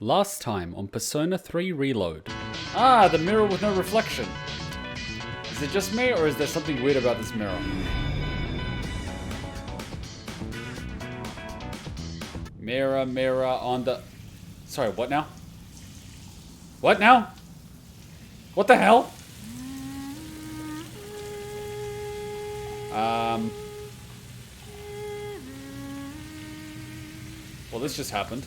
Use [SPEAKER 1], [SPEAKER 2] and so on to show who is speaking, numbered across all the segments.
[SPEAKER 1] Last time on Persona 3 Reload. Ah, the mirror with no reflection. Is it just me, or is there something weird about this mirror? Mirror, mirror on the... Sorry, what now? What now? What the hell? Well, this just happened.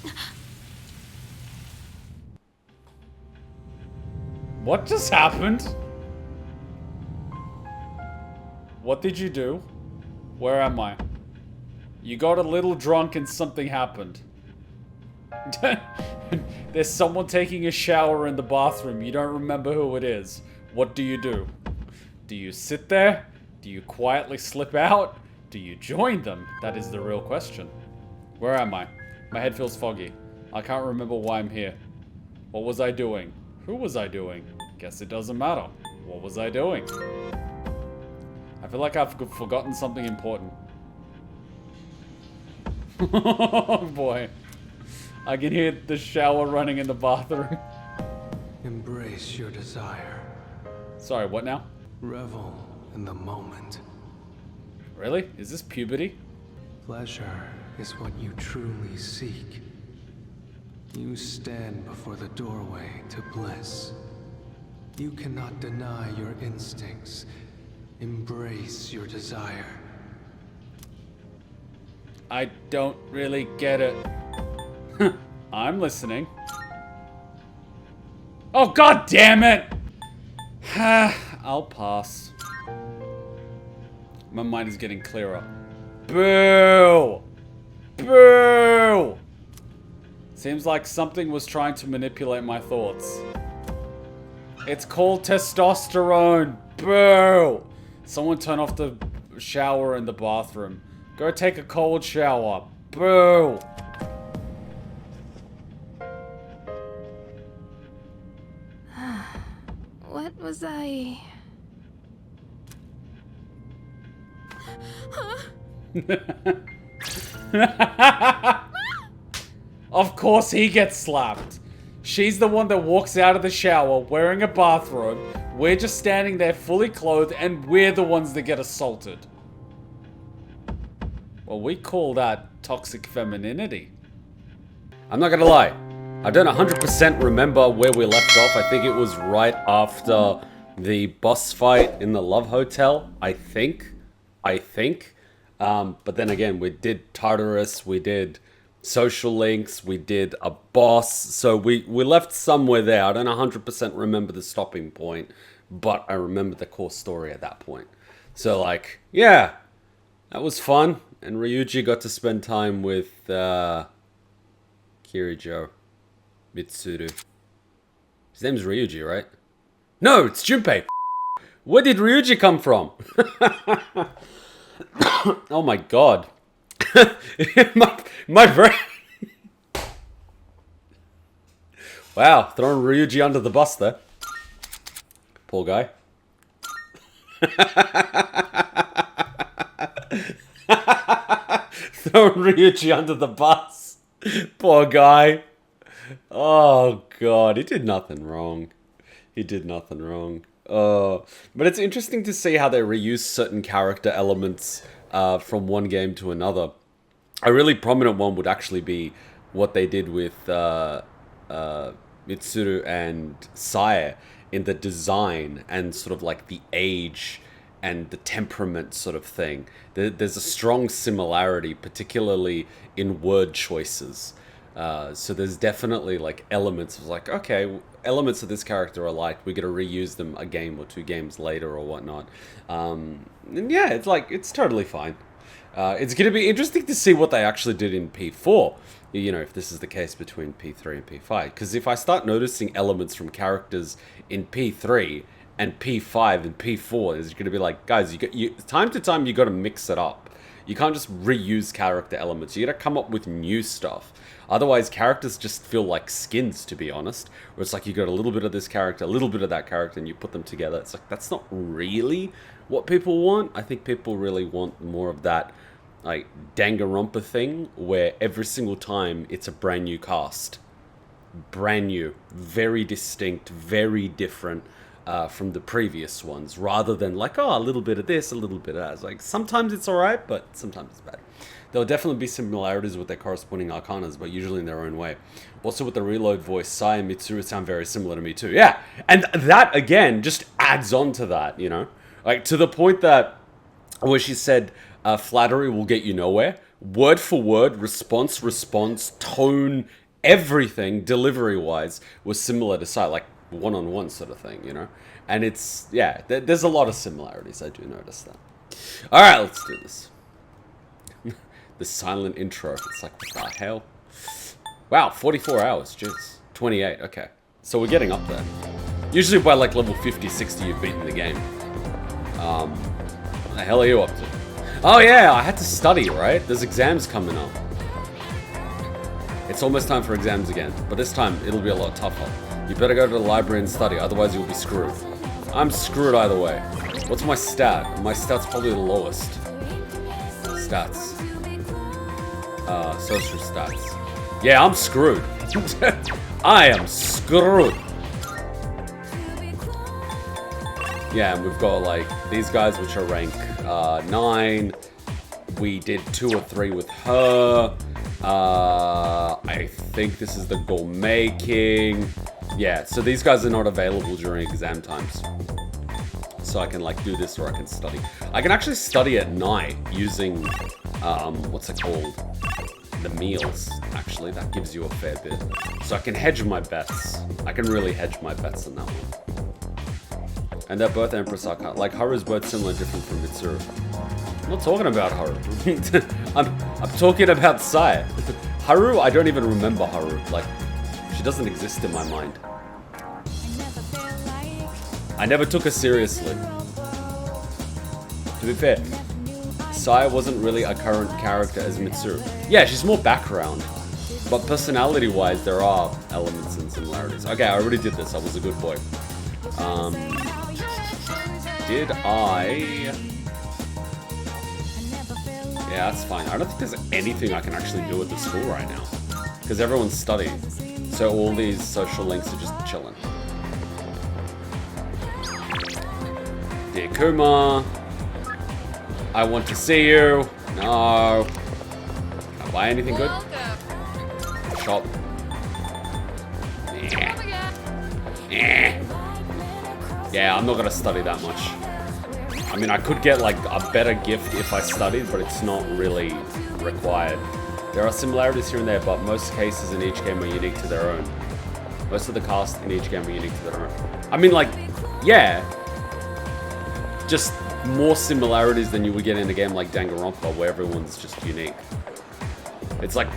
[SPEAKER 1] What just happened? What did you do? Where am I? You got a little drunk and something happened. There's someone taking a shower in the bathroom. You don't remember who it is. What do you do? Do you sit there? Do you quietly slip out? Do you join them? That is the real question. Where am I? My head feels foggy. I can't remember why I'm here. What was I doing? Who was I doing? Guess it doesn't matter. What was I doing? I feel like I've forgotten something important. Oh boy. I can hear the shower running in the bathroom.
[SPEAKER 2] Embrace your desire.
[SPEAKER 1] Sorry, what now?
[SPEAKER 2] Revel in the moment.
[SPEAKER 1] Really? Is this puberty?
[SPEAKER 2] Pleasure is what you truly seek. You stand before the doorway to bliss. You cannot deny your instincts. Embrace your desire.
[SPEAKER 1] I don't really get it. I'm listening. Oh, god damn it! I'll pass. My mind is getting clearer. Boo! Boo! Seems like something was trying to manipulate my thoughts. It's called testosterone. Boo! Someone turn off the shower in the bathroom. Go take a cold shower. Boo!
[SPEAKER 3] What was I...
[SPEAKER 1] Of course he gets slapped. She's the one that walks out of the shower wearing a bathrobe. We're just standing there fully clothed, and we're the ones that get assaulted. Well, we call that toxic femininity. I'm not gonna lie. I don't 100% remember where we left off. I think it was right after the boss fight in the Love Hotel. I think. But then again, we did Tartarus, we did Social Links, we did a boss. So we left somewhere there. I don't 100% remember the stopping point, but I remember the core story at that point. So like, yeah, that was fun. And Ryuji got to spend time with Kirijo Mitsuru. His name's Ryuji, right? No, it's Junpei. Where did Ryuji come from? Oh my god. my brain. Wow, throwing Ryuji under the bus there. Poor guy. Throwing Ryuji under the bus. Poor guy. Oh god, he did nothing wrong. He did nothing wrong. But it's interesting to see how they reuse certain character elements from one game to another. A really prominent one would actually be what they did with Mitsuru and Sae in the design and sort of like the age and the temperament sort of thing. There's a strong similarity, particularly in word choices. So there's definitely like elements of like, okay, elements of this character are like, we're going to reuse them a game or two games later or whatnot. And yeah, it's like, it's totally fine. It's going to be interesting to see what they actually did in P4. You know, if this is the case between P3 and P5. Because if I start noticing elements from characters in P3 and P5 and P4, it's going to be like, guys, time to time you got to mix it up. You can't just reuse character elements. You got to come up with new stuff. Otherwise, characters just feel like skins, to be honest. Where it's like you got a little bit of this character, a little bit of that character, and you put them together. It's like, that's not really what people want. I think people really want more of that like Danganronpa thing, where every single time it's a brand new cast. brand new, very distinct, very different from the previous ones, rather than like, oh, a little bit of this, a little bit of that. It's like, sometimes it's alright, but sometimes it's bad. There'll definitely be similarities with their corresponding arcanas, but usually in their own way. Also with the reload voice, Sai and Mitsuru sound very similar to me too. Yeah, and that, again, just adds on to that, you know? Like, to the point that, where she said, flattery will get you nowhere. Word for word, response, tone, everything, delivery-wise, was similar to Sai, like, one-on-one sort of thing, you know? And it's, yeah, there's a lot of similarities, I do notice that. Alright, let's do this. The silent intro, it's like, what the hell? Wow, 44 hours, jeez. 28, okay. So we're getting up there. Usually by like level 50, 60, you've beaten the game. What the hell are you up to? Oh yeah, I had to study, right? There's exams coming up. It's almost time for exams again, but this time it'll be a lot tougher. You better go to the library and study, otherwise you'll be screwed. I'm screwed either way. What's my stat? My stat's probably the lowest. Stats. Social stats. Yeah, I'm screwed. I am screwed. Yeah, and we've got like these guys which are rank 9. We did 2 or 3 with her. I think this is the Gourmet King. Yeah, so these guys are not available during exam times. So I can like do this or I can study. I can actually study at night using, what's it called? The meals, actually. That gives you a fair bit. So I can hedge my bets. I can really hedge my bets on that one. And they're both Empress Arcana. Like, Haru's both similar, different from Mitsuru. I'm not talking about Haru. I'm talking about Sai. Haru, I don't even remember Haru. Like, she doesn't exist in my mind. I never took her seriously. To be fair, Sai wasn't really a current character as Mitsuru. Yeah, she's more background. But personality-wise, there are elements and similarities. Okay, I already did this. I was a good boy. Did I... Yeah, that's fine. I don't think there's anything I can actually do at the school right now. Because everyone's studying. So all these social links are just chilling. Dear Kuma, I want to see you. No. Can I buy anything good? Shop. Yeah, I'm not gonna study that much. I mean, I could get like a better gift if I studied, but it's not really required. There are similarities here and there, but most cases in each game are unique to their own. Most of the cast in each game are unique to their own. I mean, like, yeah, just more similarities than you would get in a game like Danganronpa, where everyone's just unique. It's like,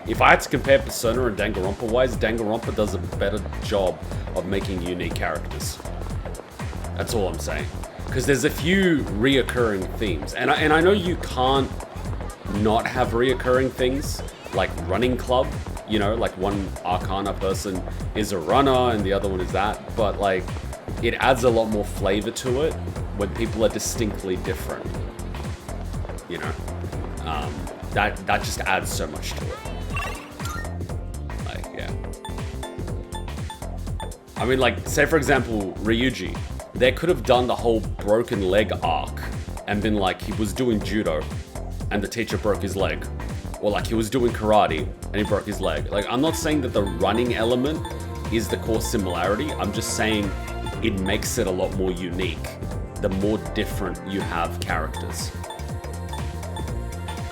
[SPEAKER 1] if I had to compare Persona and Danganronpa-wise, Danganronpa does a better job of making unique characters. That's all I'm saying. Because there's a few reoccurring themes. And I know you can't not have reoccurring things, like running club. You know, like one arcana person is a runner and the other one is that. But like, it adds a lot more flavor to it when people are distinctly different. You know? That just adds so much to it. Like, yeah. I mean, like, say for example, Ryuji. They could have done the whole broken leg arc and been like, he was doing judo and the teacher broke his leg. Or like he was doing karate and he broke his leg. Like, I'm not saying that the running element is the core similarity. I'm just saying it makes it a lot more unique the more different you have characters.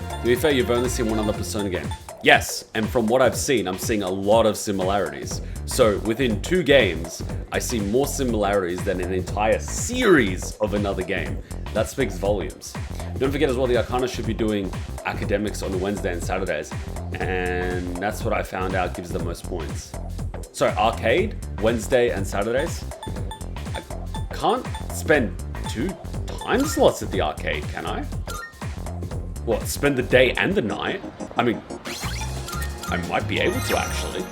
[SPEAKER 1] To be fair, you've only seen one other Persona game. Yes, and from what I've seen, I'm seeing a lot of similarities. So within 2 games, I see more similarities than an entire series of another game. That speaks volumes. Don't forget as well, the Arcana should be doing academics on Wednesday and Saturdays. And that's what I found out gives the most points. So arcade, Wednesday and Saturdays. I can't spend 2 time slots at the arcade, can I? What, spend the day and the night? I mean, I might be able to actually.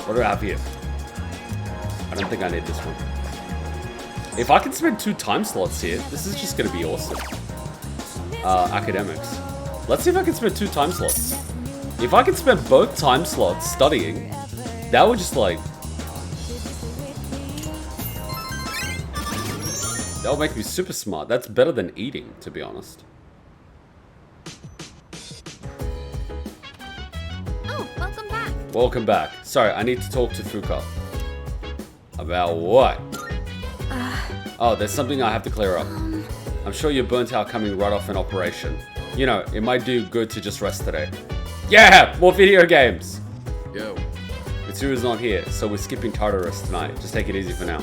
[SPEAKER 1] What do I have here? I don't think I need this one. If I can spend 2 time slots here, this is just gonna be awesome. Academics. Let's see if I can spend 2 time slots. If I could spend both time slots studying, that would just like... That would make me super smart. That's better than eating, to be honest.
[SPEAKER 3] Oh, welcome back.
[SPEAKER 1] Welcome back. Sorry, I need to talk to Fuka. About what? Oh, there's something I have to clear up. I'm sure you're burnt out coming right off an operation. You know, it might do good to just rest today. Yeah, more video games.
[SPEAKER 4] Yo.
[SPEAKER 1] Mitsuru's not here, so we're skipping Tartarus tonight. Just take it easy for now.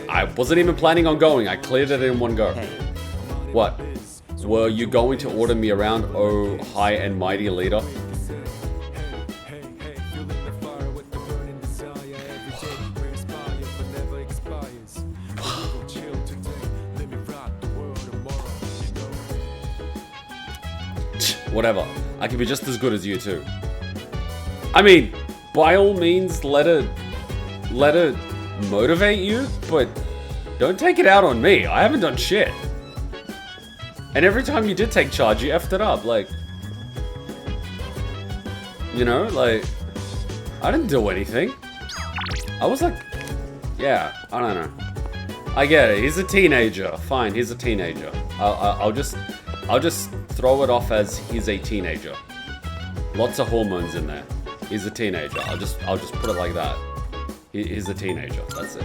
[SPEAKER 1] I wasn't even planning on going. I cleared it in one go. What? Were you going to order me around, oh high and mighty leader? Whatever. I can be just as good as you too. I mean, by all means, let it motivate you, but don't take it out on me. I haven't done shit. And every time you did take charge, you effed it up. Like, you know, like, I didn't do anything. I was like, yeah, I don't know. I get it. He's a teenager. Fine, he's a teenager. I'll just throw it off as he's a teenager. Lots of hormones in there. He's a teenager. I'll just put it like that. He's a teenager. That's it.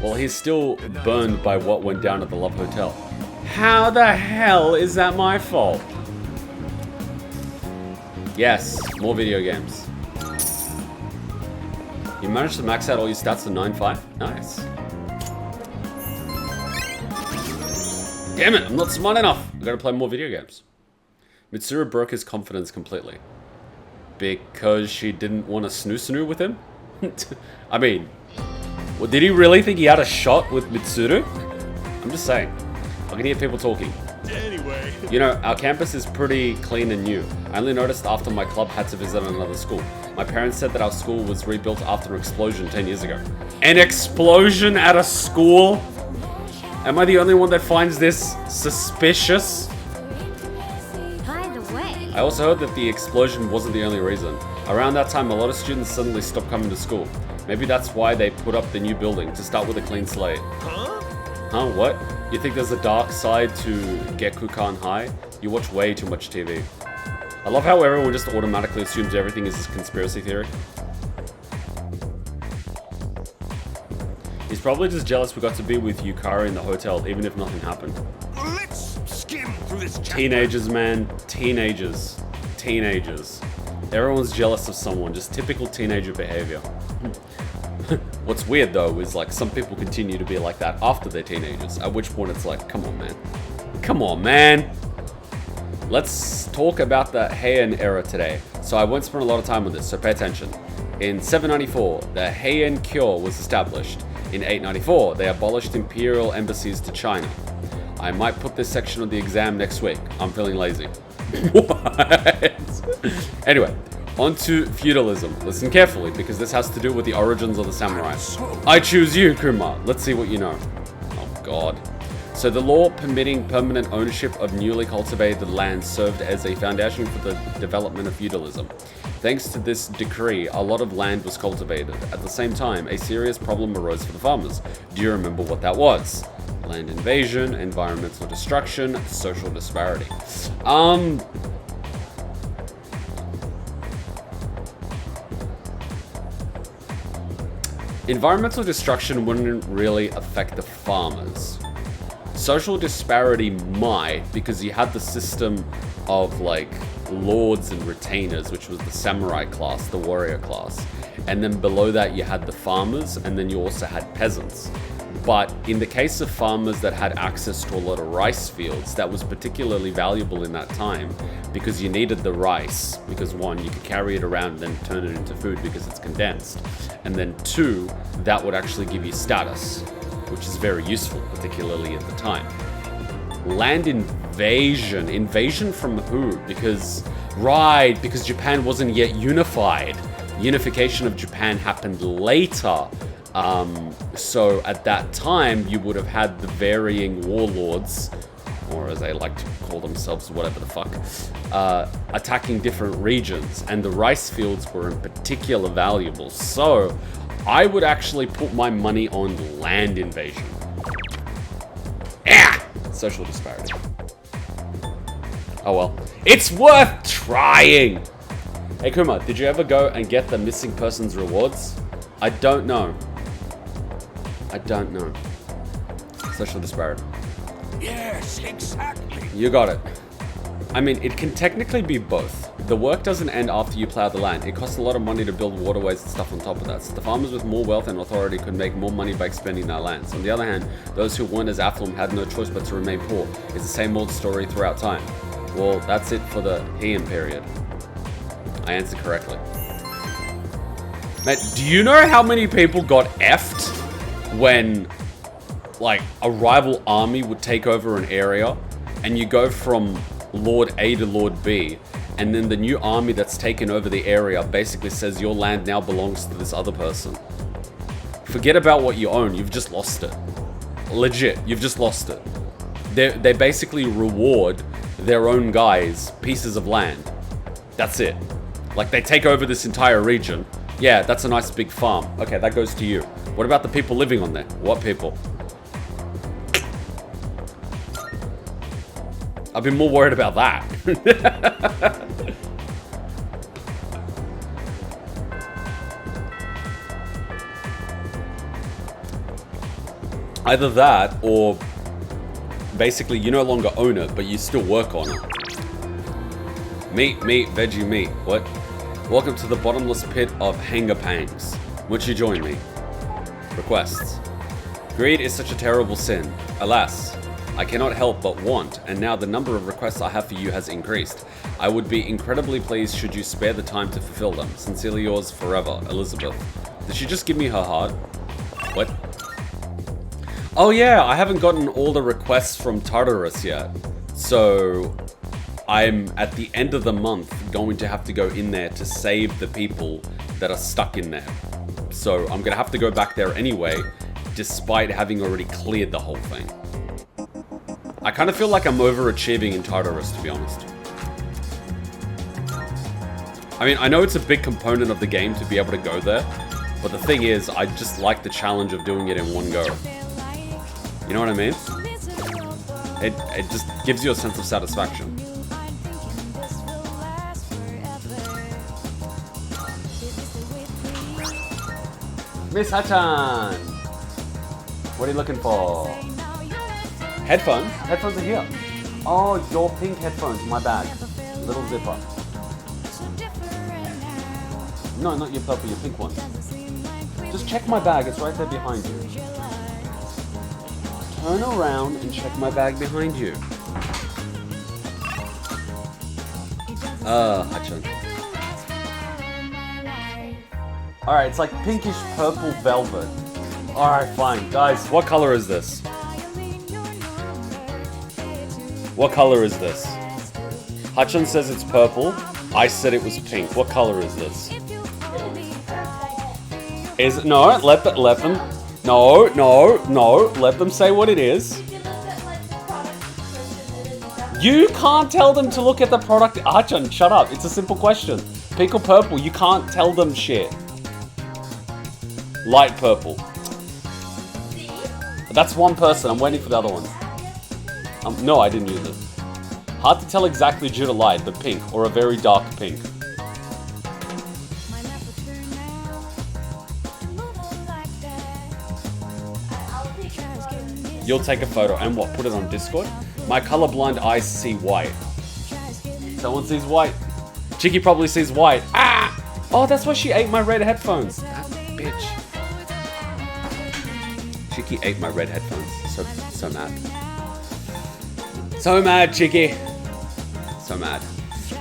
[SPEAKER 1] Well, he's still burned by what went down at the Love Hotel. How the hell is that my fault? Yes, more video games. You managed to max out all your stats to 9.5? Nice. Damn it, I'm not smart enough. I gotta play more video games. Mitsuru broke his confidence completely. Because she didn't want to snoo with him? I mean, well, did he really think he had a shot with Mitsuru? I'm just saying. I can hear people talking.
[SPEAKER 4] Anyway.
[SPEAKER 1] You know, our campus is pretty clean and new. I only noticed after my club had to visit another school. My parents said that our school was rebuilt after an explosion 10 years ago. An explosion at a school? Am I the only one that finds this suspicious?
[SPEAKER 3] By the way,
[SPEAKER 1] I also heard that the explosion wasn't the only reason. Around that time, a lot of students suddenly stopped coming to school. Maybe that's why they put up the new building, to start with a clean slate. Huh? What? You think there's a dark side to Gekukan High? You watch way too much TV. I love how everyone just automatically assumes everything is a conspiracy theory. He's probably just jealous we got to be with Yukari in the hotel, even if nothing happened.
[SPEAKER 4] Let's skim through this chapter.
[SPEAKER 1] Teenagers, man. Teenagers. Teenagers. Everyone's jealous of someone. Just typical teenager behavior. What's weird, though, is, like, some people continue to be like that after they're teenagers. At which point it's like, come on, man. Come on, man. Let's talk about the Heian era today. So I won't spend a lot of time on this, so pay attention. In 794, the Heian Kyo was established. In 894, they abolished imperial embassies to China. I might put this section on the exam next week. I'm feeling lazy. What? Anyway, on to feudalism. Listen carefully, because this has to do with the origins of the samurai. I choose you, Kuma. Let's see what you know. Oh, God. So the law permitting permanent ownership of newly cultivated land served as a foundation for the development of feudalism. Thanks to this decree, a lot of land was cultivated. At the same time, a serious problem arose for the farmers. Do you remember what that was? Land invasion, environmental destruction, social disparity. Environmental destruction wouldn't really affect the farmers. Social disparity might, because you had the system of, like, lords and retainers, which was the samurai class, the warrior class. And then below that you had the farmers, and then you also had peasants. But in the case of farmers that had access to a lot of rice fields, that was particularly valuable in that time because you needed the rice. Because one, you could carry it around and then turn it into food because it's condensed. And then two, that would actually give you status, which is very useful, particularly at the time. Land invasion. Invasion from who? Because Japan wasn't yet unified. Unification of Japan happened later. So at that time, you would have had the varying warlords or as they like to call themselves, whatever the fuck, attacking different regions, and the rice fields were in particular valuable. So I would actually put my money on land invasion. Ah! Social disparity. Oh well. It's worth trying! Hey Kuma, did you ever go and get the missing persons rewards? I don't know. I don't know. Social disparity.
[SPEAKER 4] Yes, exactly.
[SPEAKER 1] You got it. I mean, it can technically be both. The work doesn't end after you plow the land. It costs a lot of money to build waterways and stuff on top of that. So the farmers with more wealth and authority could make more money by expanding their lands. On the other hand, those who weren't as affluent had no choice but to remain poor. It's the same old story throughout time. Well, that's it for the Heian period. I answered correctly. Mate, do you know how many people got effed when, like, a rival army would take over an area and you go from Lord A to Lord B, and then the new army that's taken over the area basically says your land now belongs to this other person. Forget about what you own, you've just lost it. Legit, you've just lost it. They basically reward their own guys pieces of land. That's it. Like, they take over this entire region. Yeah, that's a nice big farm. Okay, that goes to you. What about the people living on there? What people? I've been more worried about that. Either that, or basically you no longer own it, but you still work on it. Meat, veggie, meat. What? Welcome to the bottomless pit of hanger pangs. Would you join me? Requests. Greed is such a terrible sin. Alas, I cannot help but want, and now the number of requests I have for you has increased. I would be incredibly pleased should you spare the time to fulfill them. Sincerely yours forever, Elizabeth. Did she just give me her heart? What? Oh yeah, I haven't gotten all the requests from Tartarus yet. So I'm at the end of the month going to have to go in there to save the people that are stuck in there. So I'm gonna have to go back there anyway, despite having already cleared the whole thing. I kind of feel like I'm overachieving in Tartarus, to be honest. I mean, I know it's a big component of the game to be able to go there, but the thing is, I just like the challenge of doing it in one go. You know what I mean? It just gives you a sense of satisfaction. Miss Hachan! What are you looking for? Headphones? Headphones are here. Oh, your pink headphones, my bag. Little zipper. No, not your purple, your pink ones. Just check my bag, it's right there behind you. Turn around and check my bag behind you. Hachan. Alright, it's like pinkish purple velvet. Alright, fine. Guys, what color is this? What color is this? Hachan says it's purple. I said it was pink. What color is this? Is it? No, let them. No. Let them say what it is. You can't tell them to look at the product. Hachan, shut up. It's a simple question. Pink or purple, you can't tell them shit. Light purple. That's one person. I'm waiting for the other one. No, I didn't use it. Hard to tell exactly due to light, but pink, or a very dark pink. You'll take a photo and what? Put it on Discord? My colorblind eyes see white. Someone sees white. Chicky probably sees white. Ah! Oh, that's why she ate my red headphones. That bitch. Chicky ate my red headphones. So mad. So mad, Chicky. So mad.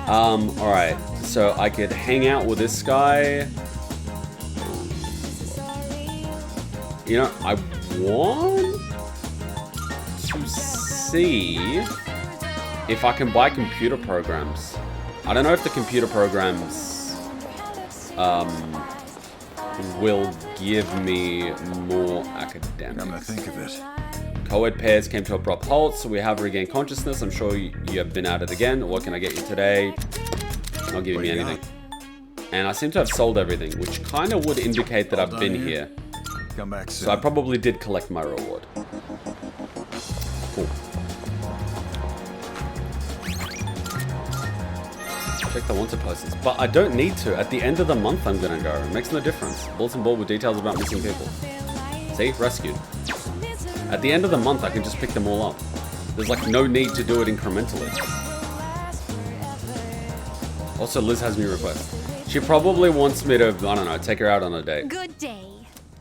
[SPEAKER 1] Alright. So I could hang out with this guy. You know, I want to see if I can buy computer programs. I don't know if the computer programs will give me more academics.
[SPEAKER 4] Come to think of it,
[SPEAKER 1] Co-ed pairs came to a abrupt halt, so we have regained consciousness. I'm sure you have been at it again. What can I get you today? Not giving me anything. And I seem to have sold everything, which kind of would indicate that I've been here.
[SPEAKER 5] Come back soon.
[SPEAKER 1] So I probably did collect my reward. Cool. Check the wanted posters. But I don't need to. At the end of the month I'm gonna go. It makes no difference. Bulletin board with details about missing people. See? Rescued. At the end of the month I can just pick them all up. There's like no need to do it incrementally. Also, Liz has me request. She probably wants me to, I don't know, take her out on a date.
[SPEAKER 3] Good day.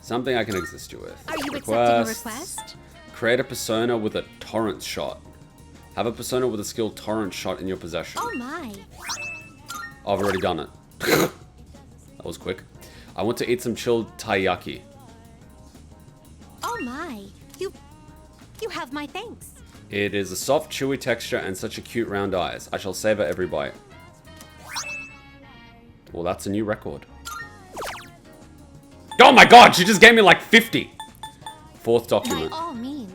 [SPEAKER 1] Something I can assist you with.
[SPEAKER 3] Are you accepting a request?
[SPEAKER 1] Create a persona with a torrent shot. Have a persona with a skilled torrent shot in your possession.
[SPEAKER 3] Oh my.
[SPEAKER 1] I've already done it. That was quick. I want to eat some chilled taiyaki.
[SPEAKER 3] Oh my. You have my thanks.
[SPEAKER 1] It is a soft, chewy texture and such a cute round eyes. I shall savor every bite. Well, that's a new record. Oh my god, she just gave me like 50. Fourth document.
[SPEAKER 3] By all means.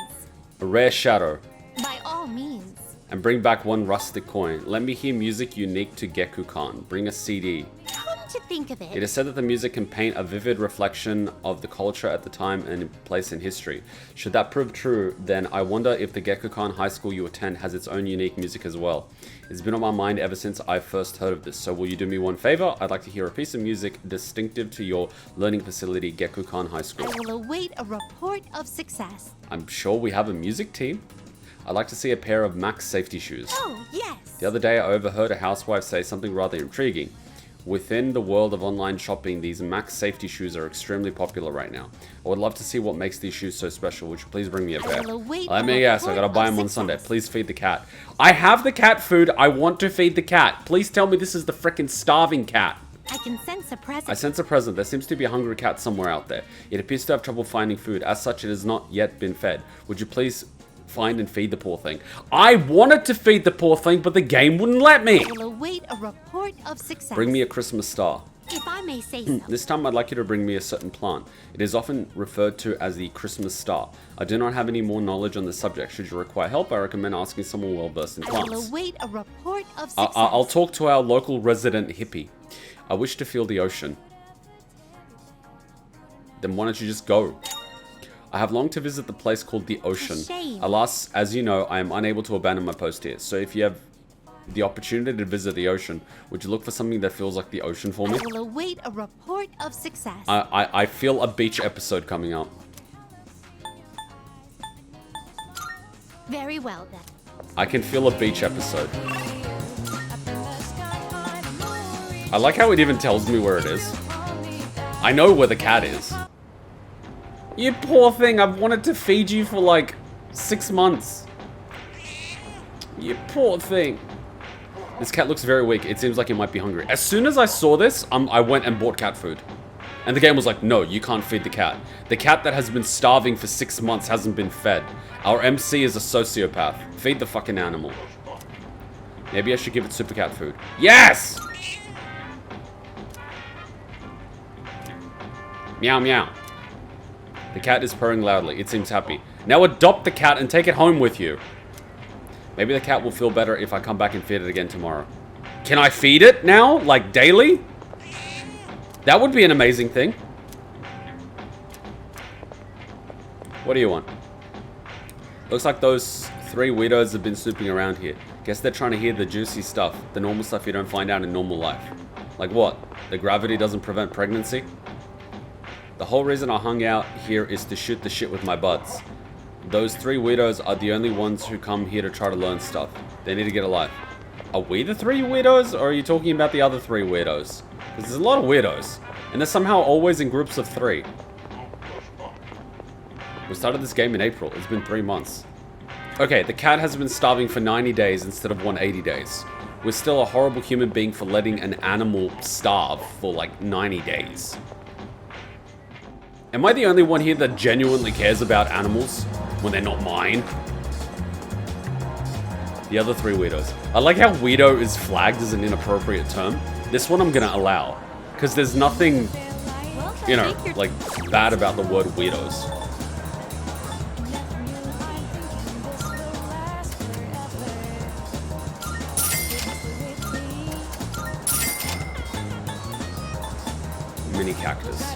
[SPEAKER 1] A rare shadow.
[SPEAKER 3] By all means.
[SPEAKER 1] And bring back one rustic coin. Let me hear music unique to Geku-kan. Bring a CD.
[SPEAKER 3] Come to think of
[SPEAKER 1] It
[SPEAKER 3] it.
[SPEAKER 1] is said that the music can paint a vivid reflection of the culture at the time and place in history. Should that prove true, then I wonder if the Geku-kan high school you attend has its own unique music as well. It's been on my mind ever since I first heard of this, so will you do me one favor? I'd like to hear a piece of music distinctive to your learning facility, Geku-kan High School.
[SPEAKER 3] I will await a report of success.
[SPEAKER 1] I'm sure we have a music team. I'd like to see a pair of Max safety shoes.
[SPEAKER 3] Oh, yes.
[SPEAKER 1] The other day I overheard a housewife say something rather intriguing. Within the world of online shopping, these Max safety shoes are extremely popular right now. I would love to see what makes these shoes so special. Would you please bring me a pair? Let me guess, I gotta buy them on Sunday. Please feed the cat. I have the cat food. I want to feed the cat. Please tell me this is the frickin' starving cat.
[SPEAKER 3] I can sense a presence.
[SPEAKER 1] I sense a present. There seems to be a hungry cat somewhere out there. It appears to have trouble finding food. As such, it has not yet been fed. Would you please find and feed the poor thing? I wanted to feed the poor thing, but the game wouldn't let me.
[SPEAKER 3] I will await a report of success.
[SPEAKER 1] Bring me a Christmas star.
[SPEAKER 3] If I may say so.
[SPEAKER 1] This time I'd like you to bring me a certain plant. It is often referred to as the Christmas star. I do not have any more knowledge on the subject. Should you require help, I recommend asking someone well versed in
[SPEAKER 3] I will
[SPEAKER 1] plants.
[SPEAKER 3] await a report of success.
[SPEAKER 1] I'll talk to our local resident hippie. I wish to feel the ocean. Then why don't you just go? I have longed to visit the place called the Ocean.
[SPEAKER 3] shame.
[SPEAKER 1] Alas, as you know, I am unable to abandon my post here. So if you have the opportunity to visit the ocean, would you look for something that feels like the ocean for me?
[SPEAKER 3] I will await a report of success.
[SPEAKER 1] I feel a beach episode coming up.
[SPEAKER 3] Very well then.
[SPEAKER 1] I can feel a beach episode. I like how it even tells me where it is. I know where the cat is. You poor thing, I've wanted to feed you for like 6 months. You poor thing. This cat looks very weak. It seems like it might be hungry. As soon as I saw this, I went and bought cat food. And the game was like, no, you can't feed the cat. The cat that has been starving for 6 months hasn't been fed. Our MC is a sociopath. Feed the fucking animal. Maybe I should give it super cat food. Yes! Meow meow. The cat is purring loudly. It seems happy. Now adopt the cat and take it home with you. Maybe the cat will feel better if I come back and feed it again tomorrow. Can I feed it now? Like daily? That would be an amazing thing. What do you want? Looks like those 3 weirdos have been snooping around here. Guess they're trying to hear the juicy stuff. The normal stuff you don't find out in normal life. Like what? The gravity doesn't prevent pregnancy? The whole reason I hung out here is to shoot the shit with my buds. Those 3 weirdos are the only ones who come here to try to learn stuff. They need to get a life. Are we the 3 weirdos, or are you talking about the other 3 weirdos? Because there's a lot of weirdos. And they're somehow always in groups of 3. We started this game in April. It's been 3 months. Okay, the cat has been starving for 90 days instead of 180 days. We're still a horrible human being for letting an animal starve for like 90 days. Am I the only one here that genuinely cares about animals when they're not mine? The other 3 weirdos. I like how weirdo is flagged as an inappropriate term. This one I'm gonna allow. Because there's nothing, you know, like bad about the word weirdos. mini cactus.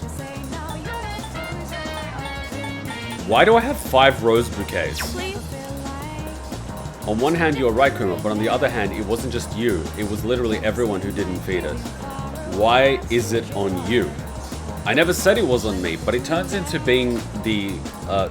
[SPEAKER 1] Why do I have 5 rose bouquets? On one hand, you're right, Kuma, but on the other hand, it wasn't just you. It was literally everyone who didn't feed it. Why is it on you? I never said it was on me, but it turns into being the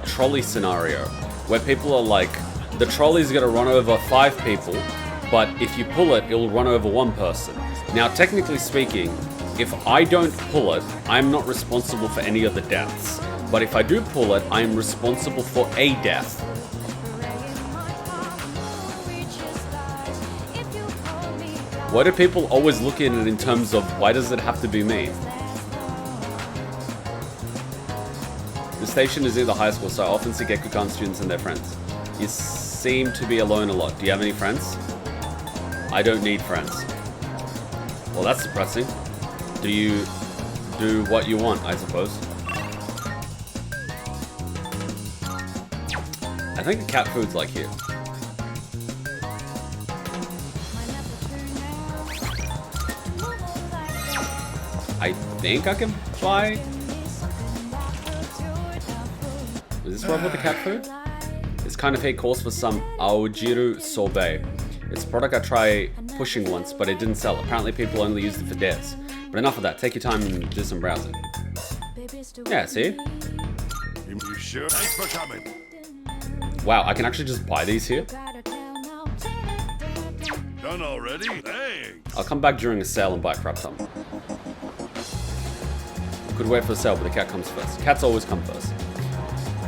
[SPEAKER 1] trolley scenario, where people are like, the trolley's gonna run over 5 people, but if you pull it, it'll run over 1 person. Now, technically speaking, if I don't pull it, I'm not responsible for any of the deaths. But if I do pull it, I'm responsible for a death. Why do people always look at it in terms of, why does it have to be me? The station is near the high school, so I often see Gekukan students and their friends. You seem to be alone a lot. Do you have any friends? I don't need friends. Well, that's depressing. Do you do what you want, I suppose? I think the cat food's like here. I think I can buy... Is this one with the cat food? This kind of hate calls for some aojiru sobe. It's a product I tried pushing once, but it didn't sell. Apparently people only used it for dares. But enough of that. Take your time and do some browsing. Yeah, see?
[SPEAKER 4] You sure? Thanks for coming.
[SPEAKER 1] Wow, I can actually just buy these here?
[SPEAKER 4] Done already? Thanks.
[SPEAKER 1] I'll come back during a sale and buy a crap ton. Could wait for the sale, but the cat comes first. Cats always come first.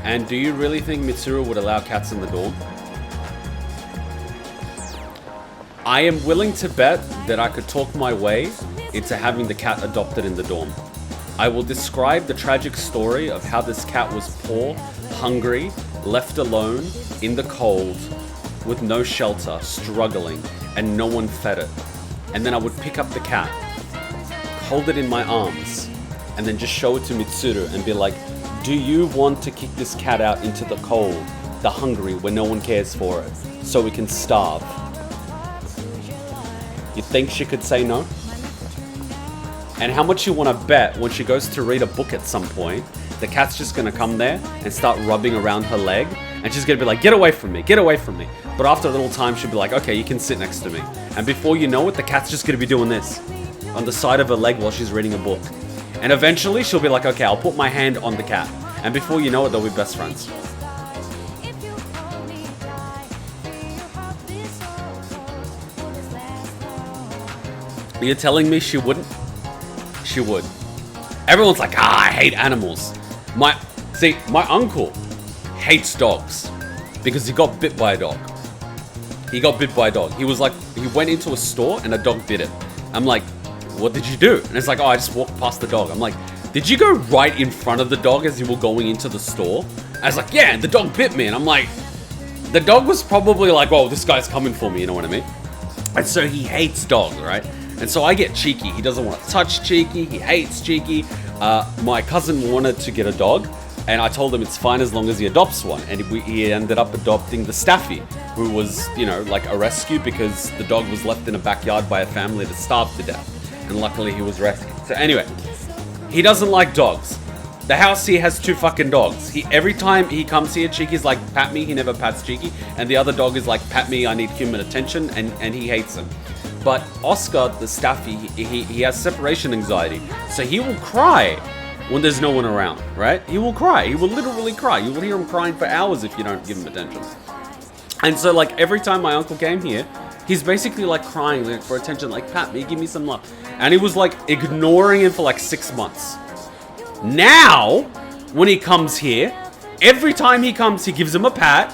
[SPEAKER 1] And do you really think Mitsuru would allow cats in the dorm? I am willing to bet that I could talk my way into having the cat adopted in the dorm. I will describe the tragic story of how this cat was poor, hungry, left alone, in the cold, with no shelter, struggling, and no one fed it. And then I would pick up the cat, hold it in my arms, and then just show it to Mitsuru and be like, do you want to kick this cat out into the cold, the hungry, where no one cares for it, so we can starve? You think she could say no? And how much you want to bet when she goes to read a book at some point, the cat's just going to come there and start rubbing around her leg, and she's going to be like, get away from me, get away from me. But after a little time, she'll be like, okay, you can sit next to me. And before you know it, the cat's just going to be doing this on the side of her leg while she's reading a book. And eventually, she'll be like, okay, I'll put my hand on the cat. And before you know it, they'll be best friends. You're telling me she wouldn't? She would. Everyone's like, I hate animals. My uncle hates dogs because he got bit by a dog. He got bit by a dog. He was like, he went into a store and a dog bit him. I'm like, what did you do? And it's like, oh, I just walked past the dog. I'm like, did you go right in front of the dog as you were going into the store? I was like, yeah, the dog bit me. And I'm like, the dog was probably like, oh, this guy's coming for me, you know what I mean? And so he hates dogs, right? And so I get Cheeky. He doesn't want to touch Cheeky. He hates Cheeky. My cousin wanted to get a dog, and I told him it's fine as long as he adopts one. And he ended up adopting the Staffy, who was, you know, like a rescue because the dog was left in a backyard by a family that starved to death. And luckily he was rescued. So anyway, he doesn't like dogs. The house here has 2 fucking dogs. Every time he comes here, Cheeky's like, pat me. He never pats Cheeky. And the other dog is like, pat me, I need human attention. And he hates him. But Oscar, the Staffy, he has separation anxiety. So he will cry when there's no one around, right? He will cry. He will literally cry. You will hear him crying for hours if you don't give him attention. And so, like, every time my uncle came here, he's basically, like, crying like, for attention. Like, pat me, give me some love. And he was, like, ignoring him for, like, 6 months. Now, when he comes here, every time he comes, he gives him a pat.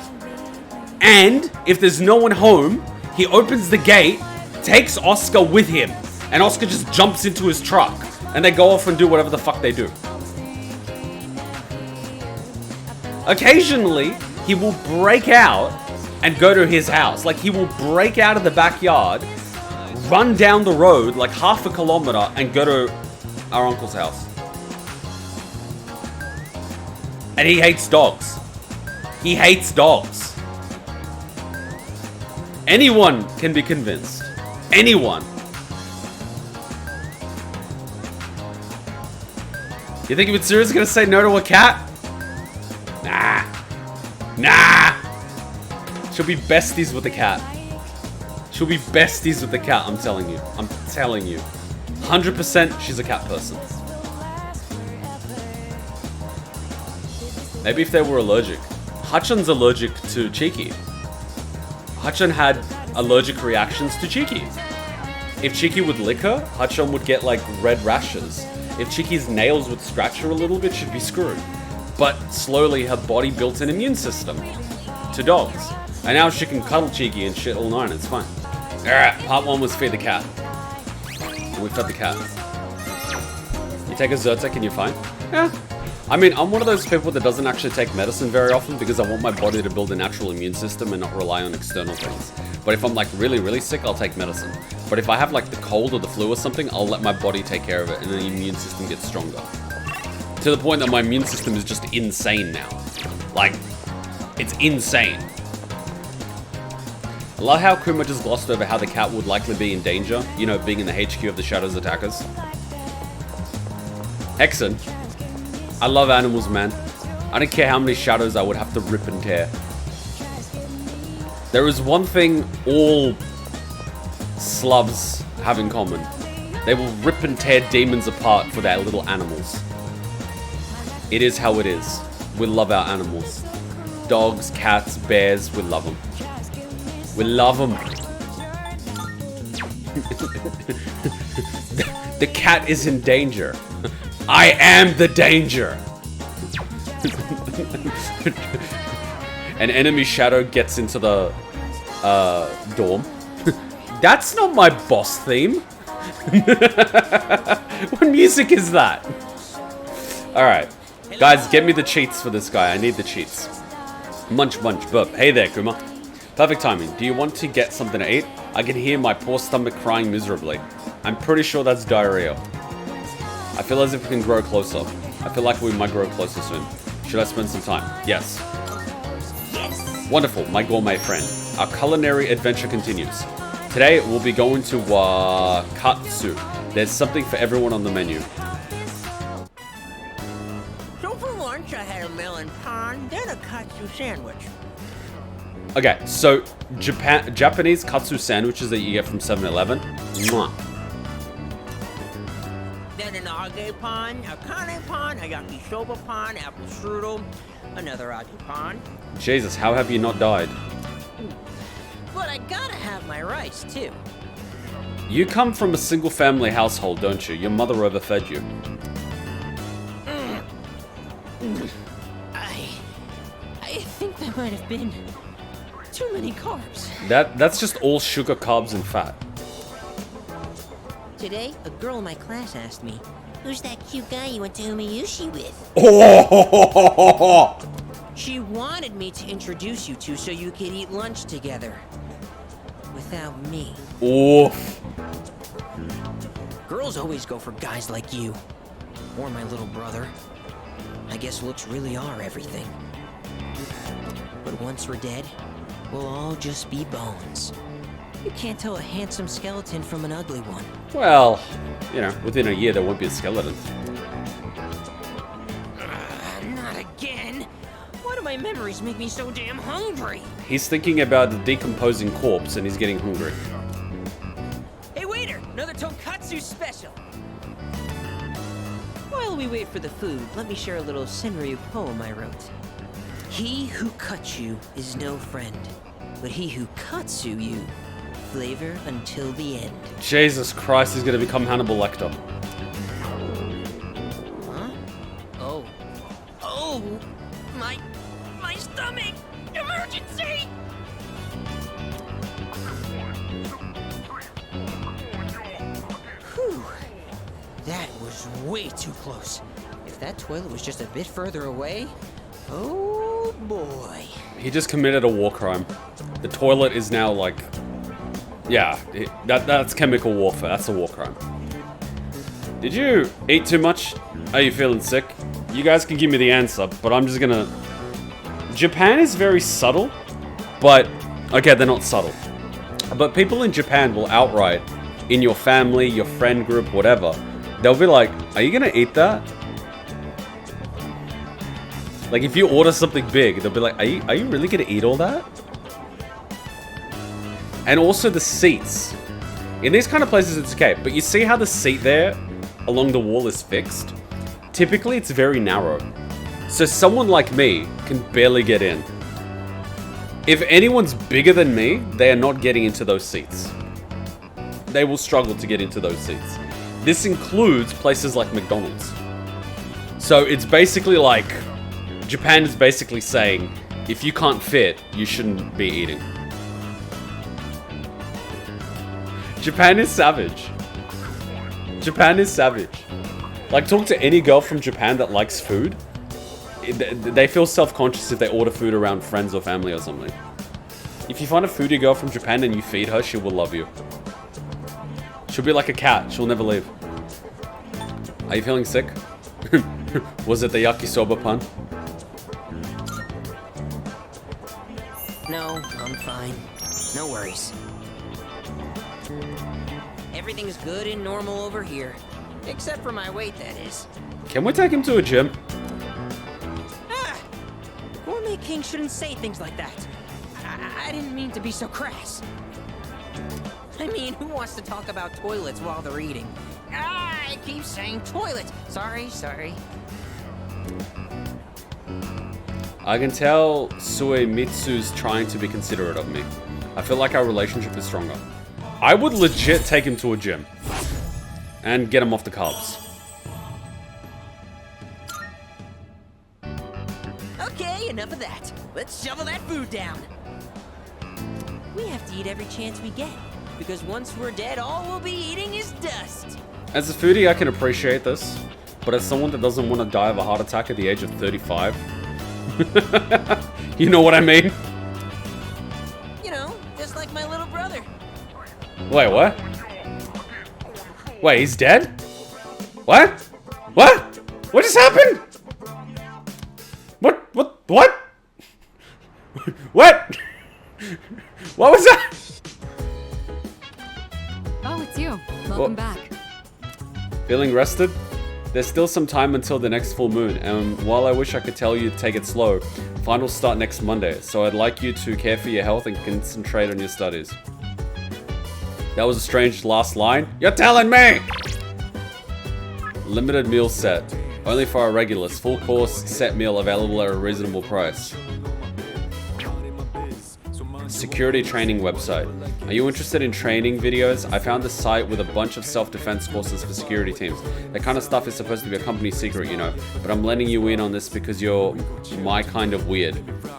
[SPEAKER 1] And if there's no one home, he opens the gate, takes Oscar with him, and Oscar just jumps into his truck, and they go off and do whatever the fuck they do. Occasionally, he will break out and go to his house. Like, he will break out of the backyard, run down the road, like half a kilometer, and go to our uncle's house. And he hates dogs. He hates dogs. Anyone can be convinced. Anyone. You think Mitsuru's gonna say no to a cat? Nah. Nah! She'll be besties with the cat. She'll be besties with the cat, I'm telling you. I'm telling you. 100% she's a cat person. Maybe if they were allergic. Hachan's allergic to Cheeky. Hachan had allergic reactions to Cheeky. If Cheeky would lick her, Hachan would get like red rashes. If Cheeky's nails would scratch her a little bit, she'd be screwed. But slowly her body built an immune system to dogs. And now she can cuddle Cheeky and shit all night, it's fine. Alright, part 1 was feed the cat. And we fed the cat. You take a Zyrtec and you're fine? Yeah. I mean, I'm one of those people that doesn't actually take medicine very often because I want my body to build a natural immune system and not rely on external things. But if I'm like really, really sick, I'll take medicine. But if I have like the cold or the flu or something, I'll let my body take care of it and the immune system gets stronger. To the point that my immune system is just insane now. Like, it's insane. I love how Kuma just glossed over how the cat would likely be in danger. You know, being in the HQ of the Shadows attackers. Hexen. I love animals, man. I don't care how many shadows I would have to rip and tear. There is one thing all slubs have in common. They will rip and tear demons apart for their little animals. It is how it is. We love our animals. Dogs, cats, bears, we love them. We love them. The cat is in danger. I am the danger. An enemy shadow gets into the dorm. That's not my boss theme. What music is that? Alright. Guys, get me the cheats for this guy. I need the cheats. Munch, munch, burp. Hey there, Kuma. Perfect timing. Do you want to get something to eat? I can hear my poor stomach crying miserably. I'm pretty sure that's diarrhea. I feel as if we can grow closer. I feel like we might grow closer soon. Should I spend some time? Yes. Yes. Wonderful, my gourmet friend. Our culinary adventure continues. Today, we'll be going to Katsu. There's something for everyone on the menu.
[SPEAKER 5] So for lunch, I had a melon pie, then a katsu sandwich.
[SPEAKER 1] Okay, so Japanese katsu sandwiches that you get from 7-Eleven. Mwah.
[SPEAKER 5] Then an age pan, a kane pan, a yakisoba pan, apple strudel, another age pan.
[SPEAKER 1] Jesus, how have you not died?
[SPEAKER 5] But I gotta have my rice, too.
[SPEAKER 1] You come from a single family household, don't you? Your mother overfed you.
[SPEAKER 5] I think that might have been too many carbs.
[SPEAKER 1] That's just all sugar, carbs, and fat.
[SPEAKER 5] Today, a girl in my class asked me, "Who's that cute guy you went to Umayushi with?"
[SPEAKER 1] Oh!
[SPEAKER 5] She wanted me to introduce you to so you could eat lunch together. Without me.
[SPEAKER 1] Oof.
[SPEAKER 5] Girls always go for guys like you. Or my little brother. I guess looks really are everything. But once we're dead, we'll all just be bones. You can't tell a handsome skeleton from an ugly one.
[SPEAKER 1] Well, you know, within a year there won't be a skeleton.
[SPEAKER 5] Not again. Why do my memories make me so damn hungry?
[SPEAKER 1] He's thinking about the decomposing corpse and he's getting hungry.
[SPEAKER 5] Hey waiter, another tonkatsu special. While we wait for the food, let me share a little Senryu poem I wrote. He who cuts you is no friend, but he who cuts you, flavor until the end.
[SPEAKER 1] Jesus Christ, he's gonna become Hannibal Lecter.
[SPEAKER 5] Huh? Oh. Oh! My stomach! Emergency! Whew. That was way too close. If that toilet was just a bit further away, oh boy.
[SPEAKER 1] He just committed a war crime. The toilet is now like... Yeah, that's chemical warfare. That's a war crime. Did you eat too much? Are you feeling sick? You guys can give me the answer, but I'm just gonna... Japan is very subtle, but... Okay, they're not subtle. But people in Japan will outright, in your family, your friend group, whatever, they'll be like, are you gonna eat that? Like, if you order something big, they'll be like, are you really gonna eat all that? And also the seats. In these kind of places, it's okay. But you see how the seat there along the wall is fixed? Typically, it's very narrow. So someone like me can barely get in. If anyone's bigger than me, they are not getting into those seats. They will struggle to get into those seats. This includes places like McDonald's. So it's basically like, Japan is basically saying, if you can't fit, you shouldn't be eating. Japan is savage. Japan is savage. Like, talk to any girl from Japan that likes food. They feel self-conscious if they order food around friends or family or something. If you find a foodie girl from Japan and you feed her, she will love you. She'll be like a cat. She'll never leave. Are you feeling sick? Was it the yakisoba pun?
[SPEAKER 5] No, I'm fine. No worries. Everything's good and normal over here. Except for my weight, that is.
[SPEAKER 1] Can we take him to a gym?
[SPEAKER 5] Ah! Gourmet King shouldn't say things like that. I didn't mean to be so crass. I mean, who wants to talk about toilets while they're eating? Ah, I keep saying toilet. Sorry.
[SPEAKER 1] I can tell Suemitsu's trying to be considerate of me. I feel like our relationship is stronger. I would legit take him to a gym. And get him off the carbs.
[SPEAKER 5] Okay, enough of that. Let's shovel that food down. We have to eat every chance we get. Because once we're dead, all we'll be eating is dust.
[SPEAKER 1] As a foodie, I can appreciate this. But as someone that doesn't want to die of a heart attack at the age of 35... you know what I mean?
[SPEAKER 5] You know, just like my little brother.
[SPEAKER 1] Wait, what? Wait, he's dead? What? What? What just happened? What? What? What? What was that?
[SPEAKER 6] Oh, it's you. Welcome back.
[SPEAKER 1] Feeling rested? There's still some time until the next full moon, and while I wish I could tell you to take it slow, finals start next Monday, so I'd like you to care for your health and concentrate on your studies. That was a strange last line. You're telling me! Limited meal set. Only for our regulars. Full course set meal available at a reasonable price. Security training website. Are you interested in training videos? I found this site with a bunch of self-defense courses for security teams. That kind of stuff is supposed to be a company secret, you know, but I'm letting you in on this because you're my kind of weird.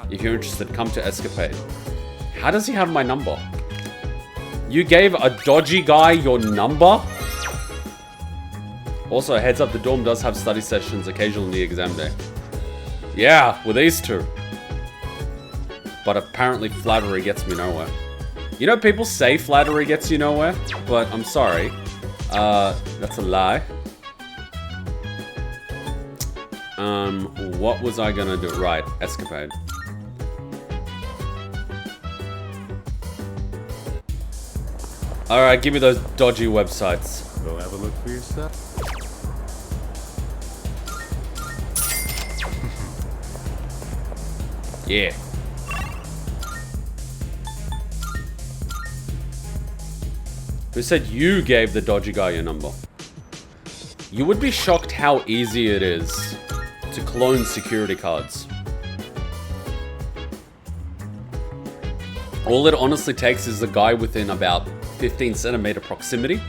[SPEAKER 1] If you're interested, come to Escapade. How does he have my number? You gave a dodgy guy your number? Also, heads up, the dorm does have study sessions occasionally on the exam day. Yeah, with these two. But apparently flattery gets me nowhere. You know, people say flattery gets you nowhere, but I'm sorry. That's a lie. What was I gonna do? Right, Escapade. Alright, give me those dodgy websites.
[SPEAKER 4] Go have a look for yourself.
[SPEAKER 1] Yeah. Who said you gave the dodgy guy your number? You would be shocked how easy it is to clone security cards. All it honestly takes is a guy within about 15 centimeter proximity,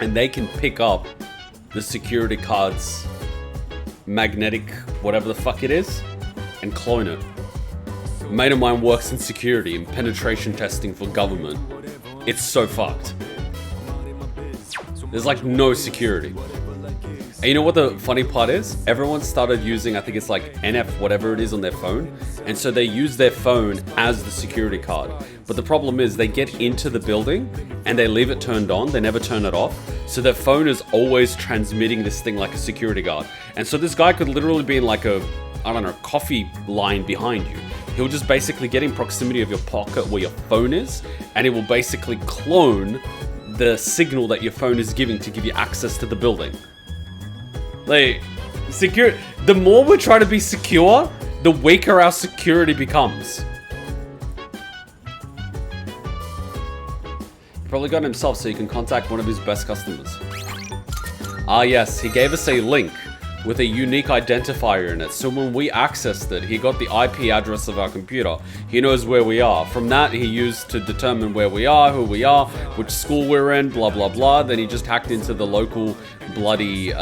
[SPEAKER 1] and they can pick up the security card's magnetic, whatever the fuck it is, and clone it. A mate of mine works in security and penetration testing for government. It's so fucked. There's like no security. And you know what the funny part is? Everyone started using, I think it's like NF whatever it is on their phone. And so they use their phone as the security card. But the problem is they get into the building and they leave it turned on. They never turn it off. So their phone is always transmitting this thing like a security guard. And so this guy could literally be in like a, I don't know, coffee line behind you. He'll just basically get in proximity of your pocket where your phone is. And it will basically clone the signal that your phone is giving to give you access to the building. Like, secure. The more we try to be secure, the weaker our security becomes. He probably got it himself so he can contact one of his best customers. Ah yes, he gave us a link with a unique identifier in it. So when we accessed it, he got the IP address of our computer. He knows where we are. From that, he used to determine where we are, who we are, which school we're in, blah, blah, blah. Then he just hacked into the local bloody,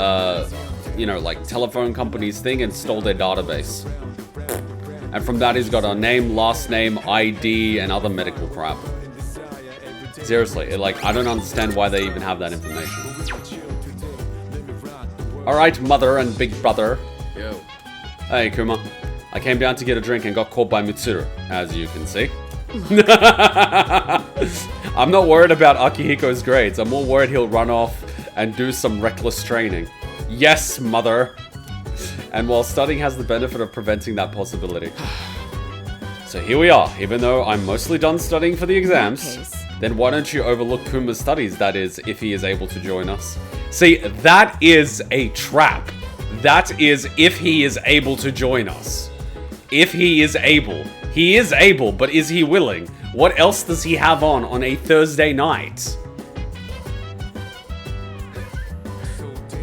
[SPEAKER 1] you know, like telephone company's thing and stole their database. And from that, he's got our name, last name, ID, and other medical crap. Seriously, like, I don't understand why they even have that information. Alright, mother and big brother.
[SPEAKER 7] Yo.
[SPEAKER 1] Hey, Kuma. I came down to get a drink and got caught by Mitsuru, as you can see. I'm not worried about Akihiko's grades. I'm more worried he'll run off and do some reckless training. Yes, mother. And while studying has the benefit of preventing that possibility. So here we are. Even though I'm mostly done studying for the exams, then why don't you overlook Kuma's studies, that is, if he is able to join us. See, that is a trap. That is if he is able to join us. If he is able. He is able, but is he willing? What else does he have on a Thursday night?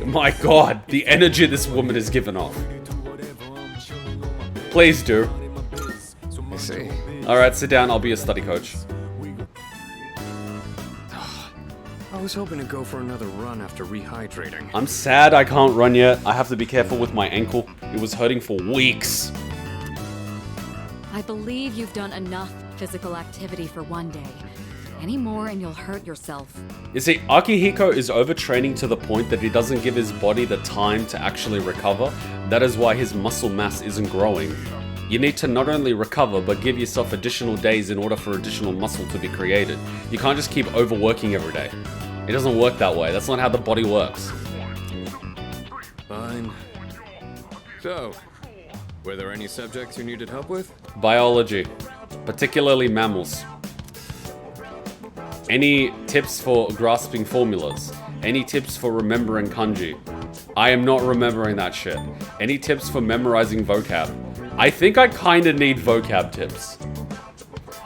[SPEAKER 1] My god, the energy this woman is giving off. Please do.
[SPEAKER 7] I see.
[SPEAKER 1] Alright, sit down, I'll be your study coach.
[SPEAKER 7] I was hoping to go for another run after rehydrating.
[SPEAKER 1] I'm sad I can't run yet. I have to be careful with my ankle. It was hurting for weeks.
[SPEAKER 6] I believe you've done enough physical activity for one day. Any more and you'll hurt yourself.
[SPEAKER 1] You see, Akihiko is overtraining to the point that he doesn't give his body the time to actually recover. That is why his muscle mass isn't growing. You need to not only recover, but give yourself additional days in order for additional muscle to be created. You can't just keep overworking every day. It doesn't work that way. That's not how the body works.
[SPEAKER 7] Fine. So, were there any subjects you needed help with?
[SPEAKER 1] Biology, particularly mammals. Any tips for grasping formulas? Any tips for remembering kanji? I am not remembering that shit. Any tips for memorizing vocab? I think I kinda need vocab tips.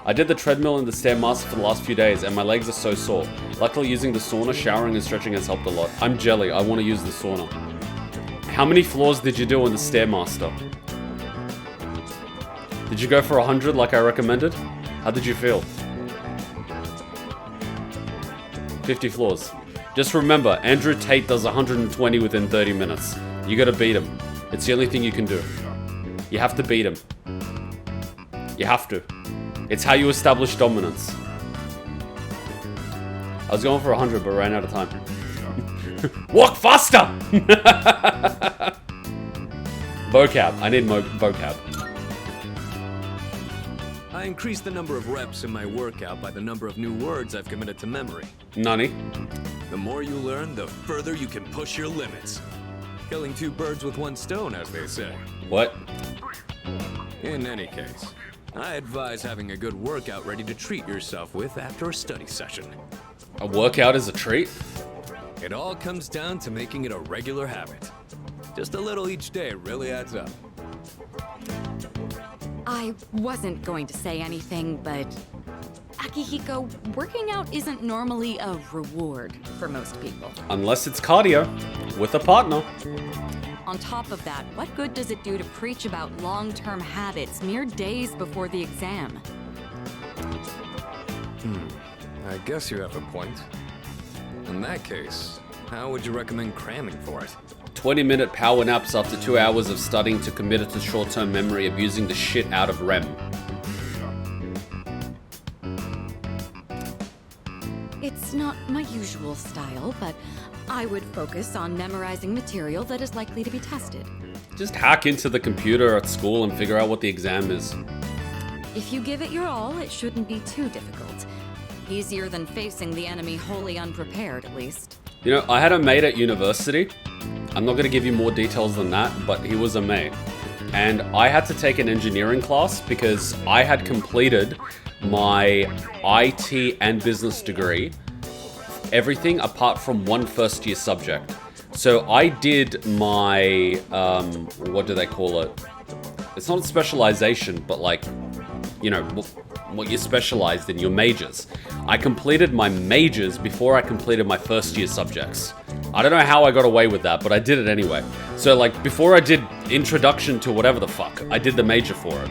[SPEAKER 1] I did the treadmill and the Stairmaster for the last few days and my legs are so sore. Luckily using the sauna, showering and stretching has helped a lot. I'm jelly, I want to use the sauna. How many floors did you do on the Stairmaster? Did you go for 100 like I recommended? How did you feel? 50 floors. Just remember, Andrew Tate does 120 within 30 minutes. You gotta beat him. It's the only thing you can do. You have to beat him. You have to. It's how you establish dominance. I was going for 100 but ran out of time. Walk faster! Vocab. I need vocab.
[SPEAKER 7] I increased the number of reps in my workout by the number of new words I've committed to memory.
[SPEAKER 1] Nani?
[SPEAKER 7] The more you learn, the further you can push your limits. Killing two birds with one stone, as they say.
[SPEAKER 1] What?
[SPEAKER 7] In any case, I advise having a good workout ready to treat yourself with after a study session.
[SPEAKER 1] A workout is a treat?
[SPEAKER 7] It all comes down to making it a regular habit. Just a little each day really adds up.
[SPEAKER 6] I wasn't going to say anything, but Akihiko, working out isn't normally a reward for most people.
[SPEAKER 1] Unless it's cardio with a partner.
[SPEAKER 6] On top of that, what good does it do to preach about long-term habits mere days before the exam?
[SPEAKER 7] I guess you have a point. In that case, how would you recommend cramming for it?
[SPEAKER 1] 20-minute power naps after 2 hours of studying to commit it to short-term memory, abusing the shit out of REM.
[SPEAKER 6] It's not my usual style, but I would focus on memorizing material that is likely to be tested.
[SPEAKER 1] Just hack into the computer at school and figure out what the exam is.
[SPEAKER 6] If you give it your all, it shouldn't be too difficult. Easier than facing the enemy wholly unprepared, at least.
[SPEAKER 1] You know, I had a mate at university. I'm not going to give you more details than that, but he was a mate. And I had to take an engineering class because I had completed my IT and business degree, everything apart from one first-year subject. So I did my, what do they call it? it's not a specialization, but like, you know, what you're specialized in, your majors. I completed my majors before I completed my first year subjects. I don't know how I got away with that, but I did it anyway. So like, before I did introduction to whatever the fuck, I did the major for it.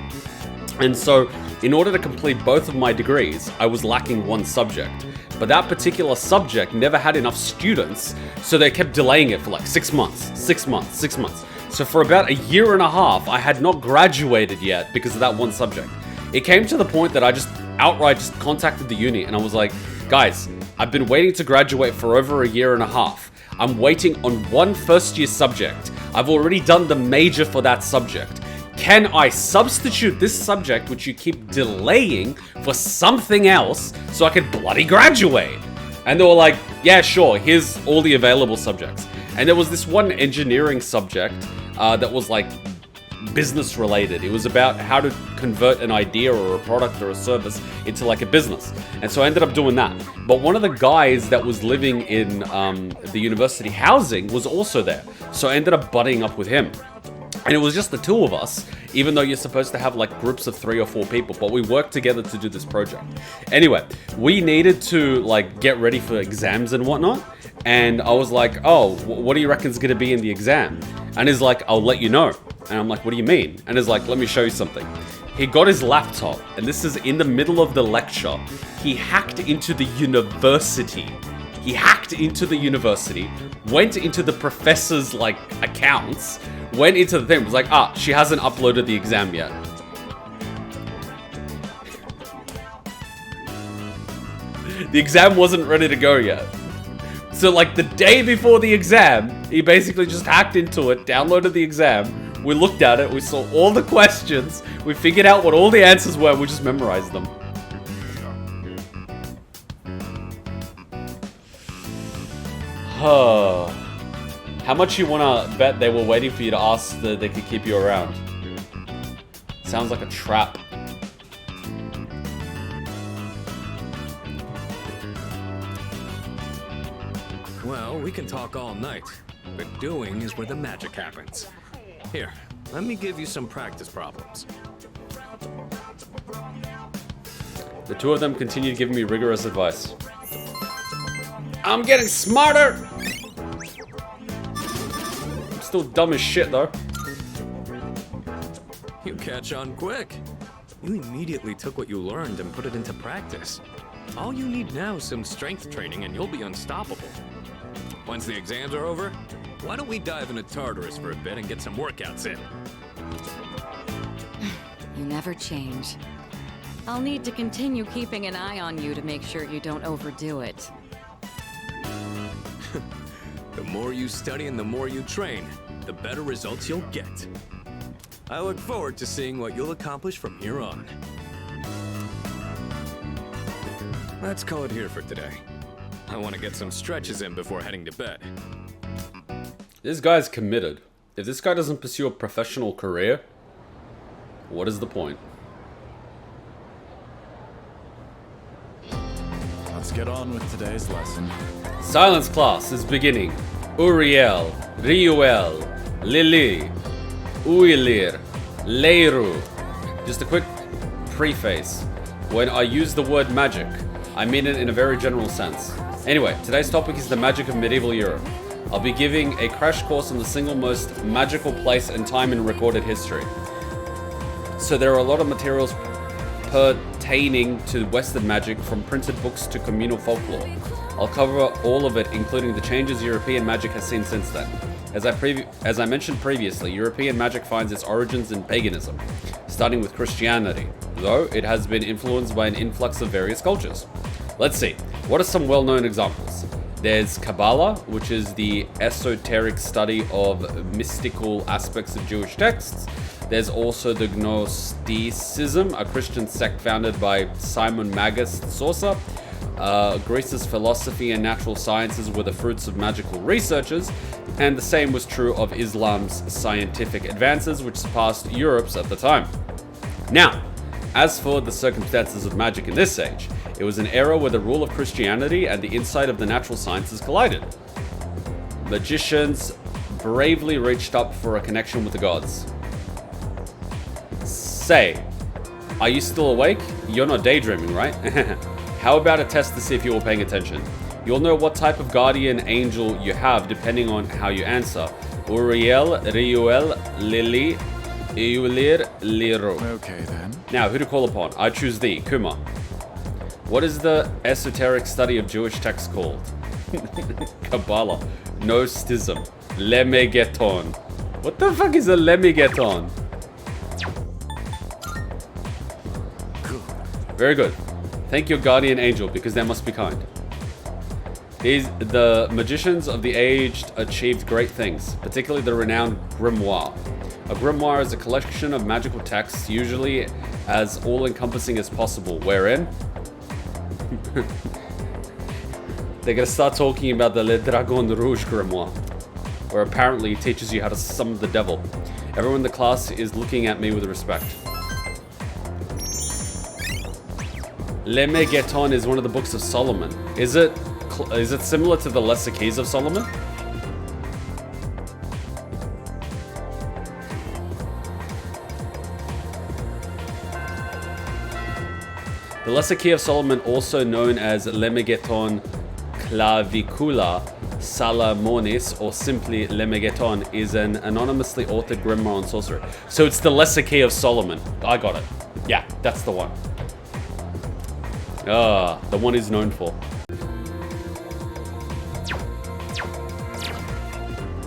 [SPEAKER 1] And so, in order to complete both of my degrees, I was lacking one subject. But that particular subject never had enough students, so they kept delaying it for like 6 months, 6 months, 6 months. So for about a year and a half, I had not graduated yet because of that one subject. It came to the point that I just outright just contacted the uni and I was like, guys, I've been waiting to graduate for over a year and a half. I'm waiting on one first year subject. I've already done the major for that subject. Can I substitute this subject, which you keep delaying, for something else so I could bloody graduate? And they were like, yeah, sure, here's all the available subjects. And there was this one engineering subject that was like business related. It was about how to convert an idea or a product or a service into like a business. And so I ended up doing that. But one of the guys that was living in the university housing was also there. So I ended up buddying up with him. And it was just the two of us, even though you're supposed to have like groups of 3 or 4 people, but we worked together to do this project. Anyway, we needed to like get ready for exams and whatnot. And I was like, oh, what do you reckon is going to be in the exam? And he's like, I'll let you know. And I'm like, what do you mean? And he's like, let me show you something. He got his laptop, and this is in the middle of the lecture. He hacked into the university. Went into the professor's like accounts, went into the thing, was like, she hasn't uploaded the exam yet. The exam wasn't ready to go yet. So like the day before the exam, he basically just hacked into it, downloaded the exam, we looked at it, we saw all the questions, we figured out what all the answers were, we just memorized them. How much you wanna bet they were waiting for you to ask that they could keep you around? Sounds like a trap.
[SPEAKER 7] Well, we can talk all night, but doing is where the magic happens. Here, let me give you some practice problems.
[SPEAKER 1] The two of them continued giving me rigorous advice. I'm getting smarter! I'm still dumb as shit though.
[SPEAKER 7] You catch on quick. You immediately took what you learned and put it into practice. All you need now is some strength training and you'll be unstoppable. Once the exams are over, why don't we dive into Tartarus for a bit and get some workouts in?
[SPEAKER 6] You never change. I'll need to continue keeping an eye on you to make sure you don't overdo it.
[SPEAKER 7] The more you study and the more you train, the better results you'll get. I look forward to seeing what you'll accomplish from here on. Let's call it here for today. I want to get some stretches in before heading to bed.
[SPEAKER 1] This guy's committed. If this guy doesn't pursue a professional career, what is the point?
[SPEAKER 8] Let's get on with today's lesson.
[SPEAKER 1] Silence class is beginning. Uriel, Riuel, Lili, Uilir, Leiru. Just a quick preface. When I use the word magic, I mean it in a very general sense. Anyway, today's topic is the magic of medieval Europe. I'll be giving a crash course on the single most magical place and time in recorded history. So there are a lot of materials pertaining to Western magic, from printed books to communal folklore. I'll cover all of it, including the changes European magic has seen since then. As I mentioned previously, European magic finds its origins in paganism, starting with Christianity, though it has been influenced by an influx of various cultures. Let's see, what are some well-known examples? There's Kabbalah, which is the esoteric study of mystical aspects of Jewish texts. There's also the Gnosticism, a Christian sect founded by Simon Magus Sorsa. Greece's philosophy and natural sciences were the fruits of magical researchers, and the same was true of Islam's scientific advances, which surpassed Europe's at the time. Now, as for the circumstances of magic in this age, it was an era where the rule of Christianity and the insight of the natural sciences collided. Magicians bravely reached up for a connection with the gods. Say, are you still awake? You're not daydreaming, right? How about a test to see if you're paying attention? You'll know what type of guardian angel you have depending on how you answer. Uriel, Riuel, Lily, Eulir, Liro.
[SPEAKER 8] Okay then.
[SPEAKER 1] Now, who to call upon? I choose thee, Kuma. What is the esoteric study of Jewish texts called? Kabbalah. Gnosticism. Lemegeton. What the fuck is a Lemegeton? Very good. Thank your guardian angel, because they must be kind. The magicians of the age achieved great things, particularly the renowned grimoire. A grimoire is a collection of magical texts, usually as all-encompassing as possible, wherein... They're gonna start talking about the Le Dragon Rouge grimoire, where apparently it teaches you how to summon the devil. Everyone in the class is looking at me with respect. Le Megaton is one of the books of Solomon. Is it similar to the Lesser Keys of Solomon? The Lesser Key of Solomon, also known as Lemegeton Clavicula Salamonis, or simply Lemegeton, is an anonymously authored grimoire on sorcery. So it's the Lesser Key of Solomon. I got it. Yeah, that's the one. The one he's known for.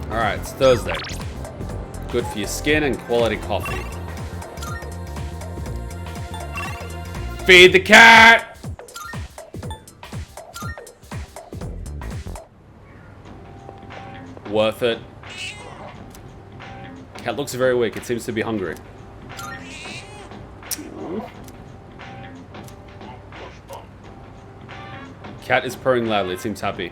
[SPEAKER 1] Alright, it's Thursday. Good for your skin and quality coffee. Feed the cat! Worth it. Cat looks very weak. It seems to be hungry. Cat is purring loudly. It seems happy.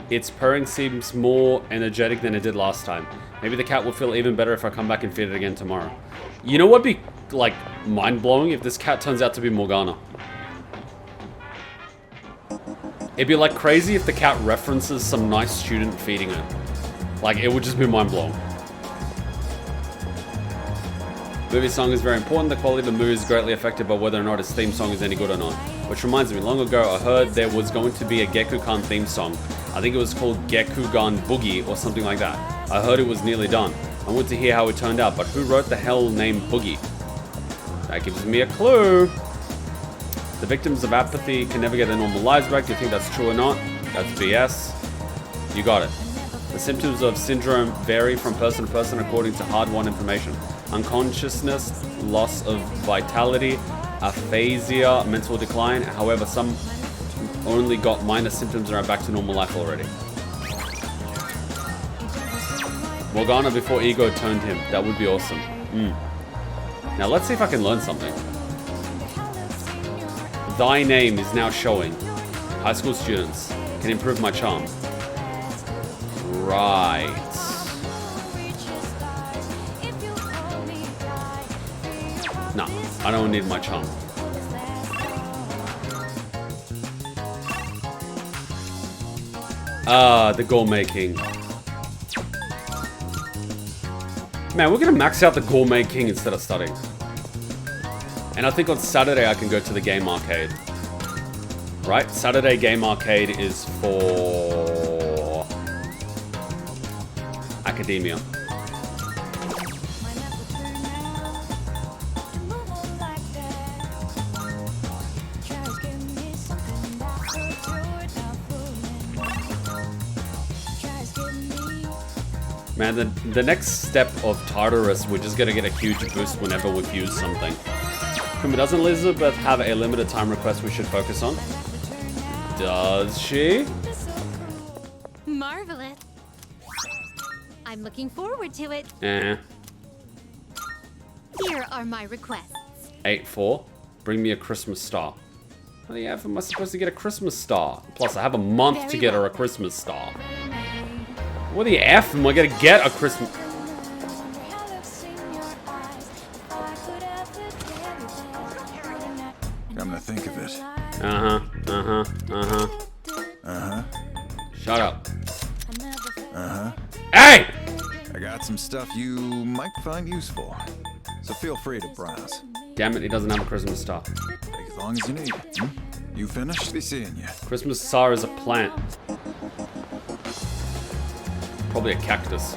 [SPEAKER 1] Its purring seems more energetic than it did last time. Maybe the cat will feel even better if I come back and feed it again tomorrow. You know what'd be, like, mind-blowing? If this cat turns out to be Morgana. It'd be, like, crazy if the cat references some nice student feeding it. Like, it would just be mind-blowing. Movie song is very important. The quality of the movie is greatly affected by whether or not its theme song is any good or not. Which reminds me, long ago I heard there was going to be a Gekugan theme song. I think it was called Gekugan Boogie or something like that. I heard it was nearly done. I want to hear how it turned out, but who wrote the hell name Boogie? That gives me a clue. The victims of apathy can never get their normal lives back. Do you think that's true or not? That's BS. You got it. The symptoms of syndrome vary from person to person according to hard-won information. Unconsciousness, loss of vitality, aphasia, mental decline. However, some only got minor symptoms and are back to normal life already. Morgana before ego turned him. That would be awesome. Now let's see if I can learn something. Thy name is now showing. High school students can improve my charm. Right. No, I don't need my charm. The gourmet king. Man, we're gonna max out the gourmet king instead of studying. And I think on Saturday I can go to the game arcade. Right? Saturday game arcade is for academia. Man, the next step of Tartarus, we're just gonna get a huge boost whenever we've used something. Kuma, doesn't Elizabeth have a limited time request we should focus on? Does she?
[SPEAKER 3] Marvelous. I'm looking forward to it.
[SPEAKER 1] Eh.
[SPEAKER 3] Here are my requests.
[SPEAKER 1] 8-4. Bring me a Christmas star. How the F am I supposed to get a Christmas star? Plus, I have a month to get her a Christmas star. What the F am I gonna get a Christmas...
[SPEAKER 8] Come to think of it.
[SPEAKER 1] Shut up.
[SPEAKER 8] Uh-huh.
[SPEAKER 1] Hey!
[SPEAKER 8] I got some stuff you might find useful. so feel free to browse.
[SPEAKER 1] Damn it, he doesn't have a Christmas star.
[SPEAKER 8] Take as long as you need. You finished? Be seeing you.
[SPEAKER 1] Christmas star is a plant. Probably a cactus.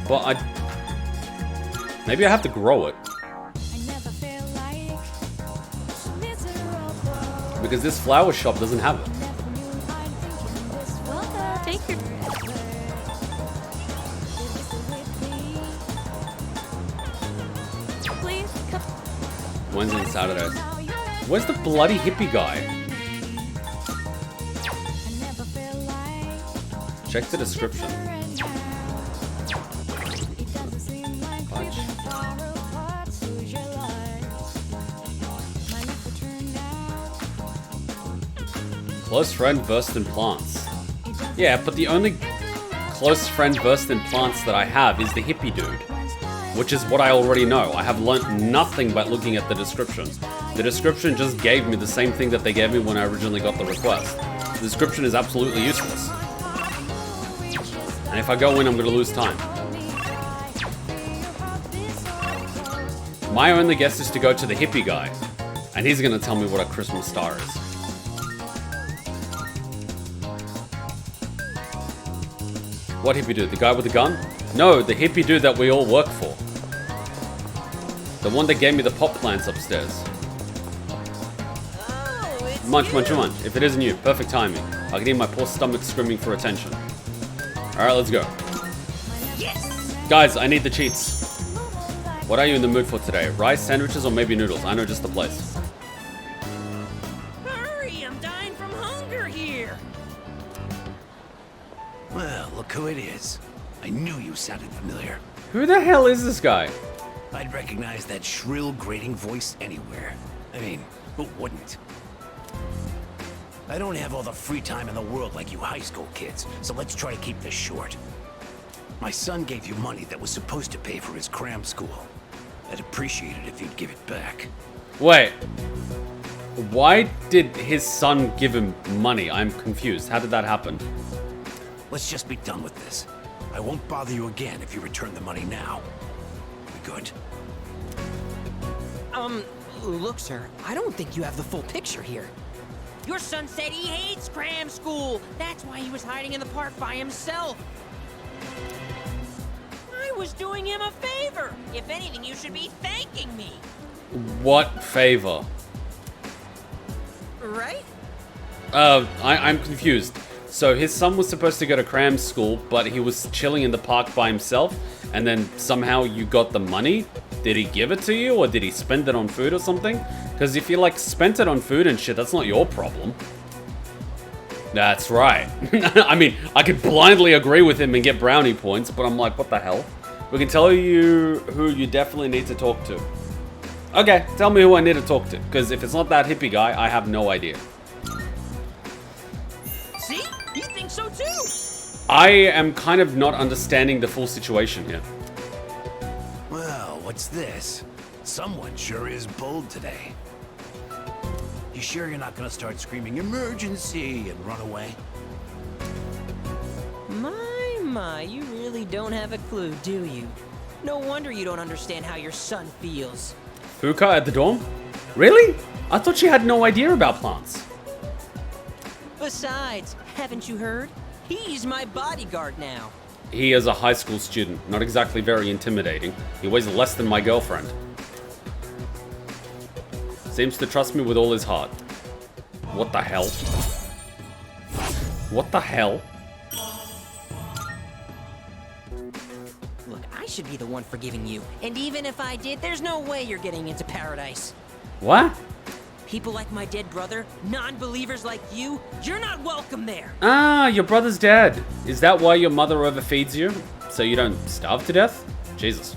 [SPEAKER 1] But maybe I have to grow it. Because this flower shop doesn't have it.
[SPEAKER 6] Take your... Please, come.
[SPEAKER 1] Wednesday and Saturdays. Where's the bloody hippie guy? Check the description. Punch. Close friend versed in plants. Yeah, but the only close friend versed in plants that I have is the hippie dude. Which is what I already know. I have learnt nothing by looking at the description. The description just gave me the same thing that they gave me when I originally got the request. The description is absolutely useless. And if I go in, I'm going to lose time. My only guess is to go to the hippie guy. And he's going to tell me what a Christmas star is. What hippie dude? The guy with the gun? No, the hippie dude that we all work for. The one that gave me the pot plants upstairs. Munch, munch, munch. If it isn't you, perfect timing. I can hear my poor stomach screaming for attention. Alright, let's go. Guys, I need the cheats. What are you in the mood for today? Rice, sandwiches, or maybe noodles? I know just the place.
[SPEAKER 9] Hurry, I'm dying from hunger here. Well, look who it is. I knew you sounded familiar.
[SPEAKER 1] Who the hell is this guy?
[SPEAKER 9] I'd recognize that shrill, grating voice anywhere. I mean, who wouldn't? I don't have all the free time in the world like you high school kids, so let's try to keep this short. My son gave you money that was supposed to pay for his cram school. I'd appreciate it if you'd give it back.
[SPEAKER 1] Wait. Why did his son give him money? I'm confused. How did that happen?
[SPEAKER 9] Let's just be done with this. I won't bother you again if you return the money now. We good?
[SPEAKER 5] Look, sir, I don't think you have the full picture here.
[SPEAKER 10] Your son said he hates cram school. That's why he was hiding in the park by himself. I was doing him a favor. If anything, you should be thanking me.
[SPEAKER 1] What favor?
[SPEAKER 10] Right?
[SPEAKER 1] I'm confused. So his son was supposed to go to cram school, but he was chilling in the park by himself, and then somehow you got the money? Did he give it to you, or did he spend it on food or something? Because if you, like, spent it on food and shit, that's not your problem. That's right. I mean, I could blindly agree with him and get brownie points, but I'm like, what the hell? We can tell you who you definitely need to talk to. Okay, tell me who I need to talk to, because if it's not that hippie guy, I have no idea.
[SPEAKER 10] See? You think so too?
[SPEAKER 1] I am kind of not understanding the full situation here.
[SPEAKER 9] Well, what's this? Someone sure is bold today. You sure you're not gonna start screaming emergency and run away?
[SPEAKER 10] My, you really don't have a clue, do you? No wonder you don't understand how your son feels.
[SPEAKER 1] Fuka at the dorm? Really? I thought she had no idea about plants.
[SPEAKER 10] Besides, haven't you heard? He's my bodyguard now.
[SPEAKER 1] He is a high school student, not exactly very intimidating. He weighs less than my girlfriend. Seems to trust me with all his heart. What the hell? What the hell?
[SPEAKER 10] Look, I should be the one forgiving you. And even if I did, there's no way you're getting into paradise.
[SPEAKER 1] What?
[SPEAKER 10] People like my dead brother, non-believers like you, you're not welcome there.
[SPEAKER 1] Ah, your brother's dead. Is that why your mother overfeeds you? So you don't starve to death? Jesus.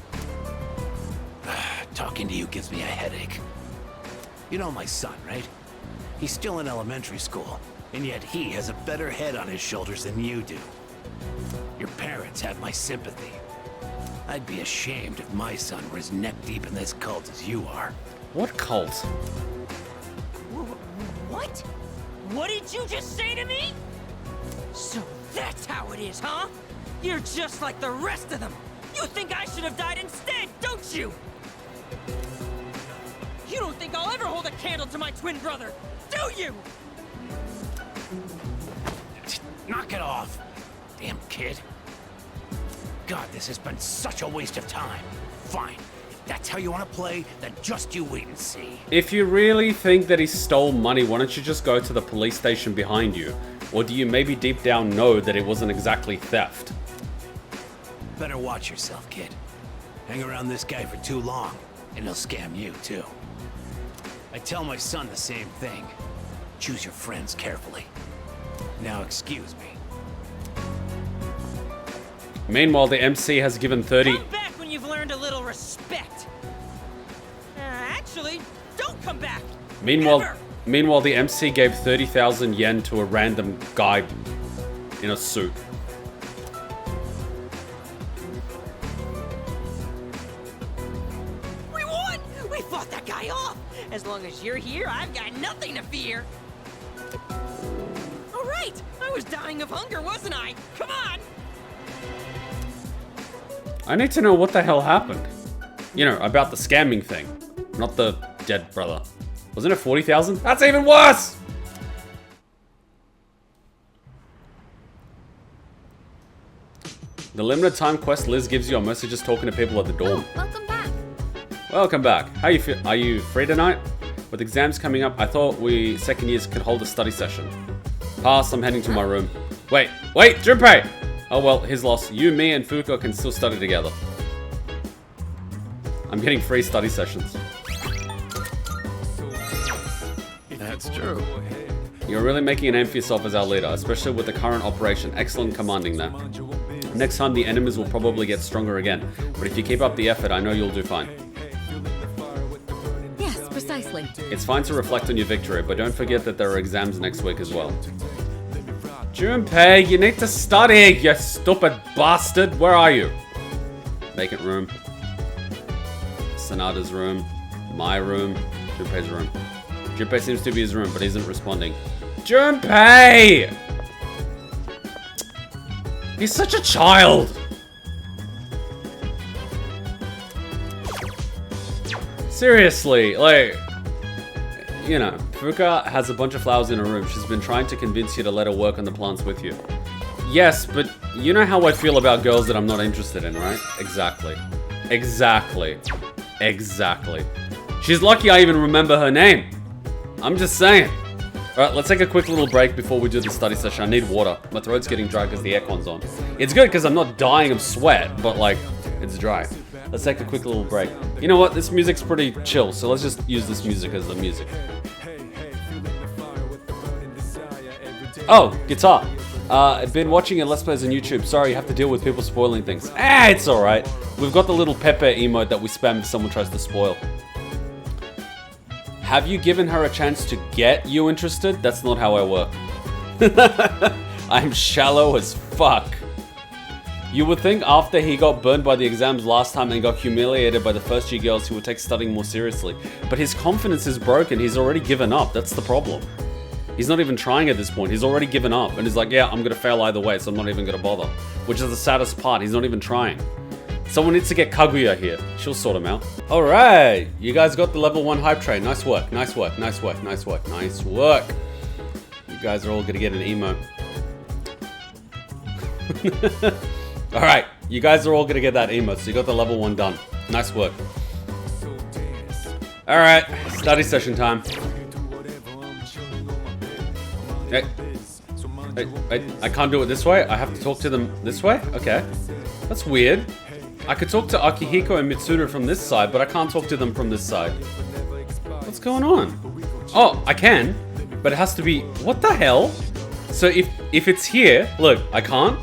[SPEAKER 9] Talking to you gives me a headache. You know my son, right? He's still in elementary school, and yet he has a better head on his shoulders than you do. Your parents have my sympathy. I'd be ashamed if my son were as neck-deep in this cult as you are.
[SPEAKER 1] What cult?
[SPEAKER 10] What? What did you just say to me? So that's how it is, huh? You're just like the rest of them! You think I should have died instead, don't you? You don't think I'll ever hold a candle to my twin brother, do you?
[SPEAKER 9] Knock it off, damn kid. God, this has been such a waste of time. Fine, if that's how you want to play, then just you wait and see.
[SPEAKER 1] If you really think that he stole money, why don't you just go to the police station behind you? Or do you maybe deep down know that it wasn't exactly theft?
[SPEAKER 9] Better watch yourself, kid. Hang around this guy for too long, and he'll scam you, too. I tell my son the same thing. Choose your friends carefully. Now excuse me.
[SPEAKER 1] Meanwhile, the MC has given 30...
[SPEAKER 10] Come back when you've learned a little respect. Actually, don't come back.
[SPEAKER 1] Meanwhile, the MC gave 30,000 yen to a random guy in a suit.
[SPEAKER 10] We won! We fought that guy off! As long as you're here, I've got nothing to fear. All right, I was dying of hunger, wasn't I? Come on!
[SPEAKER 1] I need to know what the hell happened. You know, about the scamming thing. Not the dead brother. Wasn't it 40,000? That's even worse! The limited time quest Liz gives you on messages talking to people at the door.
[SPEAKER 3] Oh, welcome back.
[SPEAKER 1] Welcome back. How you feel? Are you free tonight? With exams coming up, I thought we second years could hold a study session. Pass, I'm heading to my room. Wait, Junpei! Oh well, his loss. You, me, and Fuko can still study together. I'm getting free study sessions.
[SPEAKER 8] That's true.
[SPEAKER 1] You're really making a name for yourself as our leader, especially with the current operation. Excellent commanding there. Next time the enemies will probably get stronger again, but if you keep up the effort, I know you'll do fine.
[SPEAKER 6] Yes, precisely.
[SPEAKER 1] It's fine to reflect on your victory, but don't forget that there are exams next week as well. Junpei, you need to study, you stupid bastard. Where are you? Vacant room. Sonata's room. My room. Junpei's room. Junpei seems to be his room, but he isn't responding. Junpei! He's such a child! Seriously, like... You know, Fuka has a bunch of flowers in her room. She's been trying to convince you to let her work on the plants with you. Yes, but you know how I feel about girls that I'm not interested in, right? Exactly. Exactly. Exactly. She's lucky I even remember her name. I'm just saying. Alright, let's take a quick little break before we do the study session. I need water. My throat's getting dry because the aircon's on. It's good because I'm not dying of sweat, but like, it's dry. Let's take a quick little break. You know what? This music's pretty chill, so let's just use this music as the music. Oh, guitar. I've been watching your Let's Plays on YouTube. Sorry, you have to deal with people spoiling things. It's alright. We've got the little Pepe emote that we spam if someone tries to spoil. Have you given her a chance to get you interested? That's not how I work. I'm shallow as fuck. You would think after he got burned by the exams last time and got humiliated by the first year girls, he would take studying more seriously. But his confidence is broken. He's already given up. That's the problem. He's not even trying at this point. He's already given up. And he's like, yeah, I'm gonna fail either way, so I'm not even gonna bother. Which is the saddest part. He's not even trying. Someone needs to get Kaguya here. She'll sort him out. Alright, you guys got the level 1 hype train. Nice work, nice work, nice work, nice work, nice work. You guys are all gonna get an emote. Alright, you guys are all gonna get that emote, so you got the level 1 done. Nice work. Alright, study session time. Hey, I can't do it this way? I have to talk to them this way? Okay. That's weird. I could talk to Akihiko and Mitsuru from this side, but I can't talk to them from this side. What's going on? Oh, I can, but it has to be... What the hell? So if it's here... Look, I can't.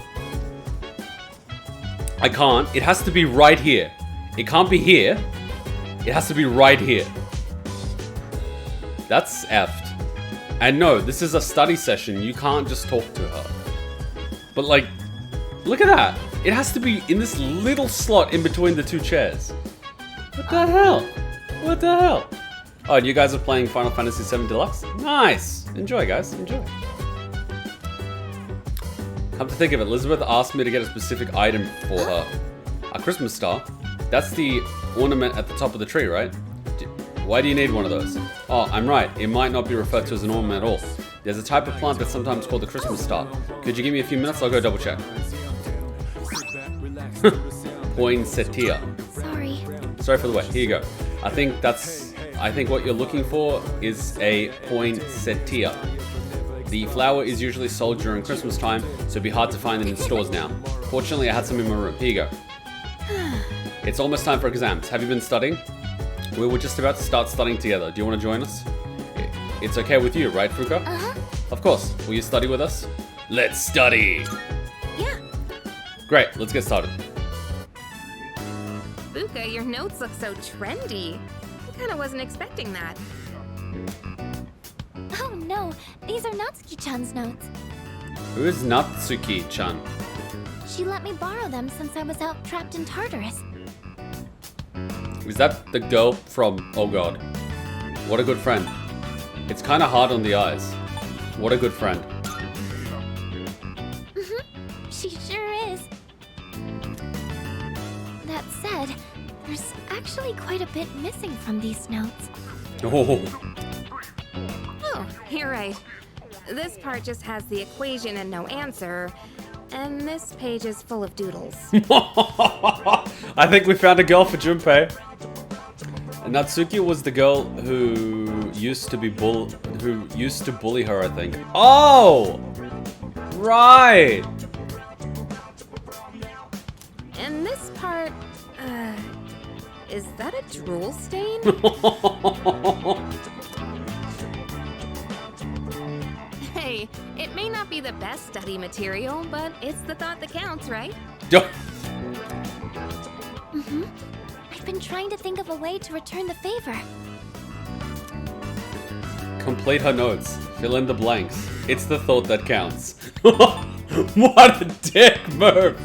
[SPEAKER 1] I can't. It has to be right here. It can't be here. It has to be right here. That's effed. And no, this is a study session. You can't just talk to her. But like, look at that. It has to be in this little slot in between the two chairs. What the hell? What the hell? Oh, and you guys are playing Final Fantasy VII Deluxe? Nice. Enjoy, guys. Enjoy. Come to think of it, Elizabeth asked me to get a specific item for her. A Christmas star? That's the ornament at the top of the tree, right? Why do you need one of those? Oh, I'm right. It might not be referred to as an ornament at all. There's a type of plant that's sometimes called the Christmas star. Could you give me a few minutes? I'll go double check. Poinsettia. Sorry for the wait. Here you go. I think what you're looking for is a poinsettia. The flower is usually sold during Christmas time, so it'd be hard to find it in stores now. Fortunately, I had some in my room. Here you go. It's almost time for exams. Have you been studying? We were just about to start studying together. Do you want to join us? It's okay with you, right, Fuka?
[SPEAKER 3] Uh-huh.
[SPEAKER 1] Of course. Will you study with us? Let's study!
[SPEAKER 3] Yeah.
[SPEAKER 1] Great, let's get started.
[SPEAKER 11] Fuka, your notes look so trendy. I kinda wasn't expecting that.
[SPEAKER 3] Oh no, these are Natsuki-chan's notes.
[SPEAKER 1] Who is Natsuki-chan?
[SPEAKER 3] She let me borrow them since I was out trapped in Tartarus.
[SPEAKER 1] Is that the girl from... Oh god. What a good friend. It's kinda hard on the eyes. What a good friend.
[SPEAKER 3] Mm-hmm. She sure is. That said, there's actually quite a bit missing from these notes.
[SPEAKER 1] Oh.
[SPEAKER 11] Oh, you're right. This part just has the equation and no answer, and this page is full of doodles.
[SPEAKER 1] I think we found a girl for Junpei. And Natsuki was the girl who used to bully her, I think. Oh! Right!
[SPEAKER 11] And this part, is that a drool stain? Hey, it may not be the best study material, but it's the thought that counts, right?
[SPEAKER 3] Mm-hmm. I've been trying to think of a way to return the favor.
[SPEAKER 1] Complete her notes. Fill in the blanks. It's the thought that counts. What a dick move!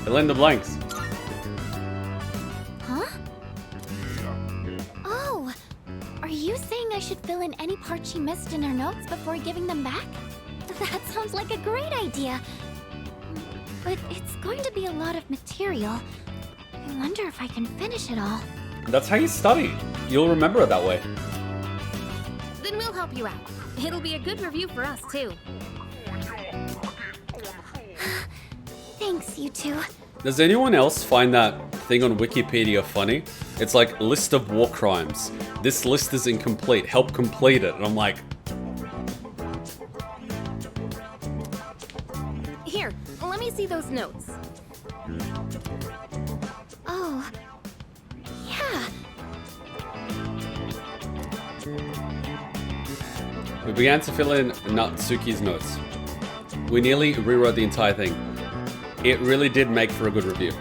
[SPEAKER 1] Fill in the blanks.
[SPEAKER 3] Huh? Oh, are you saying I should fill in any part she missed in her notes before giving them back? That sounds like a great idea. But it's going to be a lot of material. I wonder if I can finish it all.
[SPEAKER 1] That's how you study. You'll remember it that way.
[SPEAKER 11] Then we'll help you out. It'll be a good review for us, too.
[SPEAKER 3] Thanks, you two.
[SPEAKER 1] Does anyone else find that thing on Wikipedia funny? It's like, list of war crimes. This list is incomplete. Help complete it. And I'm like...
[SPEAKER 11] Here, let me see those notes.
[SPEAKER 3] Oh, yeah.
[SPEAKER 1] We began to fill in Natsuki's notes. We nearly rewrote the entire thing. It really did make for a good review.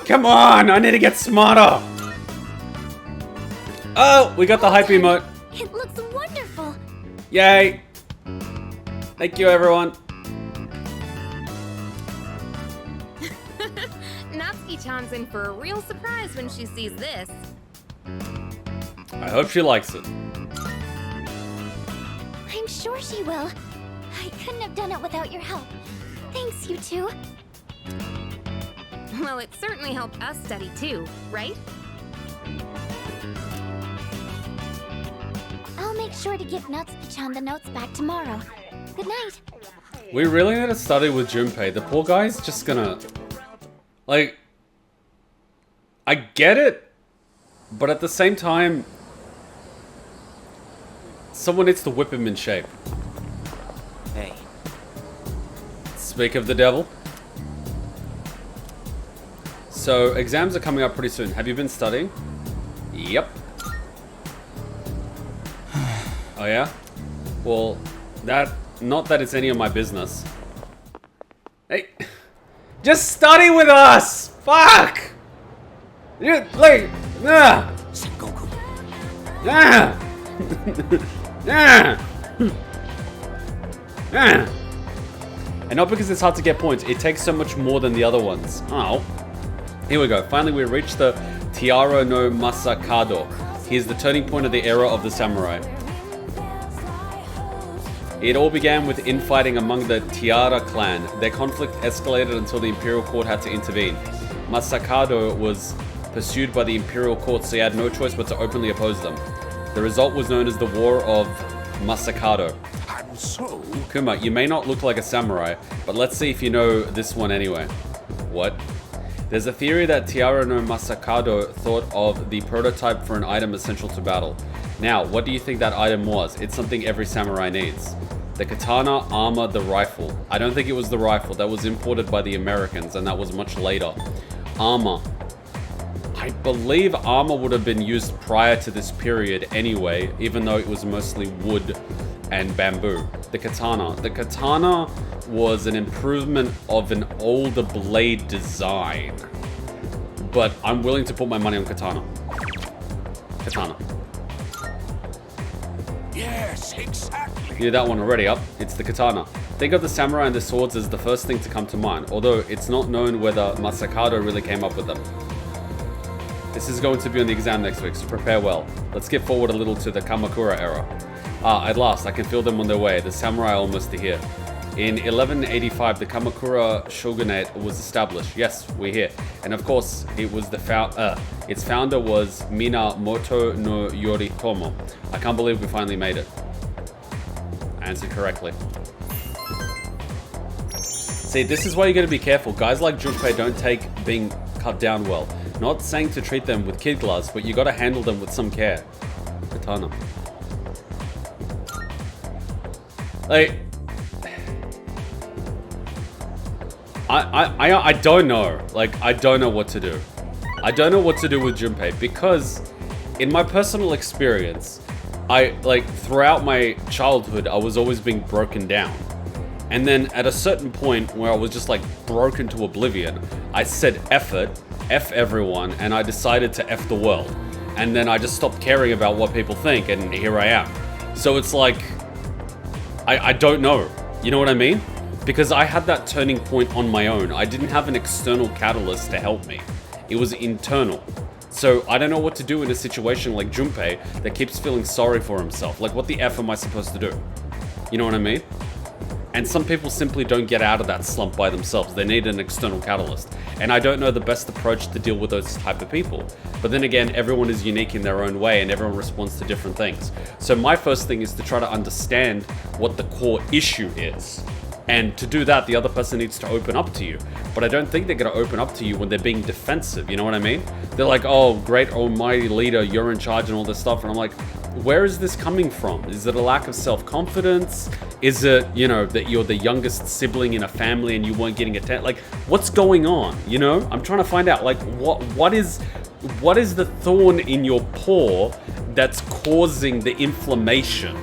[SPEAKER 1] Come on! I need to get smarter! Oh! We got the hype emote.
[SPEAKER 3] It looks wonderful.
[SPEAKER 1] Yay! Thank you, everyone.
[SPEAKER 11] Natsuki-chan's in for a real surprise when she sees this.
[SPEAKER 1] I hope she likes it.
[SPEAKER 3] I'm sure she will. I couldn't have done it without your help. Thanks, you two.
[SPEAKER 11] Well, it certainly helped us study too, right?
[SPEAKER 3] I'll make sure to give Natsuki-chan the notes back tomorrow. Good night.
[SPEAKER 1] We really need to study with Junpei. The poor guy's just gonna... Like... I get it, but at the same time... Someone needs to whip him in shape.
[SPEAKER 5] Hey.
[SPEAKER 1] Speak of the devil. So, exams are coming up pretty soon. Have you been studying? Yep. Oh yeah? Well, not that it's any of my business. Hey, just study with us! Fuck! You, like, nah! Nah! Nah! Nah! And not because it's hard to get points, it takes so much more than the other ones. Oh. Here we go. Finally, we reached the Tiara no Masakado. He is the turning point of the era of the samurai. It all began with infighting among the Tiara clan. Their conflict escalated until the Imperial Court had to intervene. Masakado was pursued by the Imperial Court, so he had no choice but to openly oppose them. The result was known as the War of Masakado.
[SPEAKER 9] So?
[SPEAKER 1] Kuma, you may not look like a samurai, but let's see if you know this one anyway. What? There's a theory that Tiara no Masakado thought of the prototype for an item essential to battle. Now, what do you think that item was? It's something every samurai needs. The katana, armor, the rifle. I don't think it was the rifle. That was imported by the Americans, and that was much later. Armor. I believe armor would have been used prior to this period anyway, even though it was mostly wood and bamboo. The katana. The katana was an improvement of an older blade design. But I'm willing to put my money on katana. Katana.
[SPEAKER 9] Yes, exactly.
[SPEAKER 1] You knew that one already up. It's the katana. Think of the samurai and the swords as the first thing to come to mind, although it's not known whether Masakado really came up with them. This is going to be on the exam next week, so prepare well. Let's skip forward a little to the Kamakura era. Ah, at last, I can feel them on their way. The samurai are almost here. In 1185, the Kamakura shogunate was established. Yes, we're here. And of course, it was its founder was Minamoto no Yoritomo. I can't believe we finally made it. I answered correctly. See, this is why you gotta be careful. Guys like Junpei don't take being cut down well. Not saying to treat them with kid gloves, but you gotta handle them with some care. Katana. Like, I don't know. Like, I don't know what to do. I don't know what to do with Junpei because in my personal experience, throughout my childhood, I was always being broken down. And then at a certain point where I was just like broken to oblivion, I said F it, F everyone, and I decided to F the world. And then I just stopped caring about what people think, and here I am. So it's like, I don't know. You know what I mean? Because I had that turning point on my own. I didn't have an external catalyst to help me. It was internal. So I don't know what to do in a situation like Junpei that keeps feeling sorry for himself. Like, what the F am I supposed to do? You know what I mean? And some people simply don't get out of that slump by themselves. They need an external catalyst. And I don't know the best approach to deal with those type of people. But then again, everyone is unique in their own way and everyone responds to different things. So my first thing is to try to understand what the core issue is. And to do that, the other person needs to open up to you. But I don't think they're going to open up to you when they're being defensive. You know what I mean? They're like, oh, great almighty leader, you're in charge and all this stuff. And I'm like, where is this coming from? Is it a lack of self-confidence? Is it, you know, that you're the youngest sibling in a family and you weren't getting attention? Like, what's going on? You know? I'm trying to find out, like, what is the thorn in your paw that's causing the inflammation?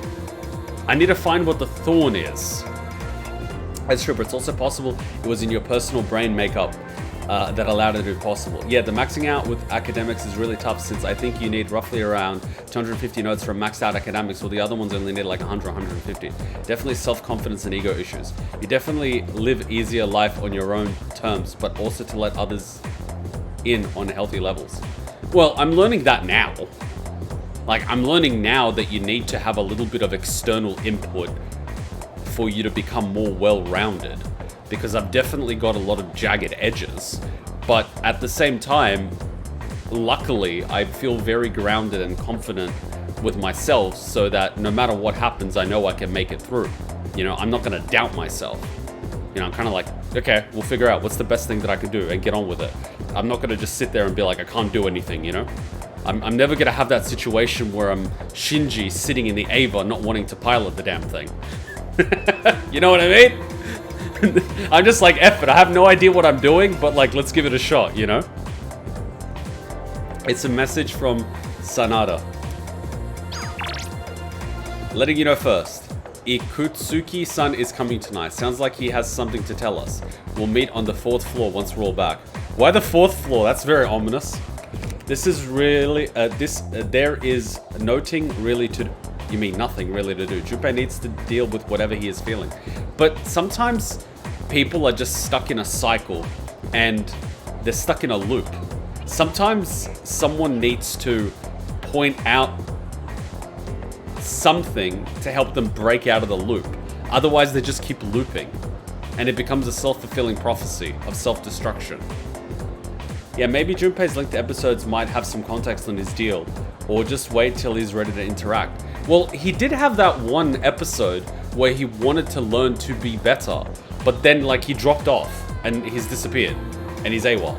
[SPEAKER 1] I need to find what the thorn is. That's true, but it's also possible it was in your personal brain makeup that allowed it to be possible. Yeah, the maxing out with academics is really tough since I think you need roughly around 250 notes for maxed out academics, while the other ones only need like 100, 150. Definitely self-confidence and ego issues. You definitely live easier life on your own terms, but also to let others in on healthy levels. Well, I'm learning that now. Like, I'm learning now that you need to have a little bit of external input for you to become more well-rounded, because I've definitely got a lot of jagged edges, but at the same time, luckily, I feel very grounded and confident with myself so that no matter what happens, I know I can make it through. You know, I'm not gonna doubt myself. You know, I'm kind of like, okay, we'll figure out what's the best thing that I can do and get on with it. I'm not gonna just sit there and be like, I can't do anything, you know? I'm never gonna have that situation where I'm Shinji sitting in the Ava not wanting to pilot the damn thing. You know what I mean? I'm just like, F it, I have no idea what I'm doing, but like, let's give it a shot, you know? It's a message from Sanada. Letting you know first, Ikutsuki-san is coming tonight. Sounds like he has something to tell us. We'll meet on the 4th floor once we're all back. Why the 4th floor? That's very ominous. This is really, there is nothing really to, you mean nothing really to do. Junpei needs to deal with whatever he is feeling. But sometimes people are just stuck in a cycle and they're stuck in a loop. Sometimes someone needs to point out something to help them break out of the loop. Otherwise, they just keep looping. And it becomes a self-fulfilling prophecy of self-destruction. Yeah, maybe Junpei's linked episodes might have some context on his deal, or just wait till he's ready to interact. Well, he did have that one episode where he wanted to learn to be better, but then like he dropped off and he's disappeared and he's AWOL.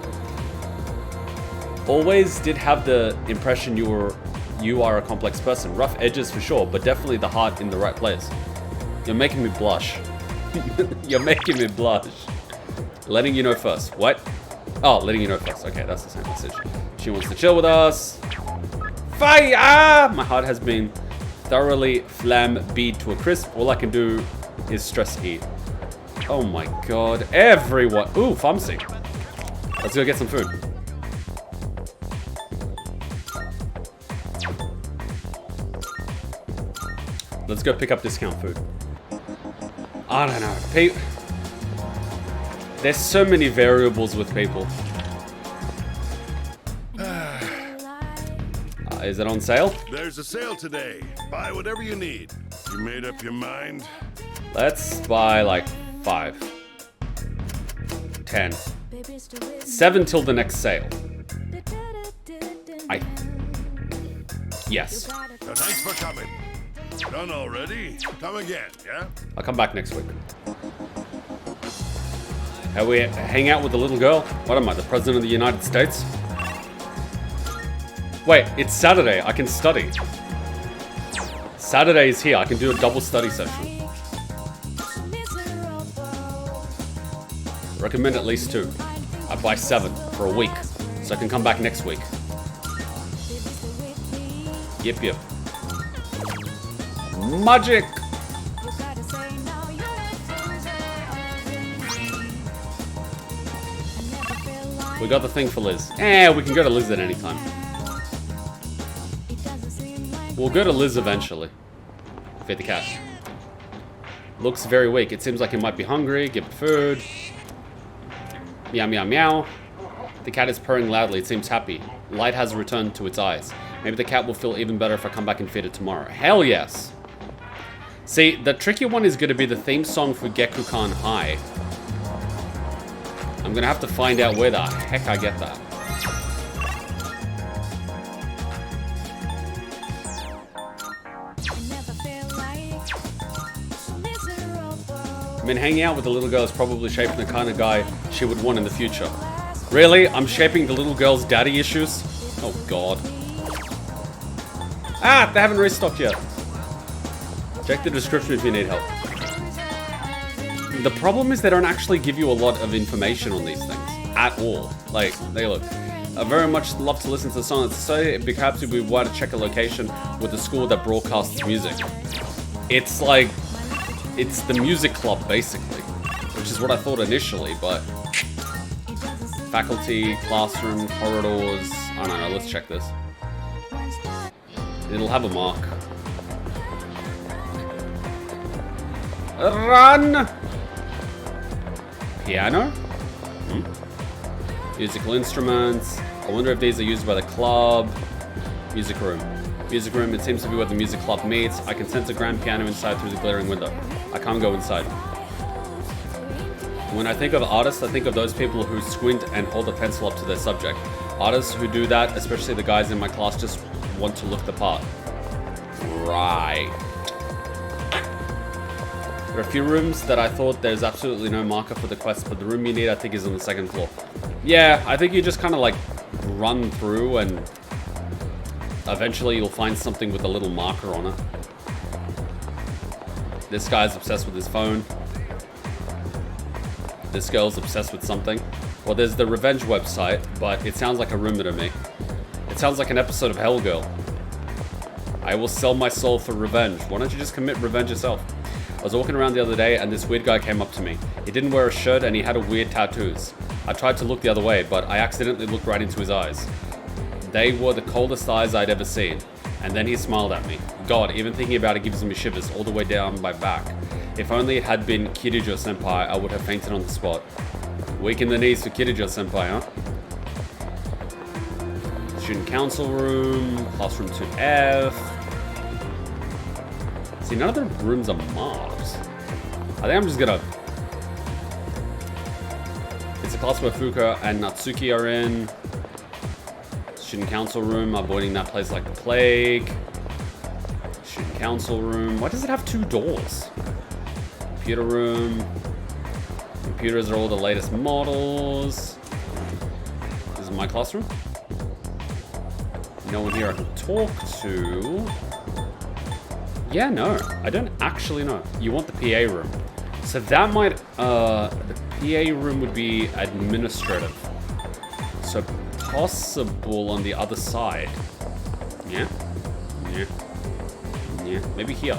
[SPEAKER 1] Always did have the impression you are a complex person. Rough edges for sure, but definitely the heart in the right place. You're making me blush. You're making me blush. Letting you know first. What? Oh, letting you know first. Okay, that's the same message. She wants to chill with us. Fire! My heart has been thoroughly flambeed to a crisp. All I can do is stress eat. Oh my god. Everyone. Ooh, pharmacy. Let's go get some food. Let's go pick up discount food. I don't know. There's so many variables with people. Is it on sale?
[SPEAKER 4] There's a sale today. Buy whatever you need. You made up your mind?
[SPEAKER 1] Let's buy like 5. 10. 7 till the next sale. Yes.
[SPEAKER 4] So thanks for coming. Done already? Come again, yeah?
[SPEAKER 1] I'll come back next week. How we hang out with the little girl? What am I, the President of the United States? Wait, it's Saturday. I can study. Saturday is here. I can do a double study session. Recommend at least 2. I buy 7 for a week, so I can come back next week. Yep. Magic! We got the thing for Liz. We can go to Liz at any time. We'll go to Liz eventually. Feed the cat. Looks very weak. It seems like it might be hungry. Give it food. Meow, meow, meow. The cat is purring loudly. It seems happy. Light has returned to its eyes. Maybe the cat will feel even better if I come back and feed it tomorrow. Hell yes! See, the tricky one is going to be the theme song for Gekukan High. I'm going to have to find out where the heck I get that. I mean, hanging out with the little girl is probably shaping the kind of guy she would want in the future. Really? I'm shaping the little girl's daddy issues? Oh, God. Ah, they haven't restocked yet. Check the description if you need help. The problem is they don't actually give you a lot of information on these things. At all. Like, they look. I very much love to listen to the song. It's so perhaps if we were to check a location with the school that broadcasts music. It's like, it's the music club basically, which is what I thought initially, but faculty, classroom, corridors, I don't know, let's check this. It'll have a mark. Run! Piano? Musical instruments. I wonder if these are used by the club. Music room. Music room, it seems to be where the music club meets. I can sense a grand piano inside through the glittering window. I can't go inside. When I think of artists, I think of those people who squint and hold a pencil up to their subject. Artists who do that, especially the guys in my class, just want to look the part. Right. There are a few rooms that I thought there's absolutely no marker for the quest, but the room you need I think is on the 2nd floor. Yeah, I think you just kind of like run through and eventually you'll find something with a little marker on it. This guy's obsessed with his phone. This girl's obsessed with something. Well, there's the revenge website, but it sounds like a rumor to me. It sounds like an episode of Hell Girl. I will sell my soul for revenge. Why don't you just commit revenge yourself? I was walking around the other day and this weird guy came up to me. He didn't wear a shirt and he had a weird tattoos. I tried to look the other way, but I accidentally looked right into his eyes. They were the coldest eyes I'd ever seen. And then he smiled at me. God, even thinking about it gives me shivers all the way down my back. If only it had been Kirijo-senpai, I would have fainted on the spot. Weak in the knees for Kirijo-senpai, huh? Student council room, classroom 2F. See, none of the rooms are marked. I think I'm just gonna... It's a class where Fuka and Natsuki are in. Student council room, avoiding that place like the plague. Student council room. Why does it have 2 doors? Computer room. Computers are all the latest models. This is my classroom. No one here I can talk to. Yeah, no, I don't actually know. You want the PA room. So that might, the PA room would be administrative. So possible on the other side. Yeah? Yeah. Yeah, maybe here.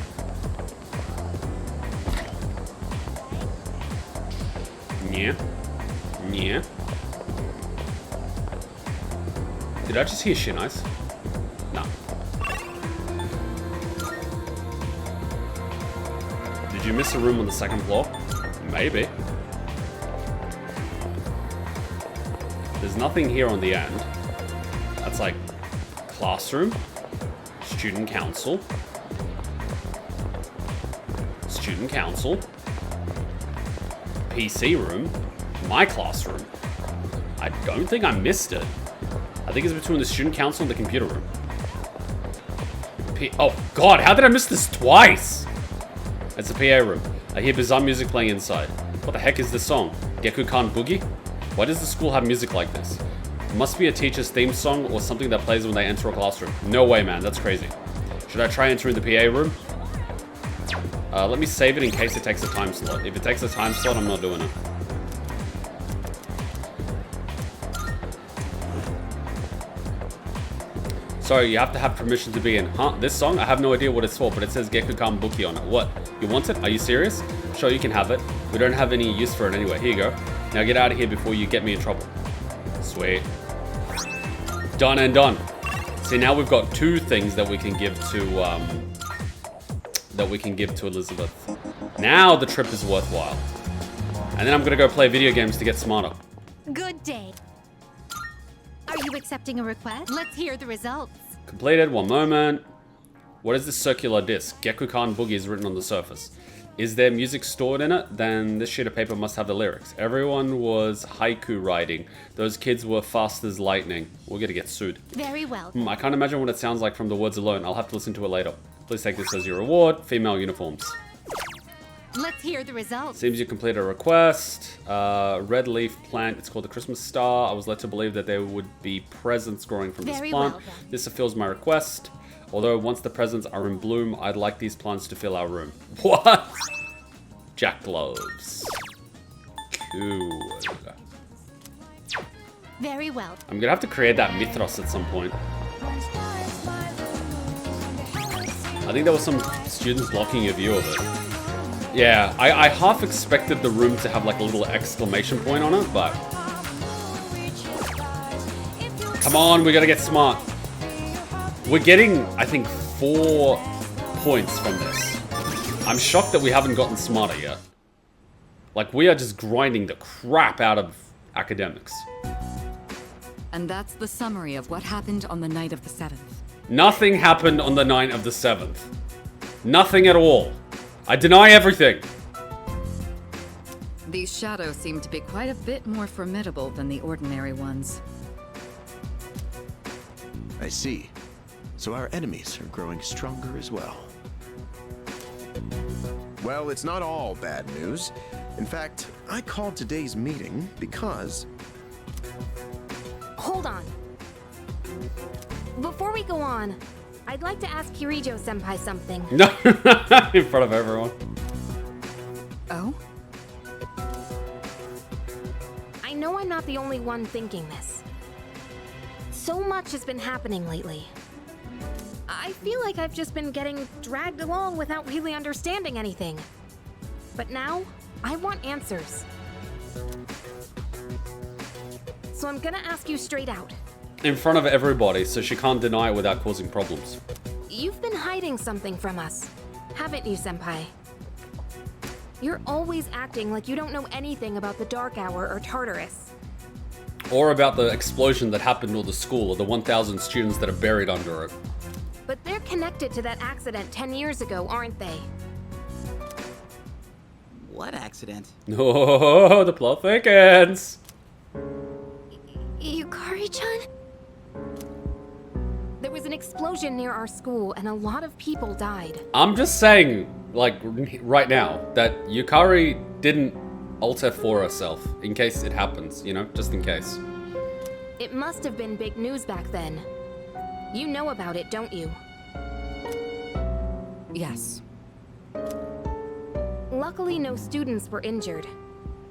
[SPEAKER 1] Yeah. Yeah. Did I just hear Shinai's? No. Did you miss a room on the 2nd floor? Maybe. There's nothing here on the end. That's like classroom, student council, PC room, my classroom. I don't think I missed it. I think it's between the student council and the computer room. Oh god, how did I miss this twice? It's the PA room. I hear bizarre music playing inside. What the heck is this song? Geku-kan Boogie? Why does the school have music like this? It must be a teacher's theme song or something that plays when they enter a classroom. No way, man, that's crazy. Should I try entering the PA room? Let me save it in case it takes a time slot. If it takes a time slot, I'm not doing it. Sorry, you have to have permission to be in. Huh? This song? I have no idea what it's for, but it says Geku-kan Buki on it. What? You want it? Are you serious? Sure, you can have it. We don't have any use for it anyway. Here you go. Now get out of here before you get me in trouble. Sweet. Done and done. See, now we've got 2 things that we can give to Elizabeth. Now the trip is worthwhile. And then I'm gonna go play video games to get smarter.
[SPEAKER 12] Good day. Are you accepting a request? Let's hear the results.
[SPEAKER 1] Completed, 1 moment. What is this circular disc? Geku-kan Boogie is written on the surface. Is there music stored in it? Then this sheet of paper must have the lyrics. Everyone was haiku writing. Those kids were fast as lightning. We're gonna get sued.
[SPEAKER 12] Very well.
[SPEAKER 1] I can't imagine what it sounds like from the words alone. I'll have to listen to it later. Please take this as your reward. Female uniforms.
[SPEAKER 12] Let's hear the results.
[SPEAKER 1] Seems you completed a request. Red leaf plant. It's called the Christmas star. I was led to believe that there would be presents growing from this
[SPEAKER 12] Very
[SPEAKER 1] plant.
[SPEAKER 12] well, then.
[SPEAKER 1] This fulfills my request. Although once the presents are in bloom, I'd like these plants to fill our room. What? Jack gloves. Cool.
[SPEAKER 12] Very well.
[SPEAKER 1] I'm gonna have to create that Mithras at some point. I think there was some students blocking your view of it. Yeah, I half expected the room to have like a little exclamation point on it, but... Come on, we gotta get smart. We're getting, I think, 4 points from this. I'm shocked that we haven't gotten smarter yet. Like, we are just grinding the crap out of academics.
[SPEAKER 6] And that's the summary of what happened on the night of the 7th.
[SPEAKER 1] Nothing happened on the night of the 7th. Nothing at all. I deny everything.
[SPEAKER 6] These shadows seem to be quite a bit more formidable than the ordinary ones.
[SPEAKER 13] I see. So our enemies are growing stronger as well. Well, it's not all bad news. In fact, I called today's meeting because...
[SPEAKER 11] Hold on. Before we go on, I'd like to ask Kirijo-senpai something.
[SPEAKER 1] No, in front of everyone.
[SPEAKER 6] Oh?
[SPEAKER 11] I know I'm not the only one thinking this. So much has been happening lately. I feel like I've just been getting dragged along without really understanding anything. But now, I want answers. So I'm gonna ask you straight out.
[SPEAKER 1] In front of everybody, so she can't deny it without causing problems.
[SPEAKER 11] You've been hiding something from us, haven't you, Senpai? You're always acting like you don't know anything about the Dark Hour or Tartarus.
[SPEAKER 1] Or about the explosion that happened to the school, or the 1,000 students that are buried under it.
[SPEAKER 11] But they're connected to that accident 10 years ago, aren't they?
[SPEAKER 14] What accident?
[SPEAKER 1] Oh, the plot thickens!
[SPEAKER 3] Yukari-chan?
[SPEAKER 11] There was an explosion near our school and a lot of people died.
[SPEAKER 1] I'm just saying, like, right now, that Yukari didn't alter for herself, in case it happens, you know, just in case.
[SPEAKER 11] It must have been big news back then. You know about it, don't you?
[SPEAKER 6] Yes.
[SPEAKER 11] Luckily, no students were injured.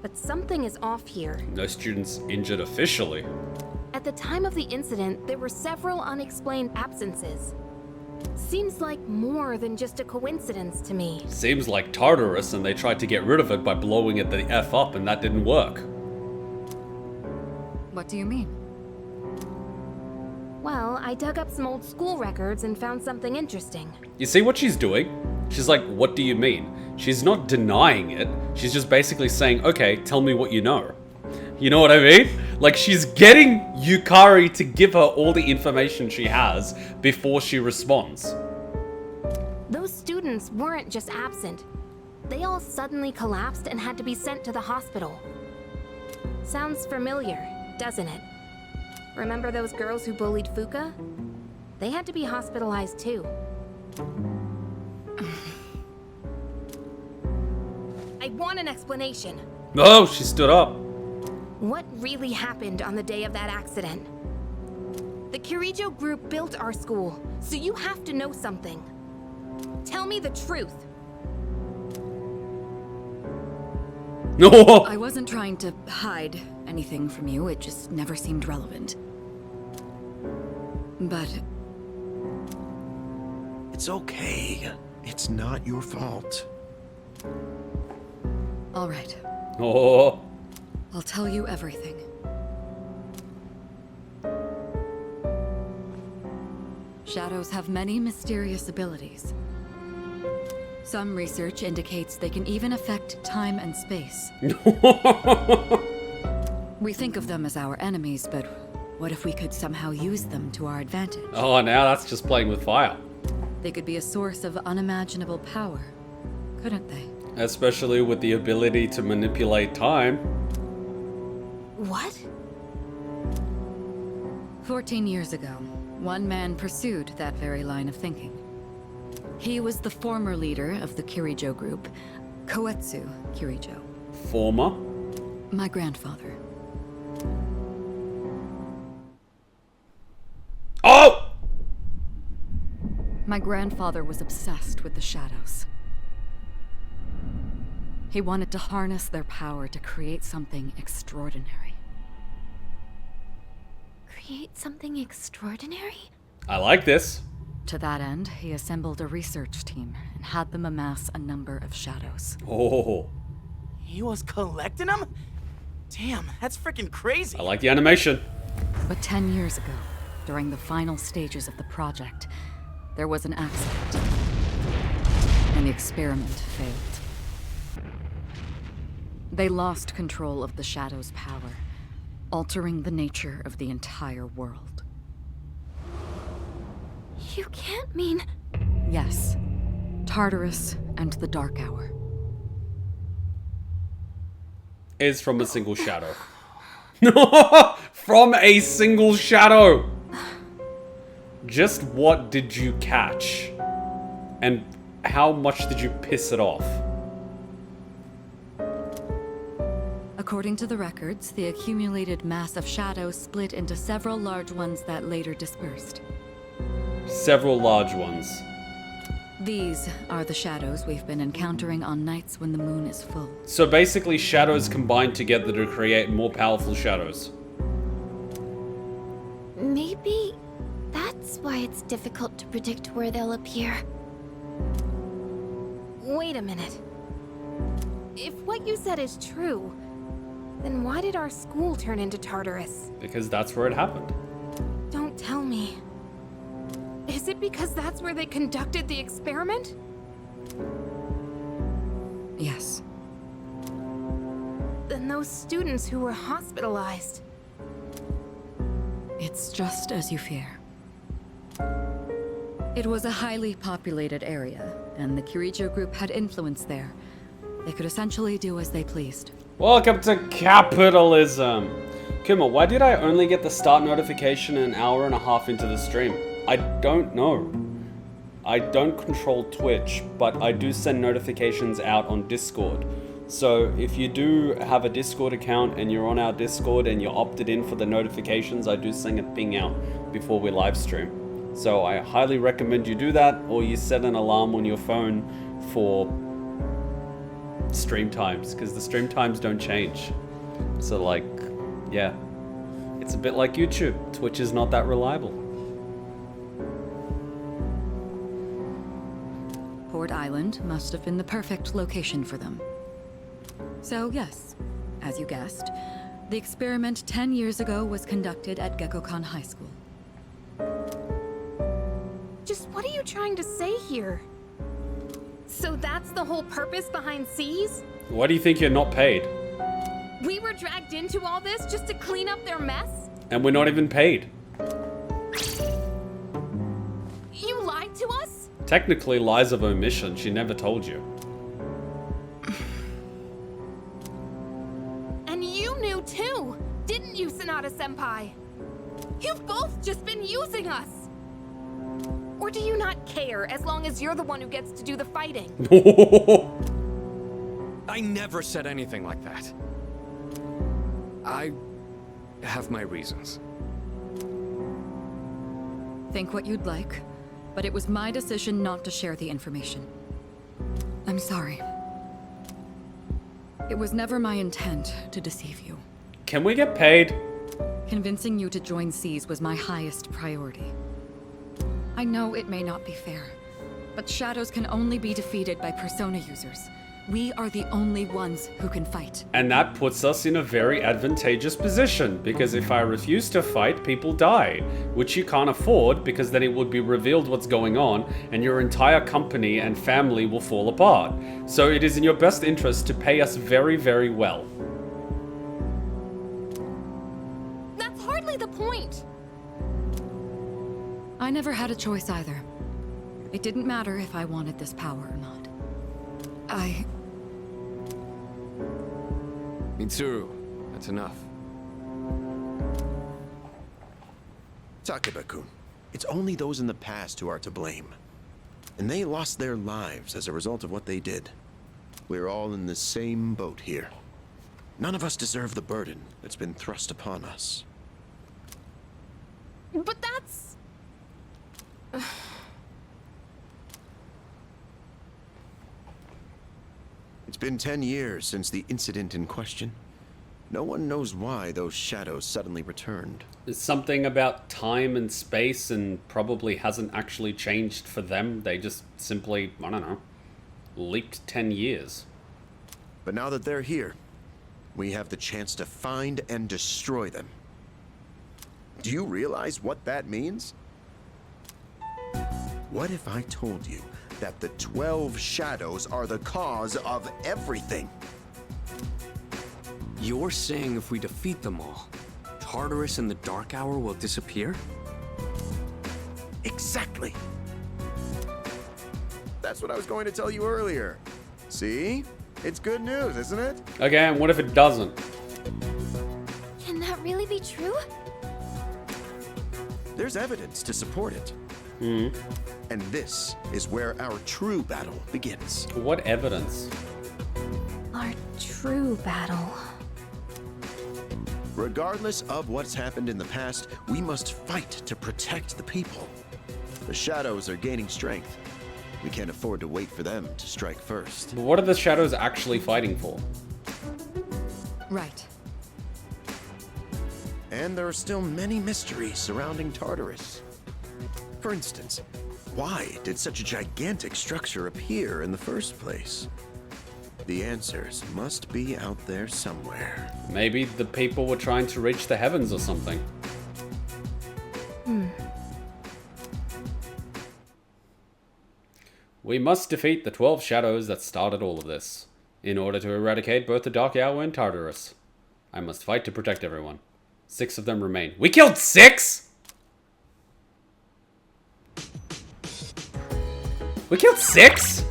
[SPEAKER 11] But something is off here.
[SPEAKER 1] No students injured officially.
[SPEAKER 11] At the time of the incident, there were several unexplained absences. Seems like more than just a coincidence to me.
[SPEAKER 1] Seems like Tartarus, and they tried to get rid of it by blowing it the F up, and that didn't work.
[SPEAKER 6] What do you mean?
[SPEAKER 11] Well, I dug up some old school records and found something interesting.
[SPEAKER 1] You see what she's doing? She's like, what do you mean? She's not denying it. She's just basically saying, okay, tell me what you know. You know what I mean? Like, she's getting Yukari to give her all the information she has before she responds.
[SPEAKER 11] Those students weren't just absent. They all suddenly collapsed and had to be sent to the hospital. Sounds familiar, doesn't it? Remember those girls who bullied Fuka? They had to be hospitalized too. I want an explanation.
[SPEAKER 1] Oh, she stood up.
[SPEAKER 11] What really happened on the day of that accident? The Kirijo group built our school, so you have to know something. Tell me the truth.
[SPEAKER 1] No.
[SPEAKER 6] I wasn't trying to hide anything from you, it just never seemed relevant. But...
[SPEAKER 13] It's okay. It's not your fault.
[SPEAKER 6] all right.
[SPEAKER 1] Oh.
[SPEAKER 6] I'll tell you everything. Shadows have many mysterious abilities. Some research indicates they can even affect time and space. We think of them as our enemies, but what if we could somehow use them to our advantage?
[SPEAKER 1] Oh, now that's just playing with fire.
[SPEAKER 6] They could be a source of unimaginable power, couldn't they?
[SPEAKER 1] Especially with the ability to manipulate time.
[SPEAKER 11] What?
[SPEAKER 6] 14 years ago, one man pursued that very line of thinking. He was the former leader of the Kirijo group, Koetsu Kirijo.
[SPEAKER 1] Former?
[SPEAKER 6] My grandfather.
[SPEAKER 1] Oh!
[SPEAKER 6] My grandfather was obsessed with the shadows. He wanted to harness their power to create something extraordinary.
[SPEAKER 3] Create something extraordinary?
[SPEAKER 1] I like this.
[SPEAKER 6] To that end, he assembled a research team and had them amass a number of shadows.
[SPEAKER 1] Oh.
[SPEAKER 14] He was collecting them? Damn, that's freaking crazy.
[SPEAKER 1] I like the animation.
[SPEAKER 6] But 10 years ago, during the final stages of the project, there was an accident. And the experiment failed. They lost control of the Shadow's power, altering the nature of the entire world.
[SPEAKER 3] You can't mean...
[SPEAKER 6] Yes. Tartarus and the Dark Hour.
[SPEAKER 1] Is from a single shadow. From a single shadow! Just what did you catch? And how much did you piss it off?
[SPEAKER 6] According to the records, the accumulated mass of shadows split into several large ones that later dispersed.
[SPEAKER 1] Several large ones.
[SPEAKER 6] These are the shadows we've been encountering on nights when the moon is full.
[SPEAKER 1] So basically shadows combine together to create more powerful shadows.
[SPEAKER 3] Maybe that's why it's difficult to predict where they'll appear.
[SPEAKER 11] Wait a minute. If what you said is true, then why did our school turn into Tartarus?
[SPEAKER 1] Because that's where it happened.
[SPEAKER 11] Don't tell me. Is it because that's where they conducted the experiment?
[SPEAKER 6] Yes.
[SPEAKER 11] Then those students who were hospitalized,
[SPEAKER 6] It's just as you fear. It was a highly populated area, and the Kirijo group had influence there. They could essentially do as they pleased.
[SPEAKER 1] Welcome to capitalism! Kuma, why did I only get the start notification an hour and a half into the stream? I don't know. I don't control Twitch, but I do send notifications out on Discord. So if you do have a Discord account and you're on our Discord and you're opted in for the notifications, I do send a ping out before we live stream. So I highly recommend you do that, or you set an alarm on your phone for stream times, because the stream times don't change. So like, yeah, it's a bit like YouTube. Twitch is not that reliable.
[SPEAKER 6] Port Island must have been the perfect location for them. So yes, as you guessed, the experiment 10 years ago was conducted at Gekkoukan High School.
[SPEAKER 11] Just what are you trying to say here? So that's the whole purpose behind C's?
[SPEAKER 1] Why do you think you're not paid?
[SPEAKER 11] We were dragged into all this just to clean up their mess?
[SPEAKER 1] And we're not even paid.
[SPEAKER 11] You lied to us?
[SPEAKER 1] Technically, lies of omission. She never told you.
[SPEAKER 11] And you knew too, didn't you, Sanada-senpai? You've both just been using us! Or do you not care as long as you're the one who gets to do the fighting?
[SPEAKER 7] I never said anything like that. I have my reasons.
[SPEAKER 6] Think what you'd like, but it was my decision not to share the information. I'm sorry. It was never my intent to deceive you.
[SPEAKER 1] Can we get paid?
[SPEAKER 6] Convincing you to join C's was my highest priority. I know it may not be fair, but shadows can only be defeated by persona users. We are the only ones who can fight.
[SPEAKER 1] And that puts us in a very advantageous position, because if I refuse to fight, people die, which you can't afford, because then it would be revealed what's going on, and your entire company and family will fall apart. So it is in your best interest to pay us very, very well.
[SPEAKER 11] That's hardly the point.
[SPEAKER 6] I never had a choice either. It didn't matter if I wanted this power or not.
[SPEAKER 7] Mitsuru, that's enough.
[SPEAKER 13] Takeba-kun, it's only those in the past who are to blame. And they lost their lives as a result of what they did. We're all in the same boat here. None of us deserve the burden that's been thrust upon us.
[SPEAKER 11] But that's...
[SPEAKER 13] It's been 10 years since the incident in question. No one knows why those shadows suddenly returned.
[SPEAKER 1] It's something about time and space, and probably hasn't actually changed for them. They just simply, I don't know, leaped 10 years.
[SPEAKER 13] But now that they're here, we have the chance to find and destroy them. Do you realize what that means? What if I told you that the 12 shadows are the cause of everything?
[SPEAKER 7] You're saying if we defeat them all, Tartarus and the Dark Hour will disappear?
[SPEAKER 13] Exactly. That's what I was going to tell you earlier. See? It's good news, isn't it?
[SPEAKER 1] Okay, and what if it doesn't?
[SPEAKER 3] Can that really be true?
[SPEAKER 13] There's evidence to support it. And this is where our true battle begins.
[SPEAKER 1] What evidence?
[SPEAKER 11] Our true battle.
[SPEAKER 13] Regardless of what's happened in the past, we must fight to protect the people. The shadows are gaining strength. We can't afford to wait for them to strike first.
[SPEAKER 1] But what are the shadows actually fighting for?
[SPEAKER 6] Right.
[SPEAKER 13] And there are still many mysteries surrounding Tartarus. For instance, why did such a gigantic structure appear in the first place? The answers must be out there somewhere.
[SPEAKER 1] Maybe the people were trying to reach the heavens or something. We must defeat the 12 shadows that started all of this, in order to eradicate both the Dark Hour and Tartarus. I must fight to protect everyone. 6 of them remain. We killed 6?! We killed 6?!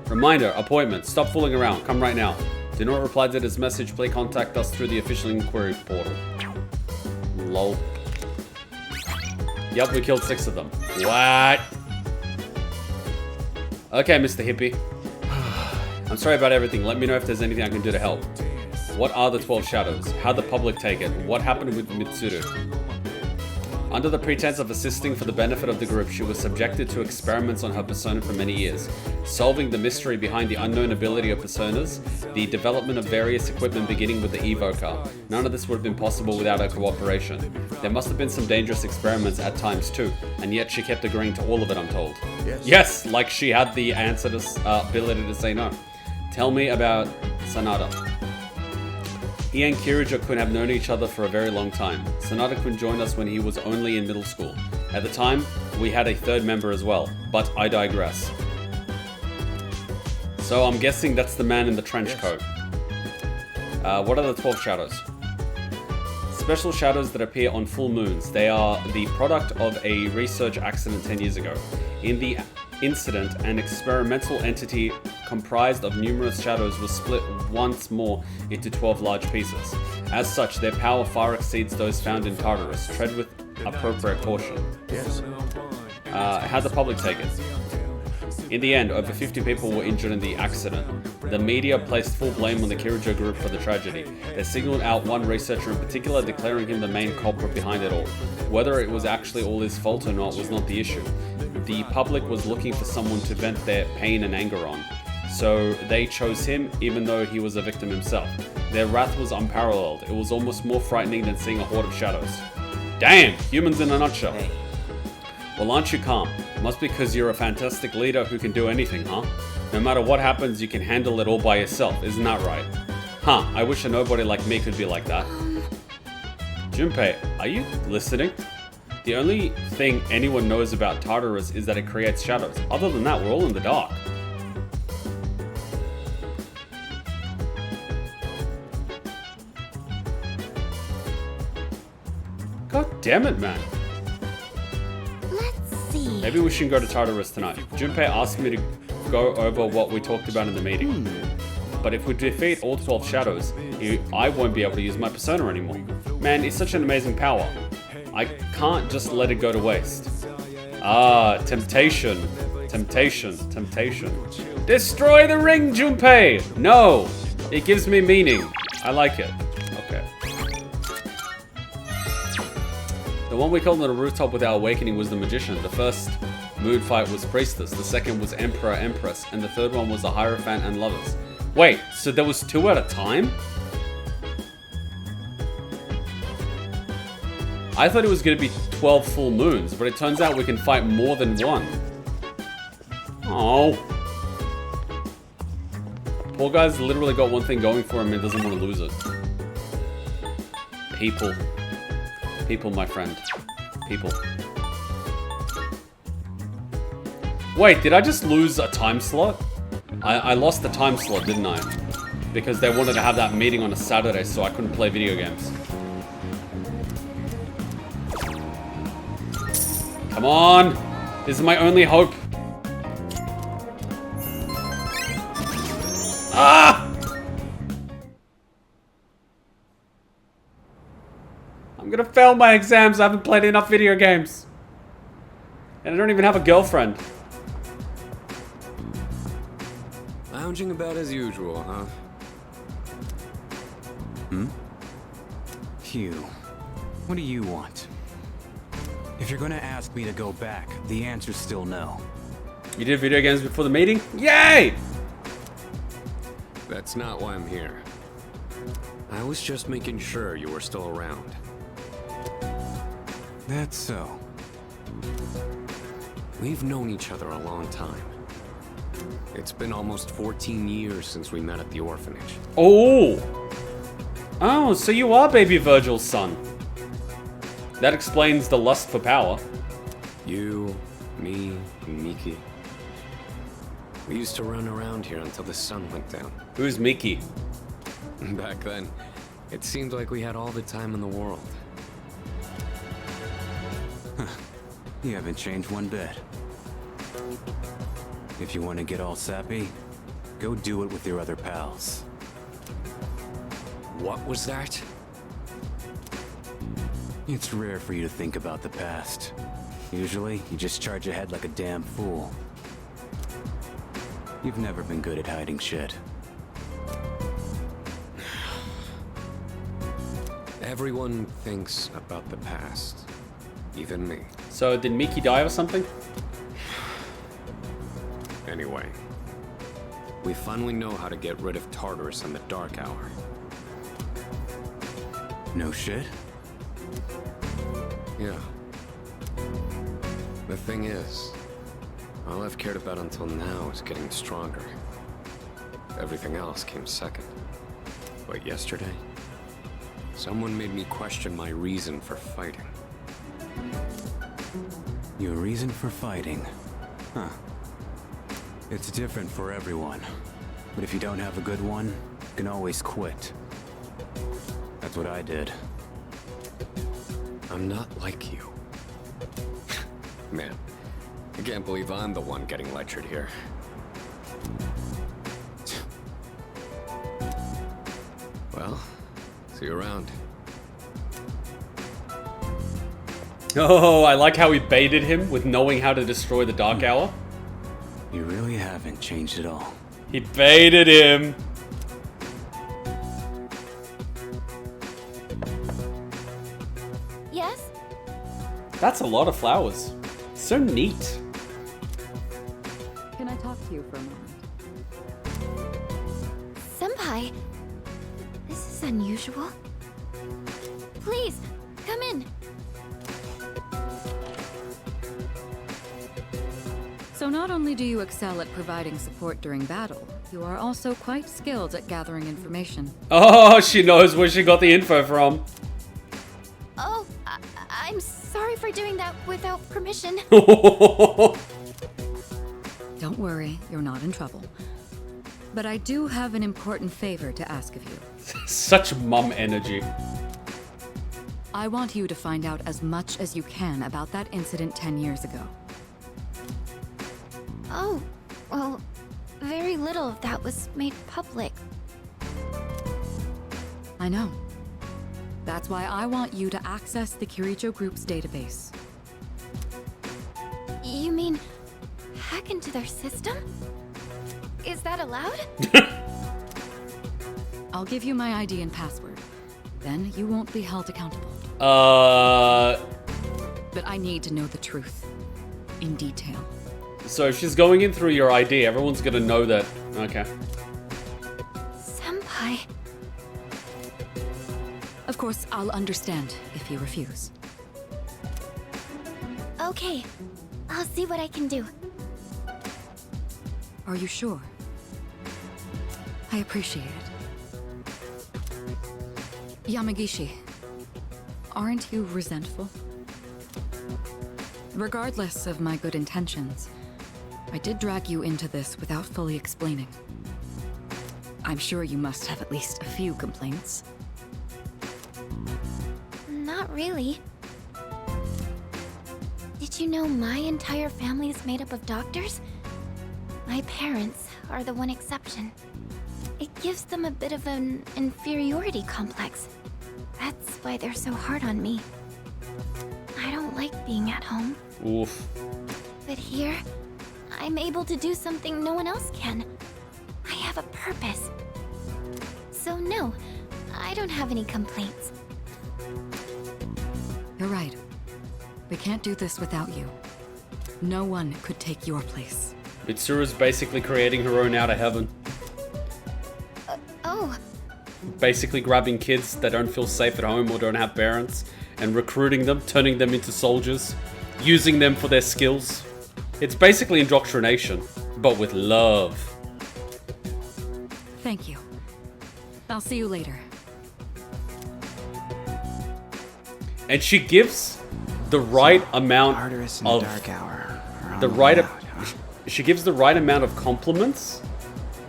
[SPEAKER 1] Reminder, appointment. Stop fooling around. Come right now. Do not reply to this message. Please contact us through the official inquiry portal. Lol. Yup, we killed 6 of them. What? Okay, Mr. Hippie. I'm sorry about everything. Let me know if there's anything I can do to help. What are the 12 shadows? How'd the public take it? What happened with Mitsuru? Under the pretense of assisting for the benefit of the group, she was subjected to experiments on her persona for many years. Solving the mystery behind the unknown ability of personas, the development of various equipment beginning with the evoker. None of this would have been possible without her cooperation. There must have been some dangerous experiments at times too, and yet she kept agreeing to all of it, I'm told. Yes, like she had the answer to ability to say no. Tell me about Sanada. He and Kirija-kun have known each other for a very long time. Sanada-kun joined us when he was only in middle school. At the time, we had a third member as well, but I digress. So I'm guessing that's the man in the trench coat. What are the 12 shadows? Special shadows that appear on full moons. They are the product of a research accident 10 years ago. In the incident, an experimental entity comprised of numerous shadows was split once more into 12 large pieces. As such, their power far exceeds those found in Tartarus. Tread with appropriate caution.
[SPEAKER 13] Yes.
[SPEAKER 1] How'd the public take it? In the end, over 50 people were injured in the accident. The media placed full blame on the Kirija group for the tragedy. They singled out one researcher in particular, declaring him the main culprit behind it all. Whether it was actually all his fault or not was not the issue. The public was looking for someone to vent their pain and anger on. So they chose him, even though he was a victim himself. Their wrath was unparalleled. It was almost more frightening than seeing a horde of shadows. Damn, humans in a nutshell. Well, aren't you calm? Must be because you're a fantastic leader who can do anything, huh? No matter what happens, you can handle it all by yourself, isn't that right? Huh, I wish a nobody like me could be like that. Junpei, are you listening? The only thing anyone knows about Tartarus is that it creates shadows. Other than that, we're all in the dark. God damn it, man.
[SPEAKER 3] Let's see.
[SPEAKER 1] Maybe we shouldn't go to Tartarus tonight. Junpei asked me to go over what we talked about in the meeting. But if we defeat all 12 shadows, I won't be able to use my persona anymore. Man, it's such an amazing power. I can't just let it go to waste. Ah, temptation. Temptation. Temptation. Destroy the ring, Junpei! No! It gives me meaning. I like it. Okay. The one we killed on the rooftop with our awakening was the magician. The first mood fight was priestess. The second was emperor, empress. And the third one was the hierophant and lovers. Wait, so there was 2 at a time? I thought it was going to be 12 full moons, but it turns out we can fight more than one. Oh. Poor guy's literally got one thing going for him and doesn't want to lose it. People. People, my friend. People. Wait, did I just lose a time slot? I lost the time slot, didn't I? Because they wanted to have that meeting on a Saturday, so I couldn't play video games. Come on! This is my only hope. Ah! I'm gonna fail my exams. I haven't played enough video games. And I don't even have a girlfriend.
[SPEAKER 7] Lounging about as usual, huh?
[SPEAKER 15] Hugh, what do you want? If you're gonna ask me to go back, the answer's still no.
[SPEAKER 1] You did video games before the meeting? Yay!
[SPEAKER 7] That's not why I'm here. I was just making sure you were still around.
[SPEAKER 15] That's so.
[SPEAKER 7] We've known each other a long time. It's been almost 14 years since we met at the orphanage.
[SPEAKER 1] Oh! Oh, so you are baby Virgil's son. That explains the lust for power.
[SPEAKER 7] You, me, and Miki. We used to run around here until the sun went down.
[SPEAKER 1] Who's Miki?
[SPEAKER 7] Back then, It seemed like we had all the time in the world.
[SPEAKER 15] You haven't changed one bit. If you want to get all sappy, go do it with your other pals.
[SPEAKER 7] What was that?
[SPEAKER 15] It's rare for you to think about the past. Usually, you just charge ahead like a damn fool. You've never been good at hiding shit.
[SPEAKER 7] Everyone thinks about the past. Even me.
[SPEAKER 1] So, did Mickey die or something?
[SPEAKER 7] Anyway, we finally know how to get rid of Tartarus in the Dark Hour.
[SPEAKER 15] No shit?
[SPEAKER 7] Yeah. The thing is, all I've cared about until now is getting stronger. Everything else came second. But yesterday, someone made me question my reason for fighting.
[SPEAKER 15] Your reason for fighting? Huh. It's different for everyone. But if you don't have a good one, you can always quit. That's what I did.
[SPEAKER 7] I'm not like you. Man, I can't believe I'm the one getting lectured here. Well, see you around.
[SPEAKER 1] Oh, I like how he baited him with knowing how to destroy the Dark Hour.
[SPEAKER 15] You really haven't changed at all.
[SPEAKER 1] He baited him.
[SPEAKER 3] Yes?
[SPEAKER 1] That's a lot of flowers. So neat.
[SPEAKER 6] Can I talk to you for a moment?
[SPEAKER 3] Senpai, this is unusual. Please, come in.
[SPEAKER 6] So not only do you excel at providing support during battle, you are also quite skilled at gathering information.
[SPEAKER 1] Oh, she knows where she got the info from.
[SPEAKER 3] Oh, I'm sorry for doing that without permission.
[SPEAKER 6] Don't worry, you're not in trouble. But I do have an important favor to ask of you.
[SPEAKER 1] Such mum energy.
[SPEAKER 6] I want you to find out as much as you can about that incident 10 years ago.
[SPEAKER 3] Oh, well, very little of that was made public.
[SPEAKER 6] I know. That's why I want you to access the Kiricho Group's database.
[SPEAKER 3] You mean hack into their system? Is that allowed?
[SPEAKER 6] I'll give you my ID and password. Then you won't be held accountable. But I need to know the truth. In detail.
[SPEAKER 1] So if she's going in through your ID, everyone's gonna know that. Okay.
[SPEAKER 3] Senpai.
[SPEAKER 6] Of course, I'll understand if you refuse.
[SPEAKER 3] Okay, I'll see what I can do.
[SPEAKER 6] Are you sure? I appreciate it. Yamagishi, aren't you resentful? Regardless of my good intentions, I did drag you into this without fully explaining. I'm sure you must have at least a few complaints.
[SPEAKER 3] Not really. Did you know my entire family is made up of doctors? My parents are the one exception. It gives them a bit of an inferiority complex. That's why they're so hard on me. I don't like being at home.
[SPEAKER 1] Oof.
[SPEAKER 3] But here, I'm able to do something no one else can. I have a purpose. So no, I don't have any complaints.
[SPEAKER 6] You're right. We can't do this without you. No one could take your place.
[SPEAKER 1] Mitsuru's basically creating her own outer heaven.
[SPEAKER 3] Oh.
[SPEAKER 1] Basically grabbing kids that don't feel safe at home or don't have parents and recruiting them, turning them into soldiers, using them for their skills. It's basically indoctrination, but with love.
[SPEAKER 6] Thank you. I'll see you later.
[SPEAKER 1] And she gives the right amount of
[SPEAKER 2] dark hour.
[SPEAKER 1] The right she gives the right amount of compliments,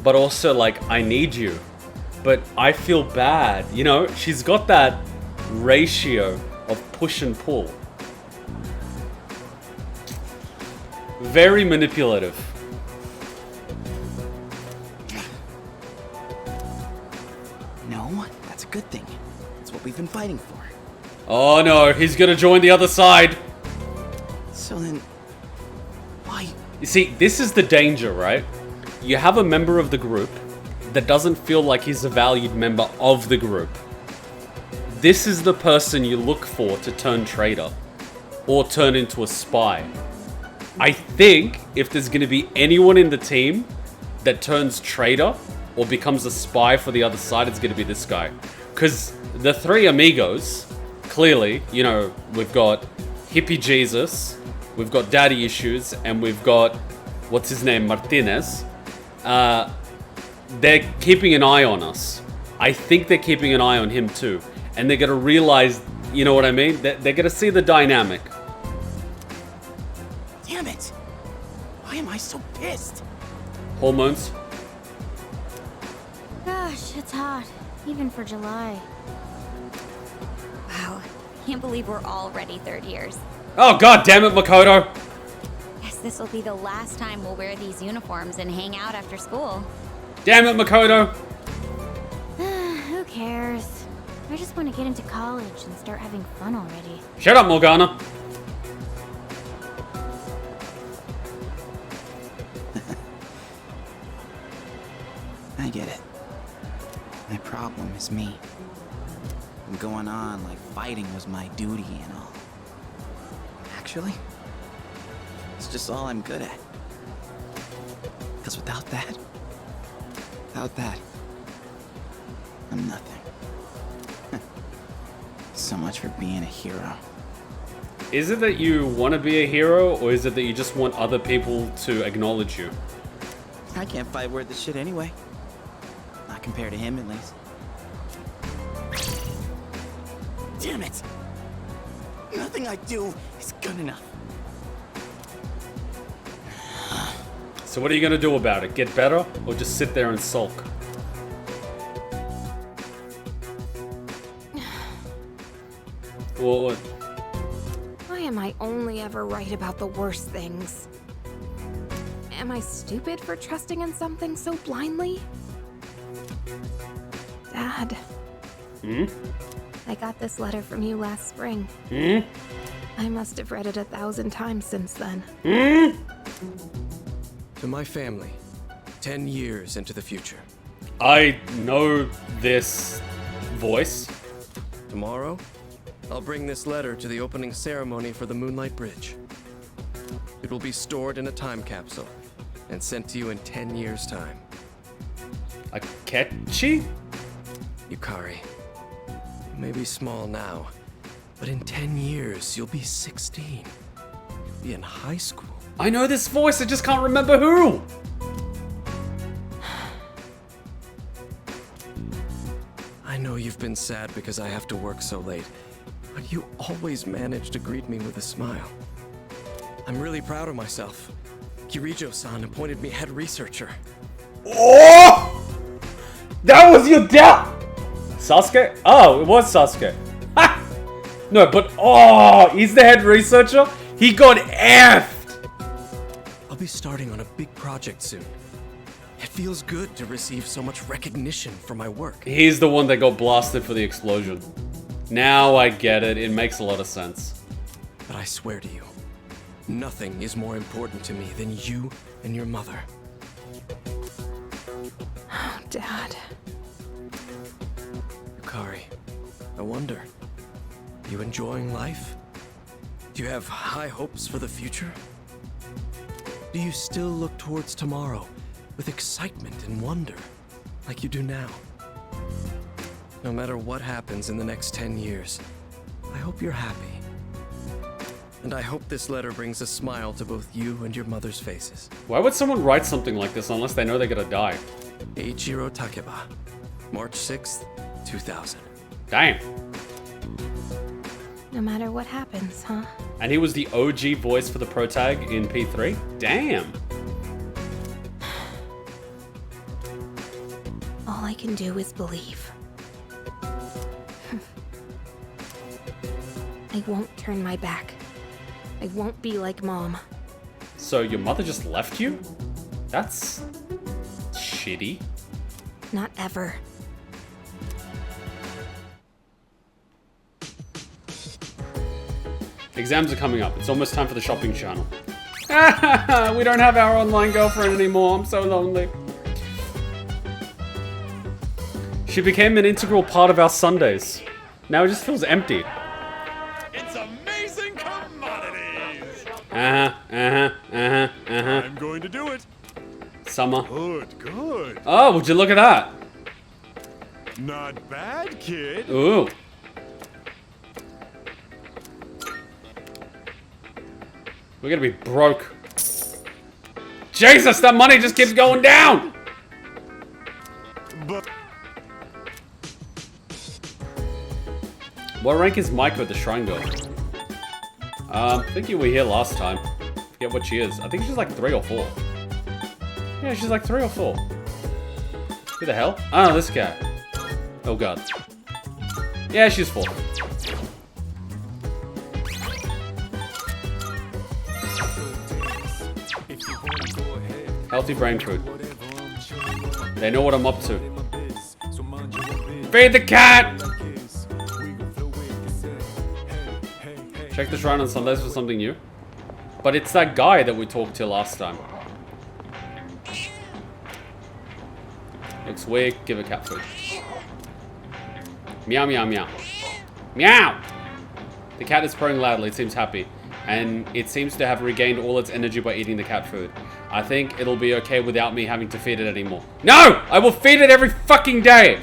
[SPEAKER 1] but also like, I need you. but I feel bad. You know, she's got that ratio of push and pull. Very manipulative.
[SPEAKER 14] No, that's a good thing. It's what we've been fighting for.
[SPEAKER 1] Oh no, he's gonna join the other side.
[SPEAKER 14] So then, why?
[SPEAKER 1] You see, this is the danger, right? You have a member of the group that doesn't feel like he's a valued member of the group. This is the person you look for to turn traitor or turn into a spy. I think if there's going to be anyone in the team that turns traitor or becomes a spy for the other side, it's going to be this guy. Because the three amigos, clearly, you know, we've got Hippie Jesus, we've got Daddy Issues, and we've got, what's his name, Martinez. They're keeping an eye on us. I think they're keeping an eye on him too. And they're going to realize, you know what I mean? They're going to see the dynamic.
[SPEAKER 14] Damn it! Why am I so pissed?
[SPEAKER 1] Hormones.
[SPEAKER 3] Gosh, it's hot. Even for July.
[SPEAKER 16] Wow. Can't believe we're already third years.
[SPEAKER 1] Oh god damn it, Makoto!
[SPEAKER 16] Guess this will be the last time we'll wear these uniforms and hang out after school.
[SPEAKER 1] Damn it, Makoto!
[SPEAKER 3] Who cares? I just want to get into college and start having fun already.
[SPEAKER 1] Shut up, Morgana!
[SPEAKER 14] I get it. My problem is me. I'm going on like fighting was my duty and all. Actually, it's just all I'm good at. Because without that, I'm nothing. So much for being a hero.
[SPEAKER 1] Is it that you want to be a hero, or is it that you just want other people to acknowledge you?
[SPEAKER 14] I can't fight worth the shit anyway. Not compared to him, at least. Damn it! Nothing I do is good enough.
[SPEAKER 1] So what are you going to do about it? Get better, or just sit there and sulk? What?
[SPEAKER 11] Why am I only ever right about the worst things? Am I stupid for trusting in something so blindly? Dad.
[SPEAKER 1] Hmm?
[SPEAKER 11] I got this letter from you last spring.
[SPEAKER 1] Hmm?
[SPEAKER 11] I must have read it 1,000 times since then.
[SPEAKER 1] Hmm?
[SPEAKER 2] To my family, 10 years into the future.
[SPEAKER 1] I know this voice.
[SPEAKER 2] Tomorrow, I'll bring this letter to the opening ceremony for the Moonlight Bridge. It will be stored in a time capsule and sent to you in 10 years' time.
[SPEAKER 1] Akechi?
[SPEAKER 2] Yukari, you may be small now, but in 10 years, you'll be 16. Be in high school.
[SPEAKER 1] I know this voice, I just can't remember who!
[SPEAKER 2] I know you've been sad because I have to work so late, but you always manage to greet me with a smile. I'm really proud of myself. Kirijo-san appointed me head researcher.
[SPEAKER 1] Oh! That was your dad! Sasuke? Oh, it was Sasuke. Ha! No, but oh, he's the head researcher? He got F'd!
[SPEAKER 2] I'll be starting on a big project soon. It feels good to receive so much recognition for my work.
[SPEAKER 1] He's the one that got blasted for the explosion. Now I get it. It makes a lot of sense.
[SPEAKER 2] But I swear to you, nothing is more important to me than you and your mother.
[SPEAKER 11] Oh, Dad.
[SPEAKER 2] Yukari, I wonder, are you enjoying life? Do you have high hopes for the future? Do you still look towards tomorrow with excitement and wonder, like you do now? No matter what happens in the next 10 years, I hope you're happy. And I hope this letter brings a smile to both you and your mother's faces.
[SPEAKER 1] Why would someone write something like this unless they know they're gonna die?
[SPEAKER 2] Eiichiro Takeba, March 6th, 2000.
[SPEAKER 1] Damn.
[SPEAKER 11] No matter what happens, huh?
[SPEAKER 1] And he was the OG voice for the protag in P3? Damn.
[SPEAKER 11] All I can do is believe. I won't turn my back. I won't be like Mom.
[SPEAKER 1] So your mother just left you? That's shitty.
[SPEAKER 11] Not ever.
[SPEAKER 1] Exams are coming up. It's almost time for the shopping channel. We don't have our online girlfriend anymore. I'm so lonely. She became an integral part of our Sundays. Now it just feels empty.
[SPEAKER 4] It's amazing commodities.
[SPEAKER 1] I'm
[SPEAKER 4] going to do it.
[SPEAKER 1] Summer.
[SPEAKER 4] Good, good.
[SPEAKER 1] Oh, would you look at that?
[SPEAKER 4] Not bad, kid.
[SPEAKER 1] Ooh. We're gonna be broke. Jesus, that money just keeps going down!
[SPEAKER 4] But
[SPEAKER 1] what rank is Micah at the Shrine Girl? I think you were here last time. Forget what she is. I think she's like 3 or 4. Yeah, she's like 3 or 4. Who the hell? Oh, this guy. Oh god. Yeah, she's 4. Healthy brain food. They know what I'm up to. Feed the cat! Check the shrine on Sundays for something new. But it's that guy that we talked to last time. Looks weak. Give a cat food. Meow, meow, meow. Meow! The cat is purring loudly. It seems happy. And it seems to have regained all its energy by eating the cat food. I think it'll be okay without me having to feed it anymore. No! I will feed it every fucking day!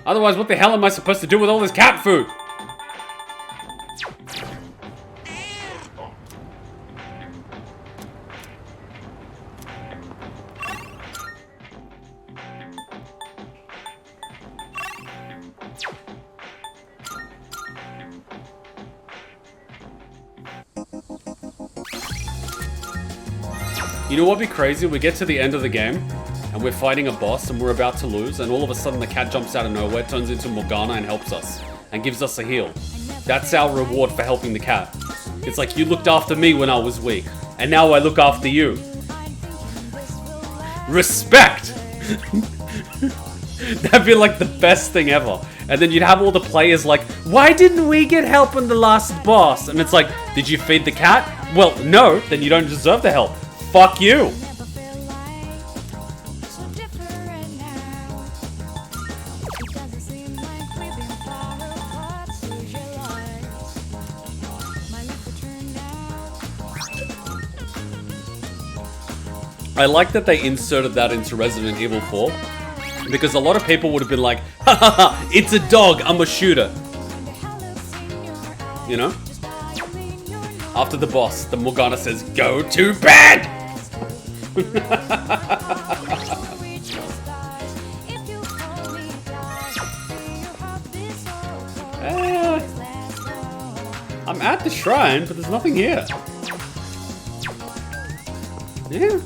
[SPEAKER 1] Otherwise, what the hell am I supposed to do with all this cat food? You know what'd be crazy? We get to the end of the game, and we're fighting a boss, and we're about to lose, and all of a sudden the cat jumps out of nowhere, turns into Morgana, and helps us. And gives us a heal. That's our reward for helping the cat. It's like, you looked after me when I was weak, and now I look after you. Respect! That'd be like the best thing ever. And then you'd have all the players like, why didn't we get help in the last boss? And it's like, did you feed the cat? Well, no, then you don't deserve the help. Fuck you! I like that they inserted that into Resident Evil 4, because a lot of people would have been like, ha ha ha, it's a dog, I'm a shooter. You know? After the boss, the Morgana says, go to bed! I'm at the shrine, but there's nothing here. Yeah.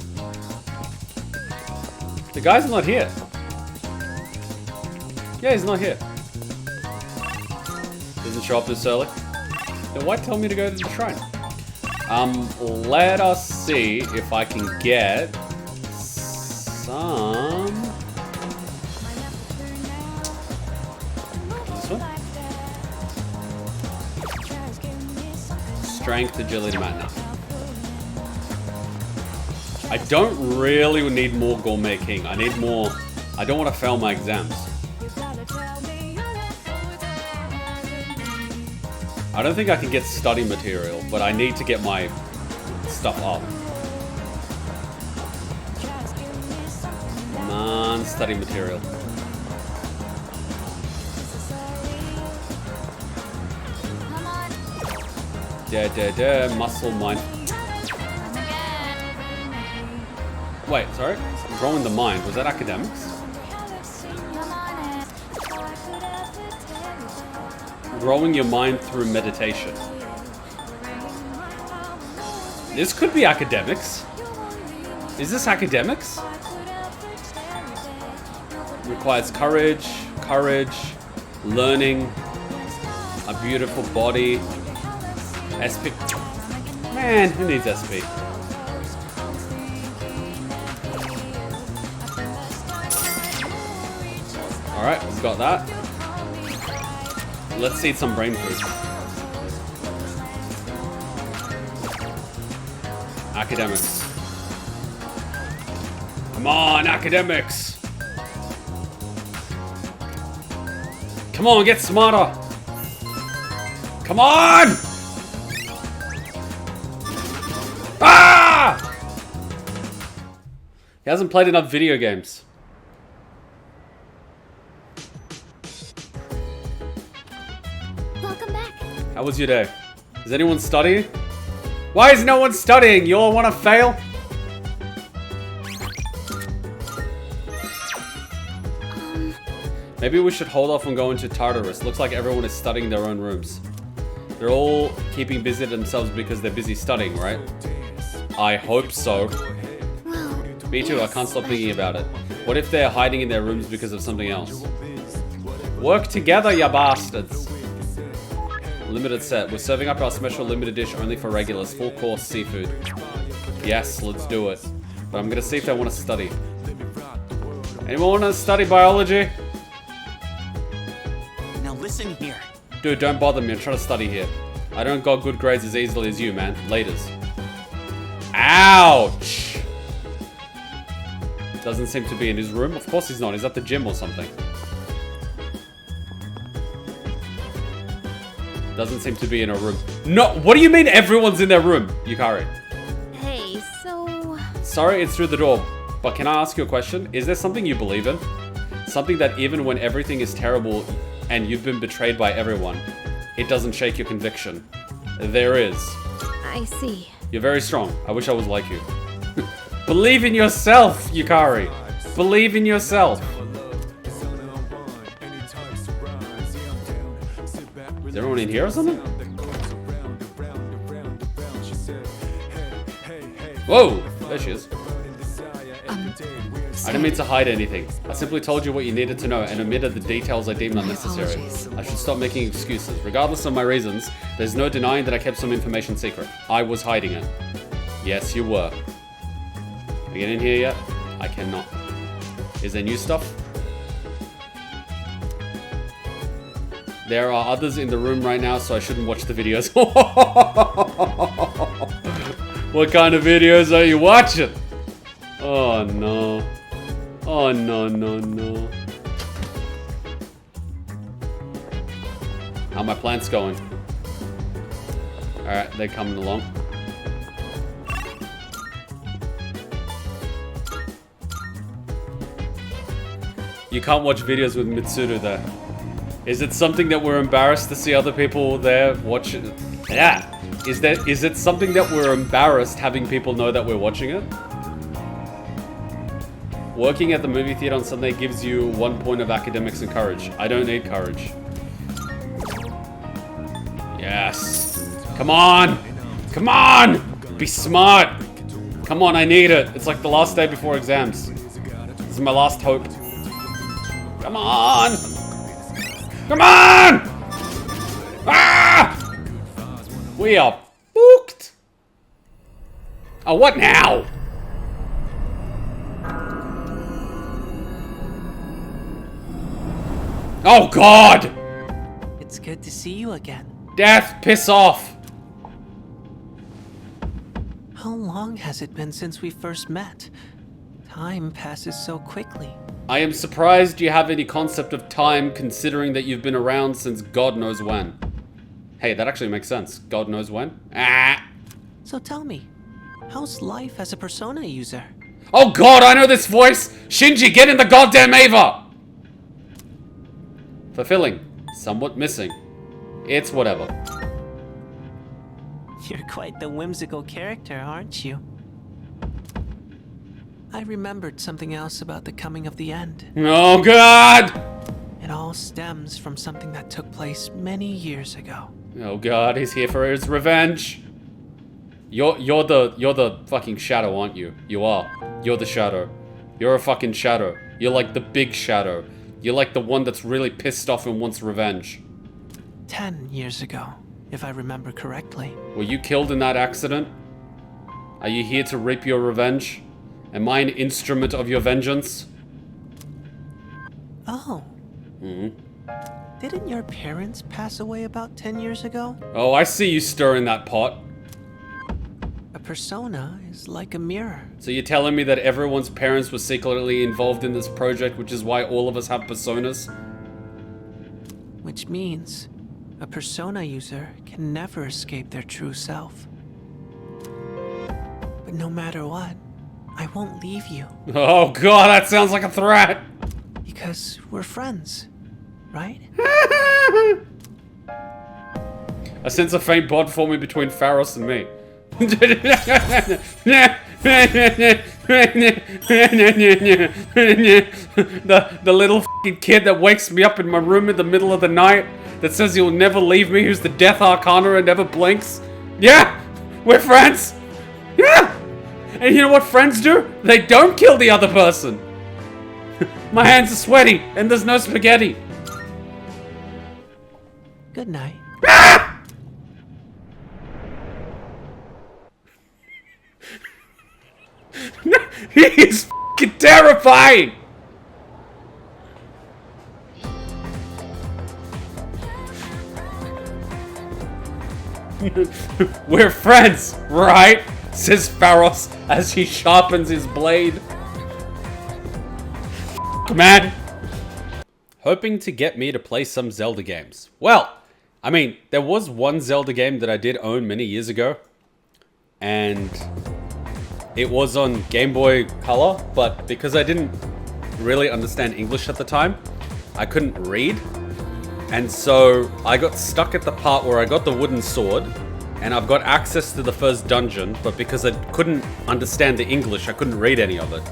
[SPEAKER 1] The guy's not here. Yeah, he's not here. Doesn't show up this early. Then why tell me to go to the shrine? Let us see if I can get some... This one? Strength, agility, mana. I don't really need more Gourmet King. I need more... I don't want to fail my exams. I don't think I can get study material, but I need to get my stuff up. Come on, study material. Muscle mind. Wait, sorry? Growing the mind. Was that academics? Growing your mind through meditation. This could be academics. Is this academics? Requires courage, learning, a beautiful body, SP. Man, who needs SP? Alright, we've got that. Let's eat some brain food. Academics. Come on, academics! Come on, get smarter! Come on! Ah! He hasn't played enough video games.
[SPEAKER 3] Welcome back.
[SPEAKER 1] How was your day? Is anyone studying? Why is no one studying? You all want to fail? Maybe we should hold off on going to Tartarus. Looks like everyone is studying their own rooms. They're all keeping busy themselves because they're busy studying, right? I hope so. Me too, I can't stop thinking about it. What if they're hiding in their rooms because of something else? Work together, ya bastards! Limited set. We're serving up our special limited dish only for regulars. Full course seafood. Yes, let's do it. But I'm gonna see if they want to study. Anyone want to study biology?
[SPEAKER 14] Now listen here.
[SPEAKER 1] Dude, don't bother me. I'm trying to study here. I don't got good grades as easily as you, man. Laters. Ouch! Doesn't seem to be in his room. Of course he's not. He's at the gym or something. Doesn't seem to be in a room. No, what do you mean everyone's in their room, Yukari?
[SPEAKER 11] Hey, so...
[SPEAKER 1] Sorry, it's through the door. But can I ask you a question? Is there something you believe in? Something that even when everything is terrible and you've been betrayed by everyone, it doesn't shake your conviction. There is.
[SPEAKER 11] I see.
[SPEAKER 1] You're very strong. I wish I was like you. Believe in yourself, Yukari. Believe in yourself. Is everyone in here or something? Whoa! There she is. I didn't mean to hide anything. I simply told you what you needed to know and omitted the details I deemed unnecessary. I should stop making excuses. Regardless of my reasons, there's no denying that I kept some information secret. I was hiding it. Yes, you were. Can I get in here yet? I cannot. Is there new stuff? There are others in the room right now, so I shouldn't watch the videos. What kind of videos are you watching? Oh no. Oh no, no, no. How are my plants going? Alright, they're coming along. You can't watch videos with Mitsuru there. Is it something that we're embarrassed to see other people there watching? Yeah. Is it something that we're embarrassed having people know that we're watching it? Working at the movie theater on Sunday gives you 1 point of academics and courage. I don't need courage. Yes. Come on. Come on. Be smart. Come on, I need it. It's like the last day before exams. This is my last hope. Come on. Come on! Ah! We are booked. Oh, what now? Oh, God!
[SPEAKER 17] It's good to see you again.
[SPEAKER 1] Death, piss off!
[SPEAKER 17] How long has it been since we first met? Time passes so quickly.
[SPEAKER 1] I am surprised you have any concept of time considering that you've been around since God knows when. Hey, that actually makes sense. God knows when? Ah!
[SPEAKER 17] So tell me, how's life as a Persona user?
[SPEAKER 1] Oh God, I know this voice! Shinji, get in the goddamn Ava! Fulfilling. Somewhat missing. It's whatever.
[SPEAKER 17] You're quite the whimsical character, aren't you? I remembered something else about the coming of the end.
[SPEAKER 1] Oh God!
[SPEAKER 17] It all stems from something that took place many years ago.
[SPEAKER 1] Oh God, he's here for his revenge. You're the fucking shadow, aren't you? You are. You're the shadow. You're a fucking shadow. You're like the big shadow. You're like the one that's really pissed off and wants revenge.
[SPEAKER 17] 10 years ago, if I remember correctly.
[SPEAKER 1] Were you killed in that accident? Are you here to reap your revenge? Am I an instrument of your vengeance?
[SPEAKER 17] Oh. Didn't your parents pass away about 10 years ago?
[SPEAKER 1] Oh, I see you stirring that pot.
[SPEAKER 17] A persona is like a mirror.
[SPEAKER 1] So you're telling me that everyone's parents were secretly involved in this project, which is why all of us have personas?
[SPEAKER 17] Which means a persona user can never escape their true self. But no matter what, I won't leave you.
[SPEAKER 1] Oh god, that sounds like a threat!
[SPEAKER 17] Because we're friends, right?
[SPEAKER 1] I sense a faint bond forming between Pharos and me. The little f***ing kid that wakes me up in my room in the middle of the night, that says he'll never leave me, who's the death arcana and never blinks. Yeah! We're friends! Yeah! And you know what friends do? They don't kill the other person! My hands are sweaty, and there's no spaghetti.
[SPEAKER 17] Good night.
[SPEAKER 1] He is f***ing terrifying! We're friends, right? Says Pharos as he sharpens his blade. Man. Hoping to get me to play some Zelda games. Well, I mean, there was one Zelda game that I did own many years ago. And it was on Game Boy Color, but because I didn't really understand English at the time, I couldn't read. And so I got stuck at the part where I got the wooden sword, and I've got access to the first dungeon, but because I couldn't understand the English, I couldn't read any of it.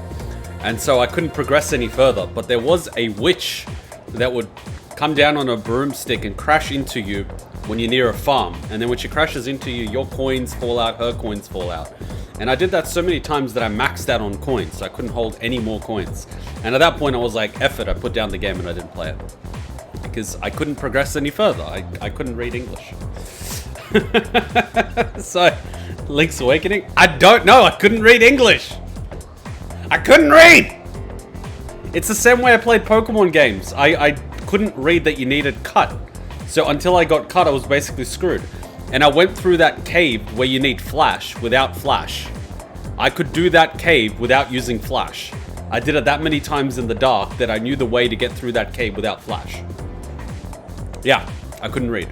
[SPEAKER 1] And so I couldn't progress any further, but there was a witch that would come down on a broomstick and crash into you when you're near a farm. And then when she crashes into you, your coins fall out, her coins fall out. And I did that so many times that I maxed out on coins, so I couldn't hold any more coins. And at that point I was like, F it, I put down the game and I didn't play it. Because I couldn't progress any further. I couldn't read English. So, Link's Awakening? I don't know, I couldn't read English! I couldn't read! It's the same way I played Pokemon games. I couldn't read that you needed cut. So until I got cut, I was basically screwed. And I went through that cave where you need flash without flash. I could do that cave without using flash. I did it that many times in the dark that I knew the way to get through that cave without flash. Yeah, I couldn't read.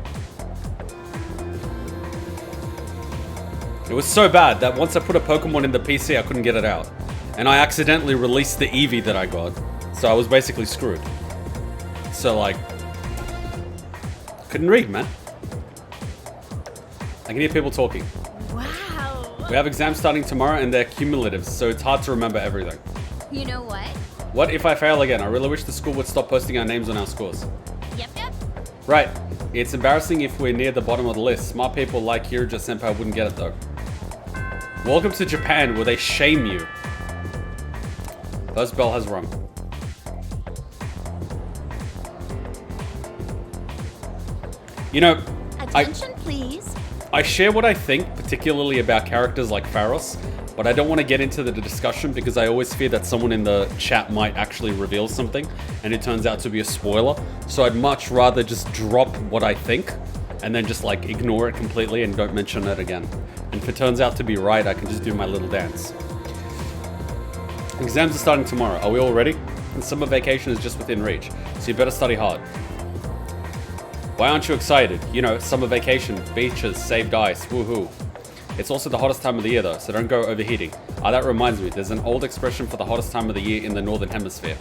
[SPEAKER 1] It was so bad that once I put a Pokemon in the PC, I couldn't get it out. And I accidentally released the Eevee that I got. So I was basically screwed. So like, couldn't read, man. I can hear people talking.
[SPEAKER 16] Wow.
[SPEAKER 1] We have exams starting tomorrow and they're cumulative, so it's hard to remember everything.
[SPEAKER 16] You know what?
[SPEAKER 1] What if I fail again? I really wish the school would stop posting our names on our scores.
[SPEAKER 16] Yep.
[SPEAKER 1] Right. It's embarrassing if we're near the bottom of the list. Smart people like Kirija Senpai wouldn't get it though. Welcome to Japan, where they shame you. First bell has rung. You know,
[SPEAKER 3] Attention, please.
[SPEAKER 1] I share what I think, particularly about characters like Pharos, but I don't want to get into the discussion because I always fear that someone in the chat might actually reveal something and it turns out to be a spoiler. So I'd much rather just drop what I think and then just like ignore it completely and don't mention it again. And if it turns out to be right, I can just do my little dance. Exams are starting tomorrow. Are we all ready? And summer vacation is just within reach, so you better study hard. Why aren't you excited? You know, summer vacation, beaches, saved ice, woohoo. It's also the hottest time of the year though, so don't go overheating. Ah, that reminds me, there's an old expression for the hottest time of the year in the northern hemisphere.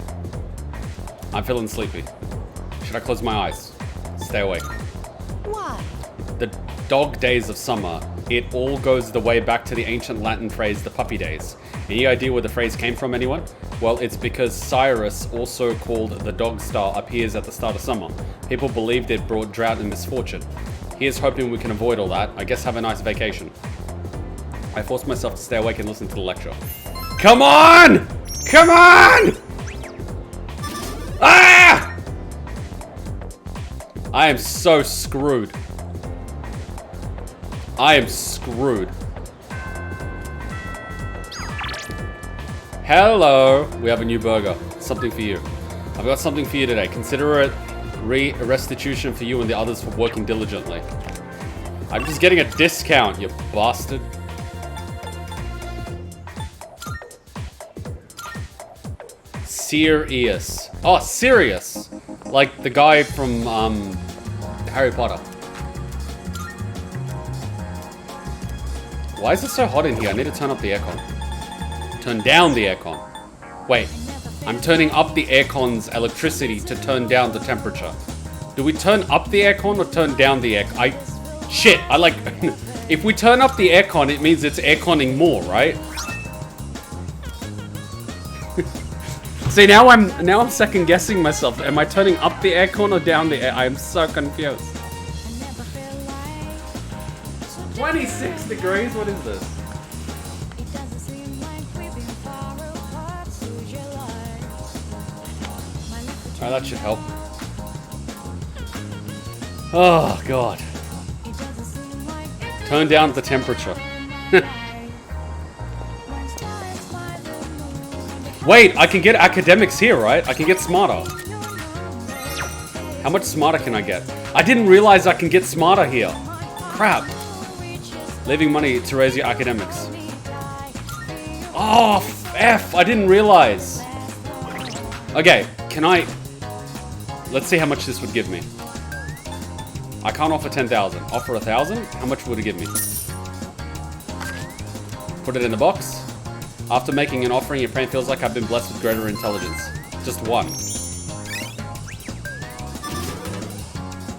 [SPEAKER 1] I'm feeling sleepy. Should I close my eyes? Stay awake.
[SPEAKER 12] Why?
[SPEAKER 1] The dog days of summer, it all goes the way back to the ancient Latin phrase, the puppy days. Any idea where the phrase came from, anyone? Well, it's because Cyrus, also called the dog star, appears at the start of summer. People believed it brought drought and misfortune. Here's hoping we can avoid all that. I guess have a nice vacation. I forced myself to stay awake and listen to the lecture. Come on! Come on! I am so screwed. I am screwed. Hello. We have a new burger. Something for you. I've got something for you today. Consider it restitution for you and the others for working diligently. I'm just getting a discount, you bastard. Sirius. Oh, Sirius. Like the guy from Harry Potter. Why is it so hot in here? I need to turn up the aircon. Turn down the aircon. Wait, I'm turning up the aircon's electricity to turn down the temperature. Do we turn up the aircon or turn down the aircon? Shit, I like... If we turn up the aircon, it means it's airconning more, right? See, now I'm second guessing myself. Am I turning up the aircon or down the air? I am so confused. 26 degrees? What is this? Alright, that should help. Oh, God. Turn down the temperature. Wait, I can get academics here, right? I can get smarter. How much smarter can I get? I didn't realize I can get smarter here. Crap. Leaving money to raise your academics. Oh, F. I didn't realize. Okay, can I... Let's see how much this would give me. I can't offer 10,000. Offer 1,000? How much would it give me? Put it in the box. After making an offering, your brain feels like I've been blessed with greater intelligence. Just one.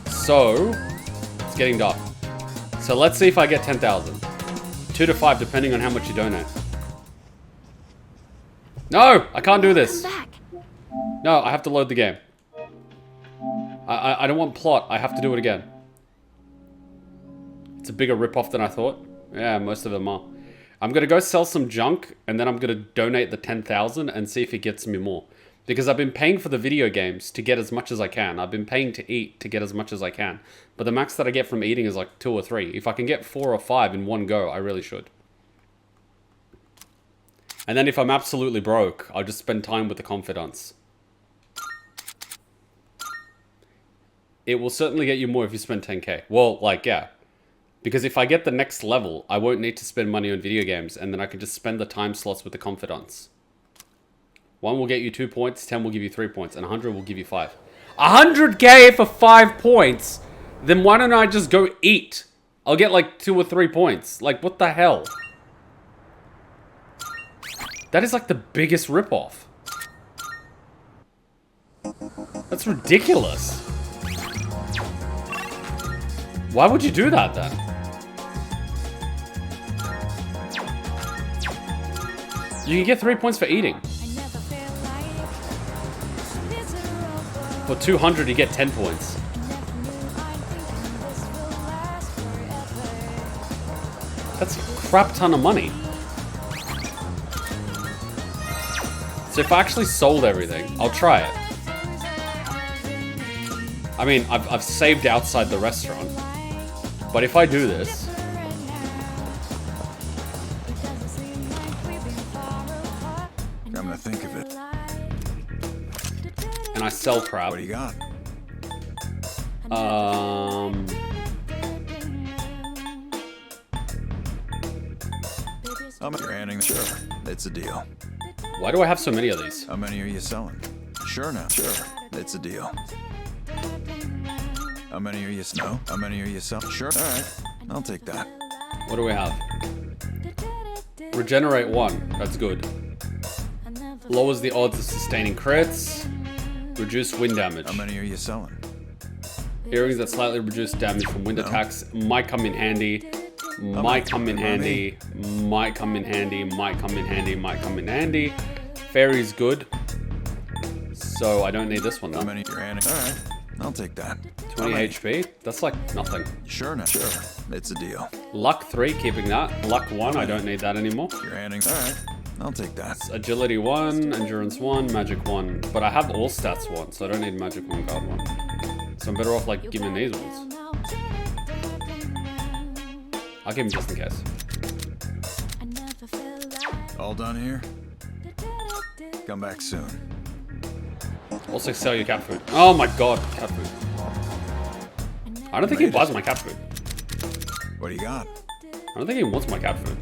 [SPEAKER 1] So, it's getting dark. So let's see if I get 10,000. 2 to 5, depending on how much you donate. No! I can't do this. No, I have to load the game. I don't want plot. I have to do it again. It's a bigger ripoff than I thought. Yeah, most of them are. I'm going to go sell some junk, and then I'm going to donate the 10,000 and see if it gets me more. Because I've been paying for the video games to get as much as I can. I've been paying to eat to get as much as I can. But the max that I get from eating is like 2 or 3. If I can get 4 or 5 in one go, I really should. And then if I'm absolutely broke, I'll just spend time with the confidants. It will certainly get you more if you spend 10k. Well, like, yeah. Because if I get the next level, I won't need to spend money on video games, and then I can just spend the time slots with the confidants. 1 will get you 2 points, 10 will give you 3 points, and 100 will give you 5. 100k for 5 points? Then why don't I just go eat? I'll get like 2 or 3 points. Like, what the hell? That is like the biggest ripoff. That's ridiculous. Why would you do that then? You can get 3 points for eating. For 200, you get 10 points. That's a crap ton of money. So if I actually sold everything, I'll try it. I mean, I've saved outside the restaurant. But if I do this...
[SPEAKER 8] Come to think of it.
[SPEAKER 1] And I sell crap.
[SPEAKER 8] What do you got? You're handing. Sure, it's a deal.
[SPEAKER 1] Why do I have so many of these?
[SPEAKER 8] How many are you selling? Sure now. Sure, it's a deal. How many are you? No. How many are you selling? Sure. All right, I'll take that.
[SPEAKER 1] What do we have? Regenerate 1. That's good. Lowers the odds of sustaining crits. Reduce wind damage.
[SPEAKER 8] How many are you selling?
[SPEAKER 1] Earrings that slightly reduce damage from wind attacks might come in handy. Might come in handy. Might come in handy. Might come in handy. Might come in handy. Fairy's good. So I don't need this one though.
[SPEAKER 8] How many you're handing? All right, I'll take that.
[SPEAKER 1] 20 HP? That's like nothing.
[SPEAKER 8] Sure now. Sure, it's a deal.
[SPEAKER 1] Luck 3, keeping that. Luck 1, I don't need that anymore.
[SPEAKER 8] You're handing. All right, I'll take that.
[SPEAKER 1] It's agility 1, endurance 1, magic 1. But I have all stats 1, so I don't need magic 1, guard 1. So I'm better off like giving these ones. I'll give them just in case.
[SPEAKER 8] All done here? Come back soon.
[SPEAKER 1] Also sell your cat food. Oh my god, cat food. I don't think he buys my cat food.
[SPEAKER 8] What do you got?
[SPEAKER 1] I don't think he wants my cat food.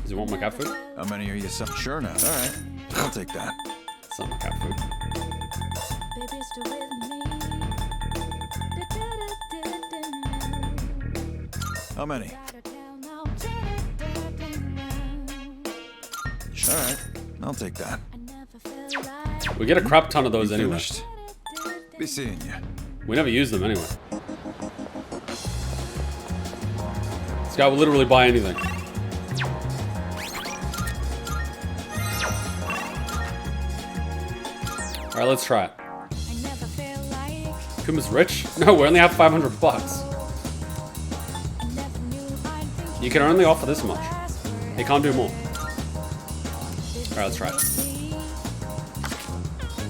[SPEAKER 1] Does he want my cat food?
[SPEAKER 8] How many are you sure now? Alright, I'll take that.
[SPEAKER 1] It's not my cat food.
[SPEAKER 8] How many? Alright, I'll take that.
[SPEAKER 1] We get a crap ton of those
[SPEAKER 8] You
[SPEAKER 1] anyway.
[SPEAKER 8] finished? Be seeing you.
[SPEAKER 1] We never use them anyway. This guy will literally buy anything. Alright, let's try it. Kuma's rich? No, we only have 500 bucks. You can only offer this much. He can't do more. Alright, let's try it.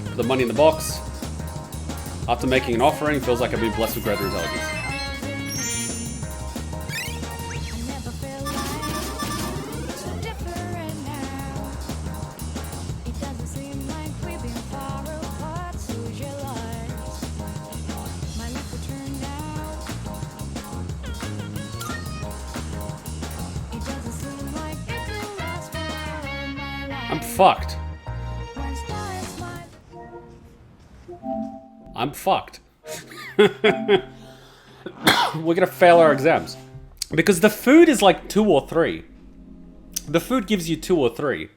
[SPEAKER 1] Put the money in the box. After making an offering, feels like I've been blessed with greater intelligence. I'm fucked. I'm fucked. We're gonna fail our exams. Because the food is like 2 or 3. The food gives you 2 or 3.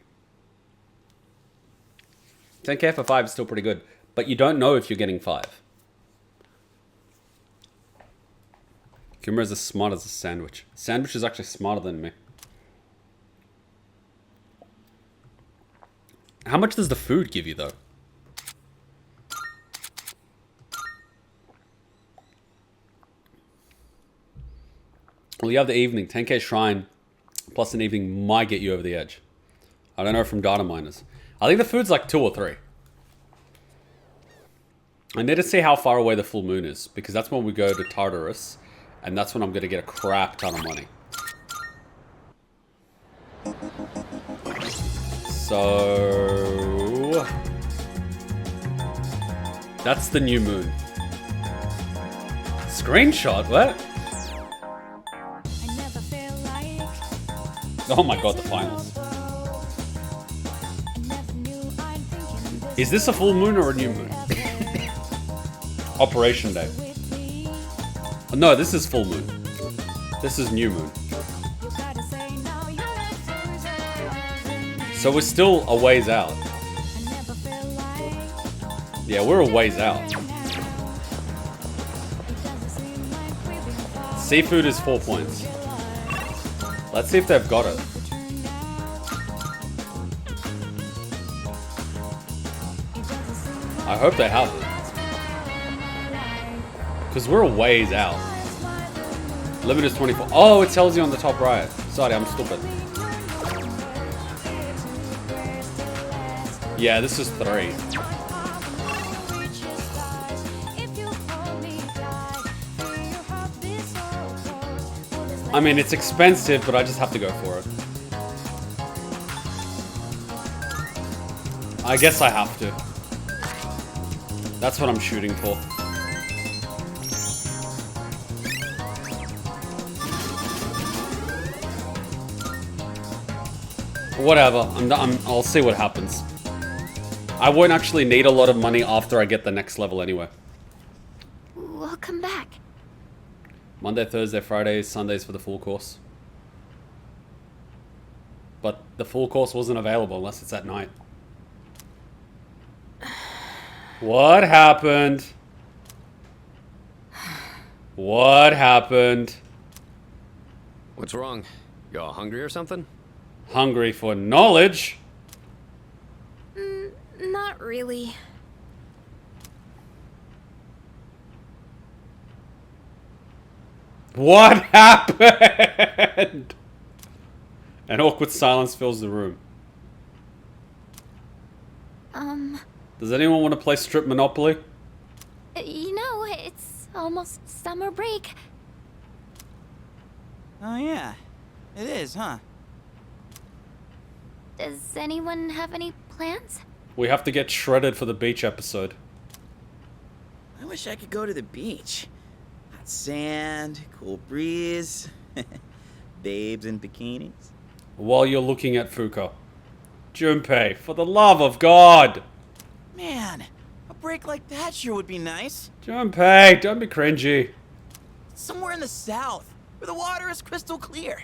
[SPEAKER 1] 10k for 5 is still pretty good. But you don't know if you're getting 5. Kuma is as smart as a sandwich. Sandwich is actually smarter than me. How much does the food give you though? Well, you have the evening. 10k shrine plus an evening might get you over the edge. I don't know from data miners. I think the food's like 2 or 3. I need to see how far away the full moon is, because that's when we go to Tartarus, and that's when I'm going to get a crap ton of money. So... that's the new moon. Screenshot? What? Oh my god, the finals. Is this a full moon or a new moon? Operation Day. Oh, no, this is full moon. This is new moon. So we're still a ways out. Yeah, we're a ways out. Seafood is 4 points. Let's see if they've got it. I hope they have it. Because we're a ways out. Limit is 24. Oh, it tells you on the top right. Sorry, I'm stupid. Yeah, this is 3. I mean, it's expensive, but I just have to go for it. I guess I have to. That's what I'm shooting for. Whatever, I'll see what happens. I won't actually need a lot of money after I get the next level anyway.
[SPEAKER 3] We'll come back.
[SPEAKER 1] Monday, Thursday, Fridays, Sundays for the full course. But the full course wasn't available unless it's at night. What happened? What happened?
[SPEAKER 7] What's wrong? You all hungry or something?
[SPEAKER 1] Hungry for knowledge?
[SPEAKER 11] Not really.
[SPEAKER 1] What happened? An awkward silence fills the room. Does anyone want to play Strip Monopoly?
[SPEAKER 3] You know, almost summer break.
[SPEAKER 14] Oh yeah, it is, huh?
[SPEAKER 3] Does anyone have any plans?
[SPEAKER 1] We have to get shredded for the beach episode.
[SPEAKER 14] I wish I could go to the beach. Hot sand, cool breeze, babes in bikinis.
[SPEAKER 1] While you're looking at Fuko. Junpei, for the love of God!
[SPEAKER 14] Man, a break like that sure would be nice.
[SPEAKER 1] Junpei, don't be cringy.
[SPEAKER 14] Somewhere in the south, where the water is crystal clear.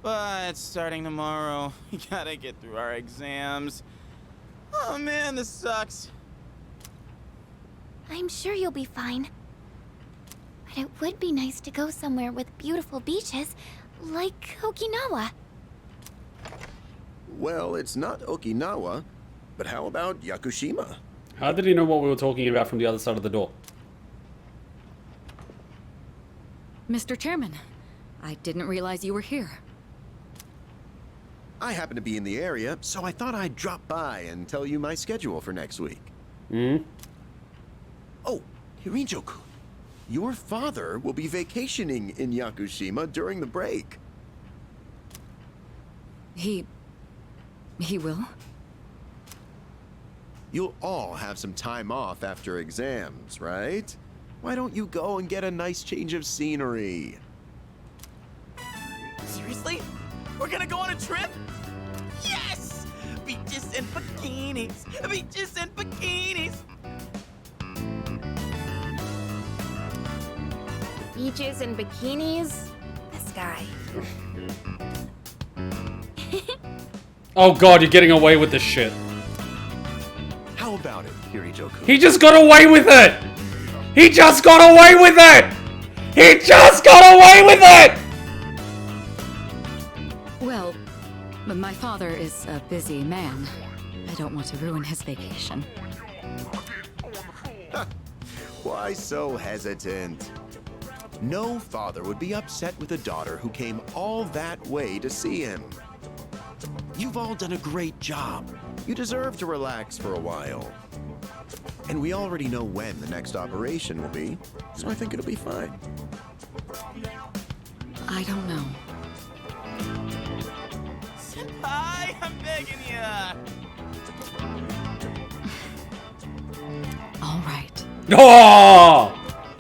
[SPEAKER 14] But starting tomorrow, we gotta get through our exams. Oh man, this sucks.
[SPEAKER 3] I'm sure you'll be fine. But it would be nice to go somewhere with beautiful beaches, like Okinawa.
[SPEAKER 13] Well, it's not Okinawa, but how about Yakushima?
[SPEAKER 1] How did he know what we were talking about from the other side of the door?
[SPEAKER 6] Mr. Chairman, I didn't realize you were here.
[SPEAKER 13] I happen to be in the area, so I thought I'd drop by and tell you my schedule for next week. Oh, Hirinjo-kun, your father will be vacationing in Yakushima during the break.
[SPEAKER 6] He will?
[SPEAKER 13] You'll all have some time off after exams, right? Why don't you go and get a nice change of scenery?
[SPEAKER 14] Seriously? We're gonna go on a trip? Yes! Beaches and bikinis! Beaches and bikinis!
[SPEAKER 11] Beaches and bikinis? This guy.
[SPEAKER 1] Oh god, you're getting away with this shit.
[SPEAKER 13] How about it, Hirinjo-kun?
[SPEAKER 1] He just got away with it! He just got away with it! He just got away with it!
[SPEAKER 6] Well, my father is a busy man. I don't want to ruin his vacation.
[SPEAKER 13] Why so hesitant? No father would be upset with a daughter who came all that way to see him. You've all done a great job. You deserve to relax for a while. And we already know when the next operation will be, so I think it'll be fine.
[SPEAKER 6] I don't know.
[SPEAKER 14] Senpai, I'm begging ya!
[SPEAKER 6] All right.
[SPEAKER 1] Oh!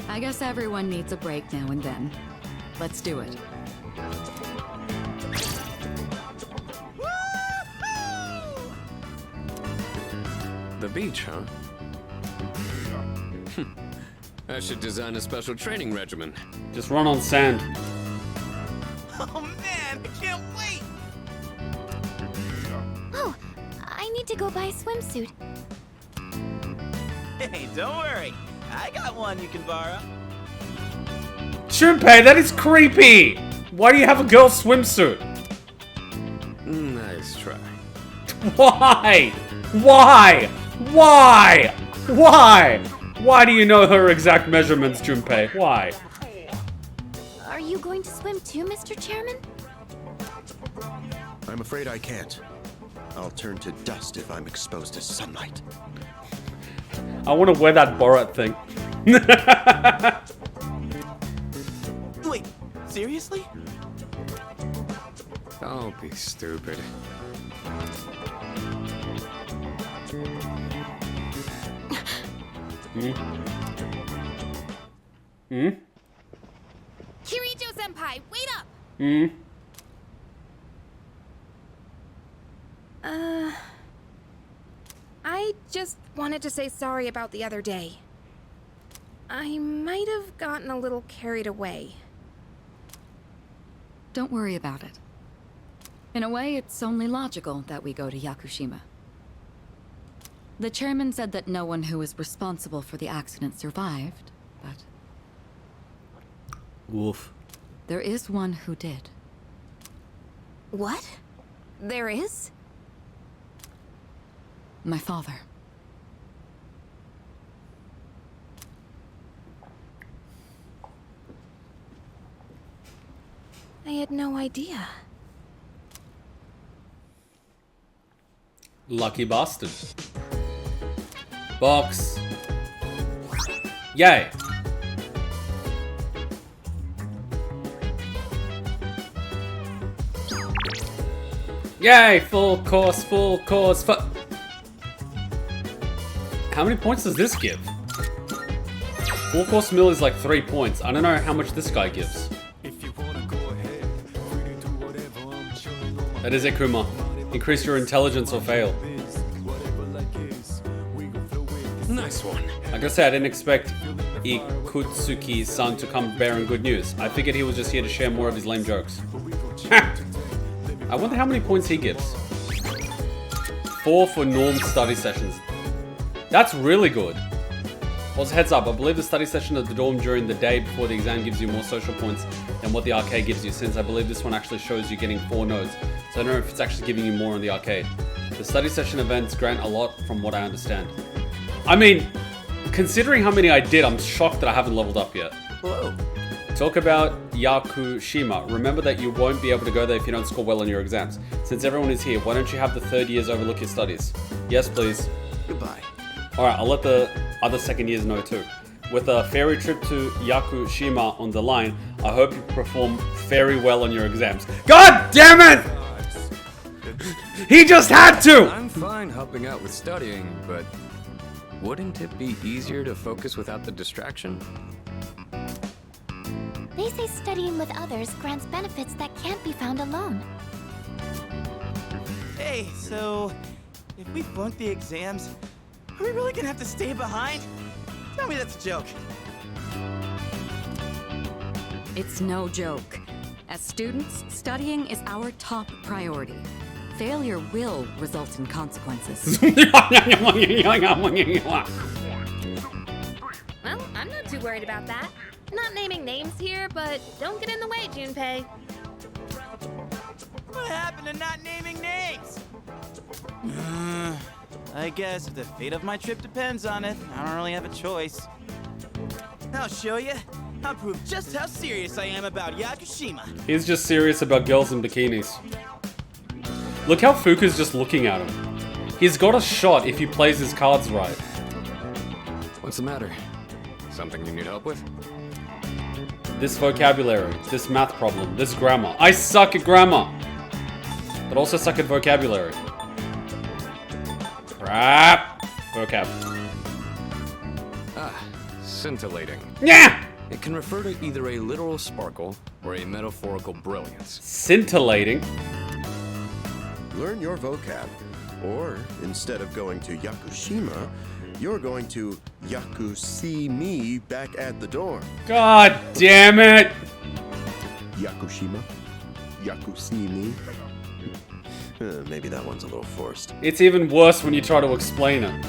[SPEAKER 6] I guess everyone needs a break now and then. Let's do it.
[SPEAKER 7] The beach, huh? I should design a special training regimen.
[SPEAKER 1] Just run on sand.
[SPEAKER 14] Oh man, I can't wait!
[SPEAKER 3] Oh, I need to go buy a swimsuit.
[SPEAKER 14] Hey, don't worry. I got one you can borrow.
[SPEAKER 1] Junpei, that is creepy! Why do you have a girl's swimsuit?
[SPEAKER 7] Nice try.
[SPEAKER 1] Why? Why? Why? Why? Why do you know her exact measurements, Junpei? Why?
[SPEAKER 3] Are you going to swim too, Mr. Chairman?
[SPEAKER 13] I'm afraid I can't. I'll turn to dust if I'm exposed to sunlight.
[SPEAKER 1] I want to wear that Borat thing.
[SPEAKER 14] Wait, seriously?
[SPEAKER 7] Don't be stupid.
[SPEAKER 11] Kirijo-senpai, wait up! I just wanted to say sorry about the other day. I might have gotten a little carried away.
[SPEAKER 6] Don't worry about it. In a way, it's only logical that we go to Yakushima. The chairman said that no one who was responsible for the accident survived, but...
[SPEAKER 1] Woof.
[SPEAKER 6] There is one who did.
[SPEAKER 11] What? There is?
[SPEAKER 6] My father.
[SPEAKER 11] I had no idea.
[SPEAKER 1] Lucky bastard. Box. Yay! Yay! Full course, full course, How many points does this give? Full course meal is like 3 points. I don't know how much this guy gives. That is it, Kuma. Increase your intelligence or fail.
[SPEAKER 7] Nice one.
[SPEAKER 1] Like I said, I didn't expect Ikutsuki-san to come bearing good news. I figured he was just here to share more of his lame jokes. I wonder how many points he gives. 4 for norm study sessions. That's really good. Also, heads up, I believe the study session at the dorm during the day before the exam gives you more social points than what the arcade gives you, since I believe this one actually shows you getting 4 nodes. So I don't know if it's actually giving you more on the arcade. The study session events grant a lot from what I understand. I mean, considering how many I did, I'm shocked that I haven't leveled up yet.
[SPEAKER 13] Hello.
[SPEAKER 1] Talk about Yakushima. Remember that you won't be able to go there if you don't score well on your exams. Since everyone is here, why don't you have the third years overlook your studies? Yes, please.
[SPEAKER 13] Goodbye.
[SPEAKER 1] Alright, I'll let the other second years know too. With a ferry trip to Yakushima on the line, I hope you perform very well on your exams. God damn it! He just had to!
[SPEAKER 7] I'm fine helping out with studying, but wouldn't it be easier to focus without the distraction?
[SPEAKER 3] They say studying with others grants benefits that can't be found alone.
[SPEAKER 18] Hey, so if we flunk the exams, are we really gonna have to stay behind? Tell me that's a joke.
[SPEAKER 6] It's no joke. As students, studying is our top priority. Failure will result in consequences.
[SPEAKER 11] Well, I'm not too worried about that. Not naming names here, but don't get in the way, Junpei.
[SPEAKER 18] What happened to not naming names? I guess if the fate of my trip depends on it, I don't really have a choice. I'll show you. I'll prove just how serious I am about Yakushima.
[SPEAKER 1] He's just serious about girls in bikinis. Look how Fuku's just looking at him. He's got a shot if he plays his cards right.
[SPEAKER 7] What's the matter? Something you need help with?
[SPEAKER 1] This vocabulary, this math problem, this grammar. I suck at grammar! But also suck at vocabulary. Crap! Vocab.
[SPEAKER 7] Ah, scintillating.
[SPEAKER 1] Yeah!
[SPEAKER 7] It can refer to either a literal sparkle or a metaphorical brilliance.
[SPEAKER 1] Scintillating?
[SPEAKER 13] Learn your vocab. Or, instead of going to Yakushima, you're going to Yaku-see me back at the dorm.
[SPEAKER 1] God damn it!
[SPEAKER 13] Yakushima? Yaku-see me? Maybe that one's a little forced.
[SPEAKER 1] It's even worse when you try to explain it.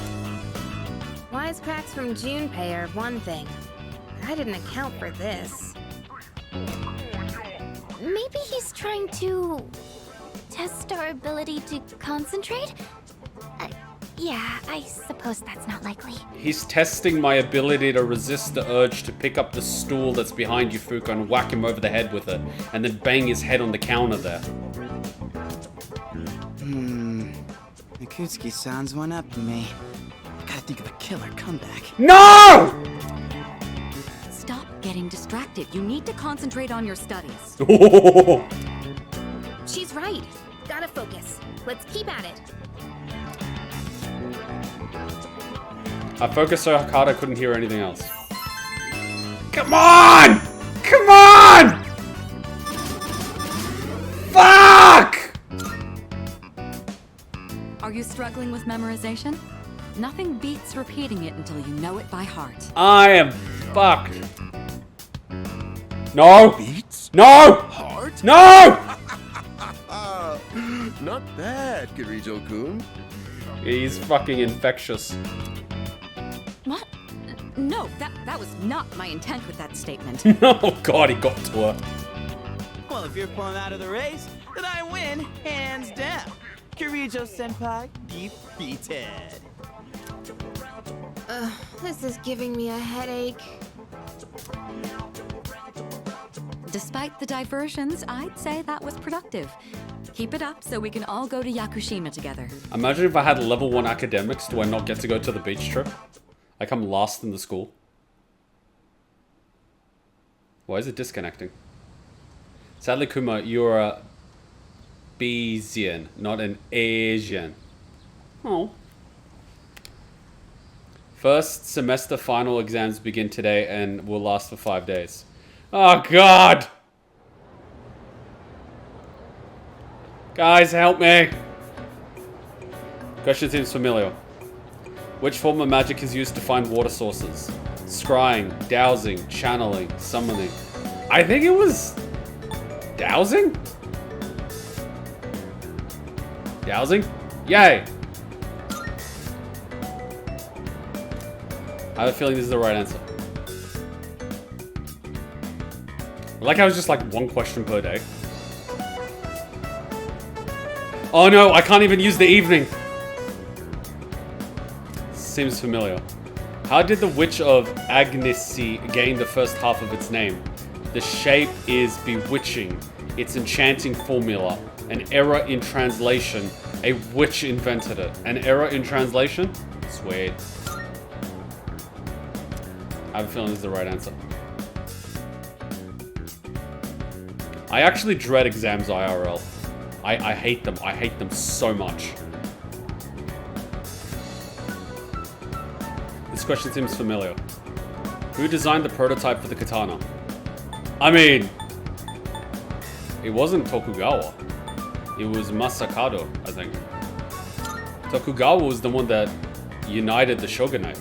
[SPEAKER 11] Wisecracks from Junpei are one thing. I didn't account for this.
[SPEAKER 3] Maybe he's trying to test our ability to concentrate? Yeah, I suppose that's not likely.
[SPEAKER 1] He's testing my ability to resist the urge to pick up the stool that's behind you, Fuku, and whack him over the head with it, and then bang his head on the counter there.
[SPEAKER 14] Ikutsuki-san's one up to me. I gotta think of a killer comeback.
[SPEAKER 1] No!
[SPEAKER 6] Stop getting distracted. You need to concentrate on your studies.
[SPEAKER 11] She's right. Gotta focus. Let's keep at it.
[SPEAKER 1] I focused so hard I couldn't hear anything else. Come on! Come on! Fuck!
[SPEAKER 6] Are you struggling with memorization? Nothing beats repeating it until you know it by heart.
[SPEAKER 1] I am fucked. No!
[SPEAKER 13] Beats?
[SPEAKER 1] No!
[SPEAKER 13] Heart?
[SPEAKER 1] No!
[SPEAKER 13] Not bad, Kirijo-kun.
[SPEAKER 1] He's fucking infectious.
[SPEAKER 6] What? No, that was not my intent with that statement.
[SPEAKER 1] Oh god, he got to her.
[SPEAKER 18] Well, if you're pulling out of the race, then I win, hands down. Kirijo-senpai defeated.
[SPEAKER 11] This is giving me a headache.
[SPEAKER 6] Despite the diversions, I'd say that was productive. Keep it up so we can all go to Yakushima together.
[SPEAKER 1] Imagine if I had level 1 academics, do I not get to go to the beach trip? Like I'm last in the school. Why is it disconnecting? Sadly, Kuma, you're a Bayesian, not an Asian. Oh. First semester final exams begin today and will last for 5 days. Oh, God! Guys, help me! Question seems familiar. Which form of magic is used to find water sources? Scrying, dowsing, channeling, summoning. I think it was... dowsing? Dowsing? Yay! I have a feeling this is the right answer. I like how it's just like one question per day. Oh no, I can't even use the evening. Seems familiar. How did the Witch of Agnesy gain the first half of its name? The shape is bewitching. Its enchanting formula. An error in translation. A witch invented it. An error in translation? Sweet. I have a feeling this is the right answer. I actually dread exams IRL. I hate them. I hate them so much. This question seems familiar. Who designed the prototype for the katana? I mean, it wasn't Tokugawa. It was Masakado, I think. Tokugawa was the one that united the shogunate.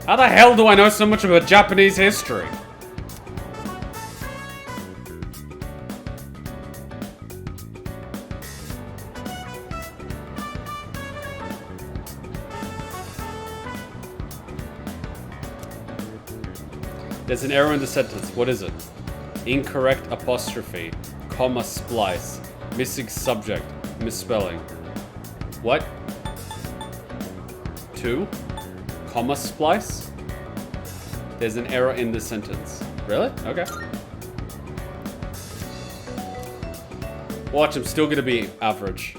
[SPEAKER 1] How the hell do I know so much about Japanese history? There's an error in the sentence. What is it? Incorrect apostrophe, comma splice, missing subject, misspelling. What? 2? Comma splice? There's an error in the sentence. Really? Okay. Watch, I'm still gonna be average.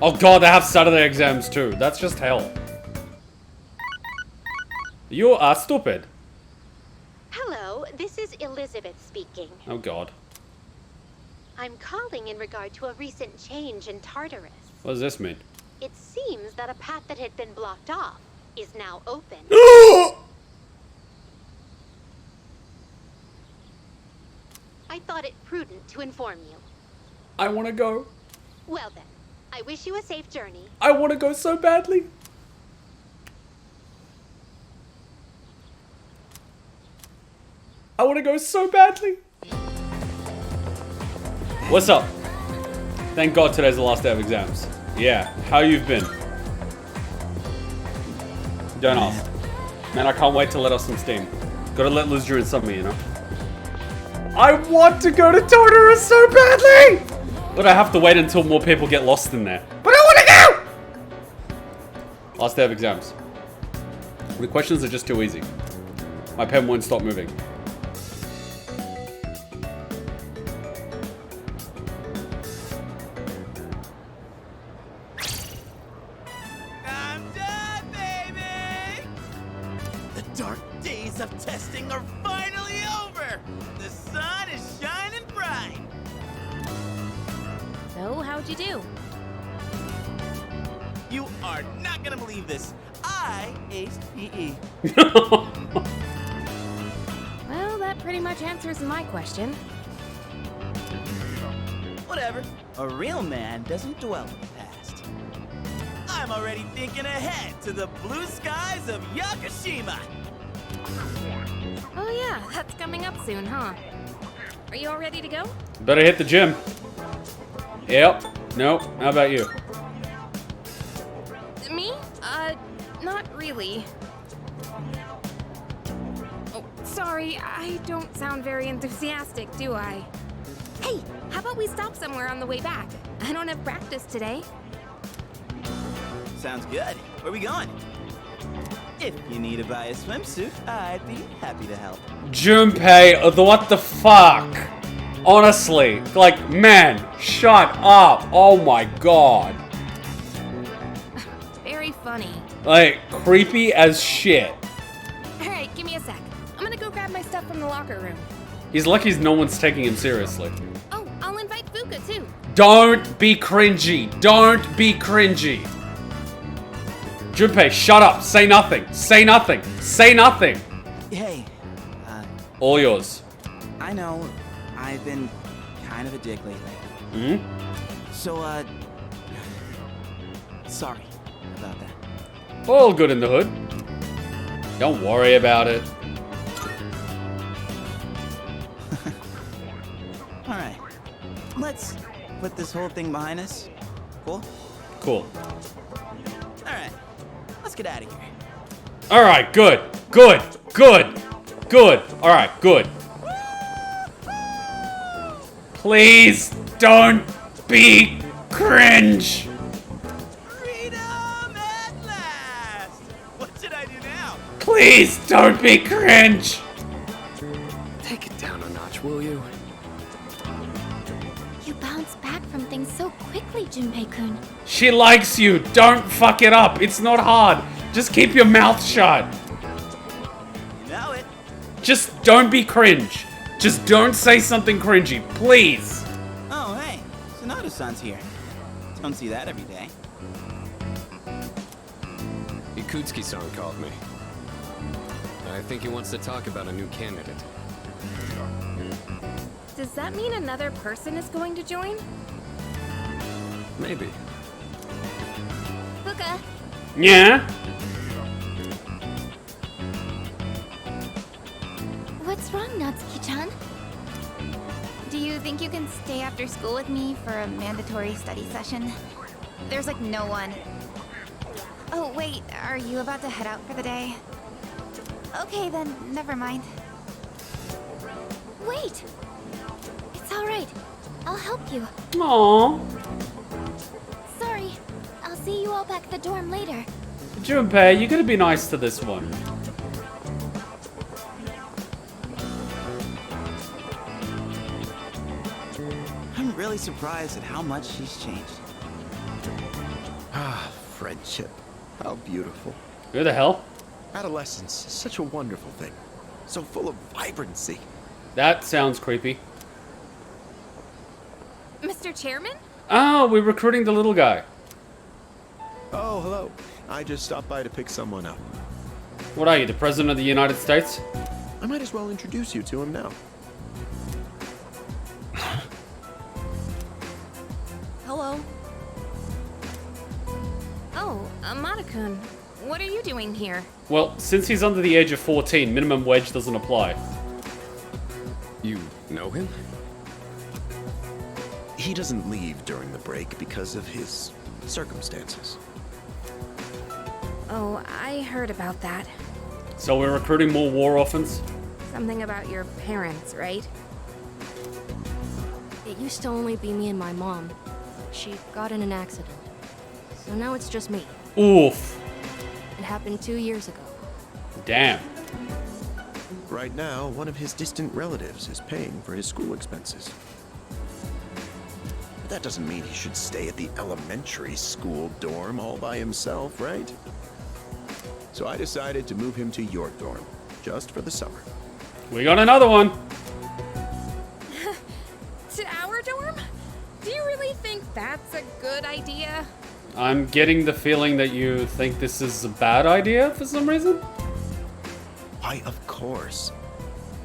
[SPEAKER 1] Oh god, they have Saturday exams too. That's just hell. You are stupid.
[SPEAKER 19] Hello, this is Elizabeth speaking.
[SPEAKER 1] Oh god.
[SPEAKER 19] I'm calling in regard to a recent change in Tartarus.
[SPEAKER 1] What does this mean?
[SPEAKER 19] It seems that a path that had been blocked off is now open. I thought it prudent to inform you.
[SPEAKER 1] I want to go.
[SPEAKER 19] Well then, I wish you a safe journey.
[SPEAKER 1] I want to go so badly. I want to go so badly. What's up? Thank God today's the last day of exams. Yeah, how you've been? Don't ask. Man, I can't wait to let off some steam. Gotta let loose during summer, you know? I want to go to Tartarus so badly! But I have to wait until more people get lost in there. But I want to go! Last day of exams. The questions are just too easy. My pen won't stop moving.
[SPEAKER 18] Of testing are finally over! The sun is shining bright!
[SPEAKER 11] So, how'd you do?
[SPEAKER 18] You are not gonna believe this. I aced PE.
[SPEAKER 11] Well, that pretty much answers my question.
[SPEAKER 18] Whatever. A real man doesn't dwell in the past. I'm already thinking ahead to the blue skies of Yakushima!
[SPEAKER 11] Oh yeah, that's coming up soon, huh? Are you all ready to go?
[SPEAKER 1] Better hit the gym. Yep. Nope. How about you?
[SPEAKER 11] Me? Not really. Oh, sorry, I don't sound very enthusiastic, do I? Hey, how about we stop somewhere on the way back? I don't have practice today.
[SPEAKER 18] Sounds good. Where are we going? If you need to buy a swimsuit, I'd be happy to help.
[SPEAKER 1] Junpei, what the fuck? Honestly, like, man, shut up. Oh my god.
[SPEAKER 11] Very funny.
[SPEAKER 1] Like, creepy as shit.
[SPEAKER 11] Alright, give me a sec. I'm gonna go grab my stuff from the locker room.
[SPEAKER 1] He's lucky no one's taking him seriously.
[SPEAKER 11] Oh, I'll invite Fuka too.
[SPEAKER 1] Don't be cringy. Don't be cringy. Junpei, shut up. Say nothing. Say nothing. Say nothing.
[SPEAKER 14] Hey,
[SPEAKER 1] All yours.
[SPEAKER 14] I know I've been kind of a dick lately. So, sorry about that.
[SPEAKER 1] All good in the hood. Don't worry about it.
[SPEAKER 14] Alright, let's put this whole thing behind us. Cool?
[SPEAKER 1] Cool.
[SPEAKER 14] Alright, let's get out of here.
[SPEAKER 1] Alright, good. Good. Good. Good. Alright, good. Please don't be cringe.
[SPEAKER 18] Freedom at last! What should I do now?
[SPEAKER 1] Please don't be cringe.
[SPEAKER 7] Take it down a notch, will you?
[SPEAKER 3] You bounce back from things so quickly, Junpei-kun.
[SPEAKER 1] She likes you. Don't fuck it up. It's not hard. Just keep your mouth shut.
[SPEAKER 18] You know it.
[SPEAKER 1] Just don't be cringe. Just don't say something cringy, please.
[SPEAKER 14] Oh, hey, Sonata-san's here. Don't see that every day.
[SPEAKER 7] Ikutsuki-san called me. I think he wants to talk about a new candidate.
[SPEAKER 11] Does that mean another person is going to join?
[SPEAKER 7] Maybe.
[SPEAKER 3] Fuka,
[SPEAKER 1] Yeah?
[SPEAKER 3] what's wrong, Natsuki-chan?
[SPEAKER 16] Do you think you can stay after school with me for a mandatory study session? There's like no one. Oh, wait, are you about to head out for the day? Okay, then, never mind.
[SPEAKER 3] Wait! It's alright. I'll help you.
[SPEAKER 1] Aww.
[SPEAKER 3] Sorry. I'll see you all back at the dorm later.
[SPEAKER 1] Junpei, you gotta be nice to this one.
[SPEAKER 14] I'm really surprised at how much she's changed.
[SPEAKER 13] Ah, friendship. How beautiful.
[SPEAKER 1] Who the hell?
[SPEAKER 13] Adolescence is such a wonderful thing. So full of vibrancy.
[SPEAKER 1] That sounds creepy.
[SPEAKER 11] Mr. Chairman?
[SPEAKER 1] Oh, we're recruiting the little guy.
[SPEAKER 13] Oh, hello. I just stopped by to pick someone up.
[SPEAKER 1] What are you, the President of the United States?
[SPEAKER 13] I might as well introduce you to him now.
[SPEAKER 11] Hello. Oh, Amada-kun. What are you doing here?
[SPEAKER 1] Well, since he's under the age of 14, minimum wage doesn't apply.
[SPEAKER 7] You know him?
[SPEAKER 13] He doesn't leave during the break because of his circumstances.
[SPEAKER 11] Oh, I heard about that.
[SPEAKER 1] So we're recruiting more war orphans?
[SPEAKER 11] Something about your parents, right? It used to only be me and my mom. She got in an accident. So now it's just me.
[SPEAKER 1] Oof.
[SPEAKER 11] It happened 2 years ago.
[SPEAKER 1] Damn.
[SPEAKER 13] Right now, one of his distant relatives is paying for his school expenses. But that doesn't mean he should stay at the elementary school dorm all by himself, right? So I decided to move him to your dorm, just for the summer.
[SPEAKER 1] We got another one.
[SPEAKER 11] To our dorm? Do you really think that's a good idea?
[SPEAKER 1] I'm getting the feeling that you think this is a bad idea for some reason.
[SPEAKER 13] Why, of course.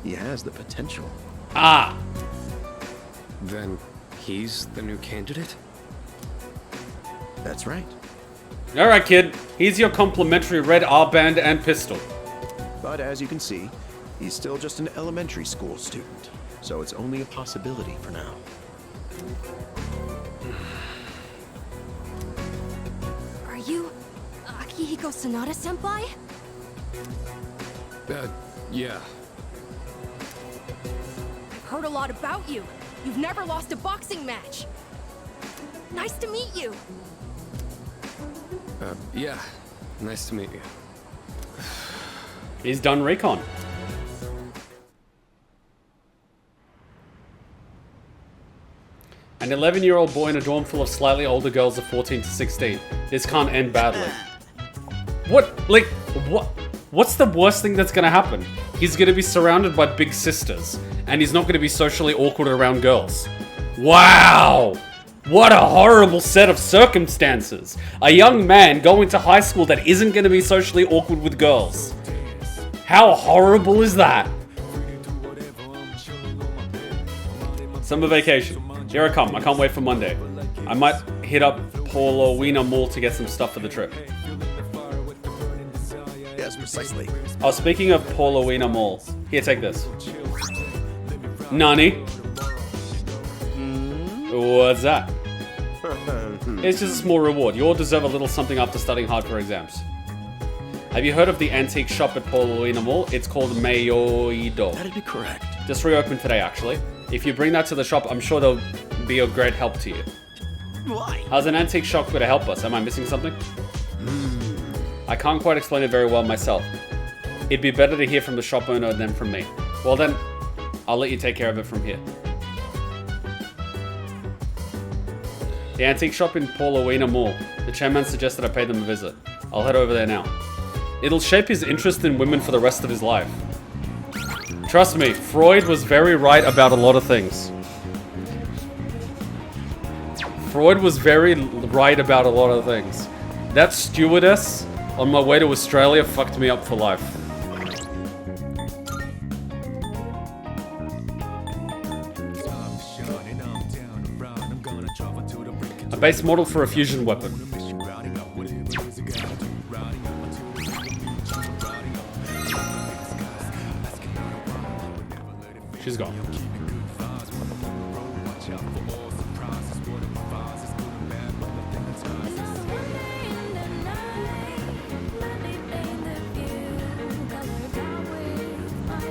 [SPEAKER 13] He has the potential.
[SPEAKER 1] Ah.
[SPEAKER 7] Then he's the new candidate?
[SPEAKER 13] That's right.
[SPEAKER 1] Alright, kid. Here's your complimentary red R-band and pistol.
[SPEAKER 13] But as you can see, he's still just an elementary school student. So it's only a possibility for now.
[SPEAKER 11] Are you Akihiko Sonata-senpai?
[SPEAKER 7] Yeah.
[SPEAKER 11] I've heard a lot about you. You've never lost a boxing match. Nice to meet you.
[SPEAKER 7] Yeah. Nice to meet you.
[SPEAKER 1] He's done recon. An 11-year-old boy in a dorm full of slightly older girls of 14 to 16. This can't end badly. What's the worst thing that's gonna happen? He's gonna be surrounded by big sisters, and he's not gonna be socially awkward around girls. Wow! What a horrible set of circumstances. A young man going to high school that isn't gonna be socially awkward with girls. How horrible is that? Summer vacation. Here I come. I can't wait for Monday. I might hit up Paulowena Mall to get some stuff for the trip.
[SPEAKER 13] Yes, precisely.
[SPEAKER 1] Oh, speaking of Paulowena Mall. Here, take this. Nani? What's that? It's just a small reward. You all deserve a little something after studying hard for exams. Have you heard of the antique shop at Paulowena Mall? It's called Mayoido.
[SPEAKER 13] That'd be correct.
[SPEAKER 1] Just reopened today, actually. If you bring that to the shop, I'm sure they'll be a great help to you.
[SPEAKER 13] Why?
[SPEAKER 1] How's an antique shop going to help us? Am I missing something? I can't quite explain it very well myself. It'd be better to hear from the shop owner than from me. Well then, I'll let you take care of it from here. The antique shop in Paulowena Mall. The chairman suggested I pay them a visit. I'll head over there now. It'll shape his interest in women for the rest of his life. Trust me, Freud was very right about a lot of things. Freud was very right about a lot of things. That stewardess on my way to Australia fucked me up for life. A base model for a fusion weapon. She's gone.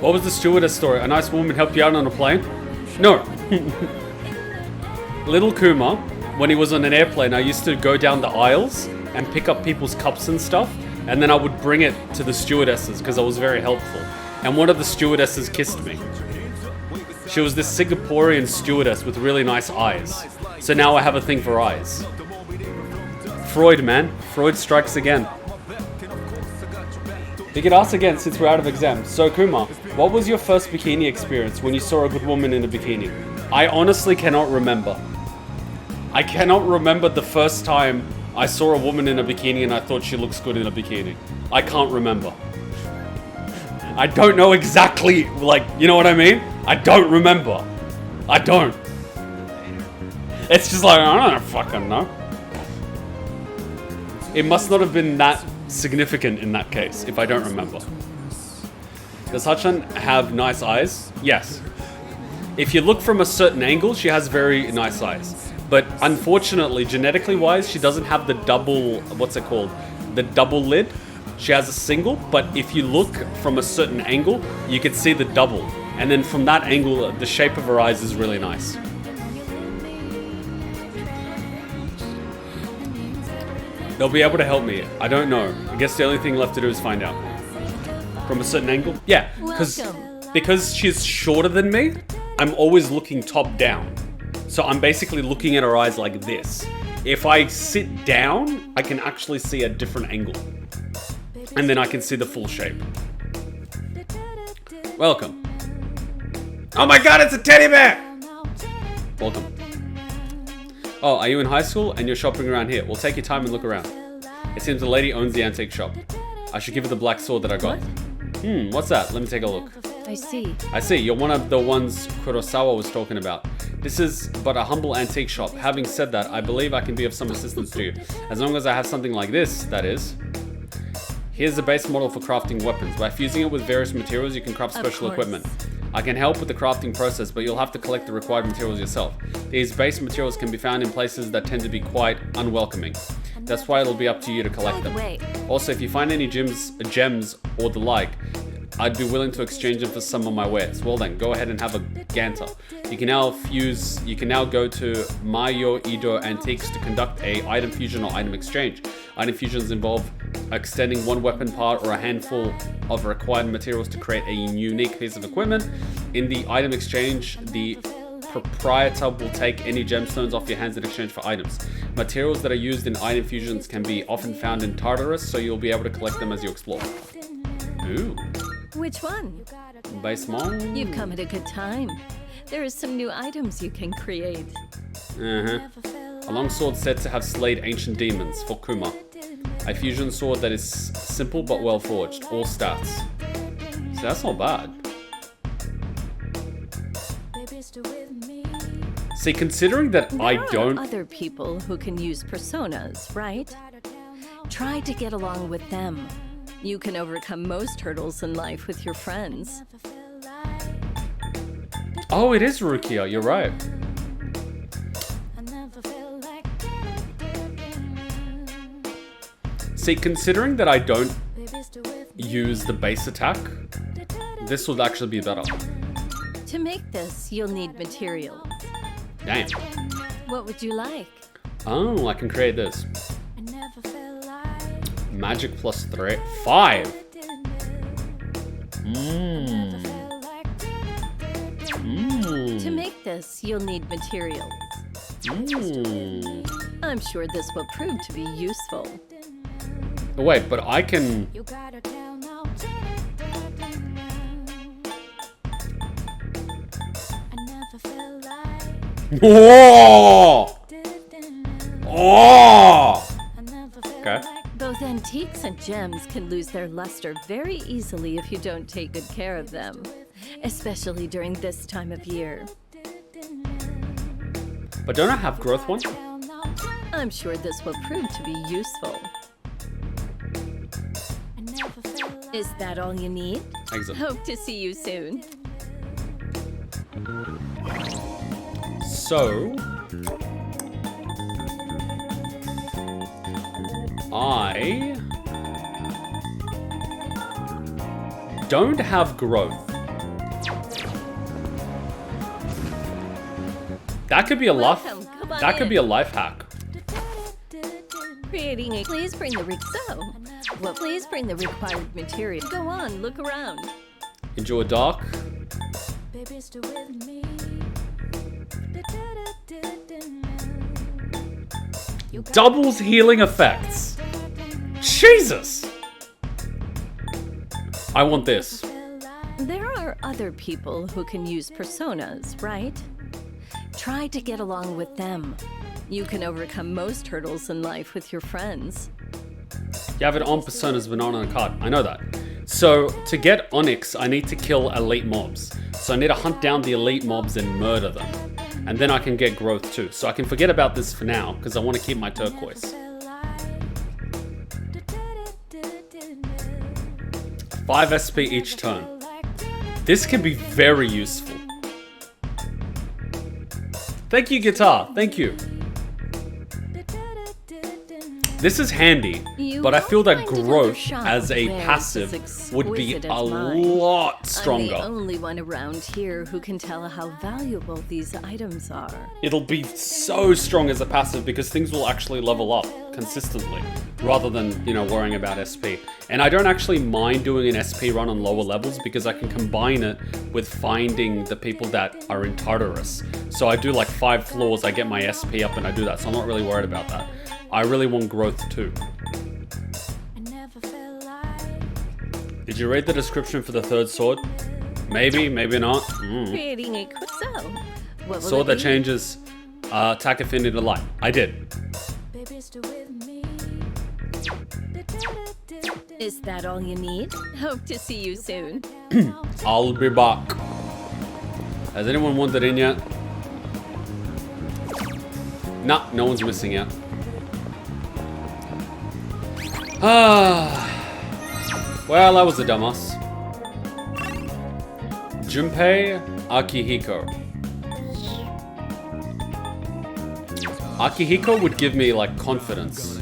[SPEAKER 1] What was the stewardess story? A nice woman helped you out on a plane? No. Little Kuma, when he was on an airplane, I used to go down the aisles and pick up people's cups and stuff, and then I would bring it to the stewardesses because I was very helpful. And one of the stewardesses kissed me. She was this Singaporean stewardess with really nice eyes. So now I have a thing for eyes. Freud, man. Freud strikes again. We could ask again since we're out of exams. So Kuma, what was your first bikini experience when you saw a good woman in a bikini? I honestly cannot remember. I cannot remember the first time I saw a woman in a bikini and I thought she looks good in a bikini. I can't remember. I don't know exactly, like, you know what I mean? I don't remember. I don't. It's just like, I don't fucking know. It must not have been that significant in that case, if I don't remember. Does Hachan have nice eyes? Yes. If you look from a certain angle, she has very nice eyes. But unfortunately, genetically wise, she doesn't have the double, what's it called? The double lid. She has a single, but if you look from a certain angle, you can see the double. And then from that angle, the shape of her eyes is really nice. They'll be able to help me. I don't know. I guess the only thing left to do is find out. From a certain angle? Yeah, because she's shorter than me, I'm always looking top down. So I'm basically looking at her eyes like this. If I sit down, I can actually see a different angle. And then I can see the full shape. Welcome. Oh my god, it's a teddy bear! Welcome. Oh, are you in high school and you're shopping around here? Well, take your time and look around. It seems the lady owns the antique shop. I should give her the black sword that I got. What's that? Let me take a look.
[SPEAKER 6] I see.
[SPEAKER 1] I see, you're one of the ones Kurosawa was talking about. This is but a humble antique shop. Having said that, I believe I can be of some assistance to you. As long as I have something like this, that is. Here's a base model for crafting weapons. By fusing it with various materials, you can craft special equipment. I can help with the crafting process, but you'll have to collect the required materials yourself. These base materials can be found in places that tend to be quite unwelcoming. That's why it'll be up to you to collect them. Also, if you find any gems or the like, I'd be willing to exchange them for some of my wares. Well then, go ahead and have a ganter. You can now go to Mayoido Antiques to conduct a item fusion or item exchange. Item fusions involve extending one weapon part or a handful of required materials to create a unique piece of equipment. In the item exchange, the proprietor will take any gemstones off your hands in exchange for items. Materials that are used in item fusions can be often found in Tartarus, so you'll be able to collect them as you explore. Ooh.
[SPEAKER 20] Which one?
[SPEAKER 1] Basement?
[SPEAKER 20] You've come at a good time. There are some new items you can create.
[SPEAKER 1] A long sword said to have slayed ancient demons for Kuma. A fusion sword that is simple but well forged. All stats. So that's not bad. See, considering that I don't...
[SPEAKER 20] There are other people who can use personas, right? Try to get along with them. You can overcome most hurdles in life with your friends.
[SPEAKER 1] Oh, it is Rukia, you're right. See, considering that I don't use the base attack, this would actually be better.
[SPEAKER 20] To make this, you'll need materials.
[SPEAKER 1] Damn.
[SPEAKER 20] What would you like?
[SPEAKER 1] Oh, I can create this. Magic plus 3. 5!
[SPEAKER 20] To make this, you'll need materials. I'm sure this will prove to be useful.
[SPEAKER 1] Oh, wait, but I can... Oh! Oh! Okay.
[SPEAKER 20] Both antiques and gems can lose their luster very easily if you don't take good care of them, especially during this time of year.
[SPEAKER 1] But don't I have growth one?
[SPEAKER 20] I'm sure this will prove to be useful. Is that all you need?
[SPEAKER 1] Excellent.
[SPEAKER 20] Hope to see you soon.
[SPEAKER 1] So... I... don't have growth. That could be a life... That could be a life hack.
[SPEAKER 20] Creating a... Please bring the well, please bring the required material. Go on, look around.
[SPEAKER 1] Enjoy dark. Doubles healing effects. Jesus! I want this.
[SPEAKER 20] There are other people who can use personas, right? Try to get along with them. You can overcome most hurdles in life with your friends.
[SPEAKER 1] You have it on personas but not on a card. I know that. So, to get Onyx, I need to kill elite mobs. So I need to hunt down the elite mobs and murder them. And then I can get growth too. So I can forget about this for now, because I want to keep my turquoise. 5 SP each turn. This can be very useful. Thank you, guitar. Thank you. This is handy, but I feel that growth as a passive would be a lot stronger.
[SPEAKER 20] I'm the only one around here who can tell how valuable these items are.
[SPEAKER 1] It'll be so strong as a passive because things will actually level up consistently rather than, you know, worrying about SP. And I don't actually mind doing an SP run on lower levels because I can combine it with finding the people that are in Tartarus. So I do like 5 floors, I get my SP up and I do that, so I'm not really worried about that. I really want growth too. Did you read the description for the third sword? Maybe, maybe not.
[SPEAKER 20] Creating a
[SPEAKER 1] Sword that changes attack affinity to light. I did.
[SPEAKER 20] Is that all you need? Hope to see you soon.
[SPEAKER 1] I'll be back. Has anyone wandered in yet? Nah, no one's missing yet. Well, I was a dumbass. Junpei Akihiko. Akihiko would give me, like, confidence.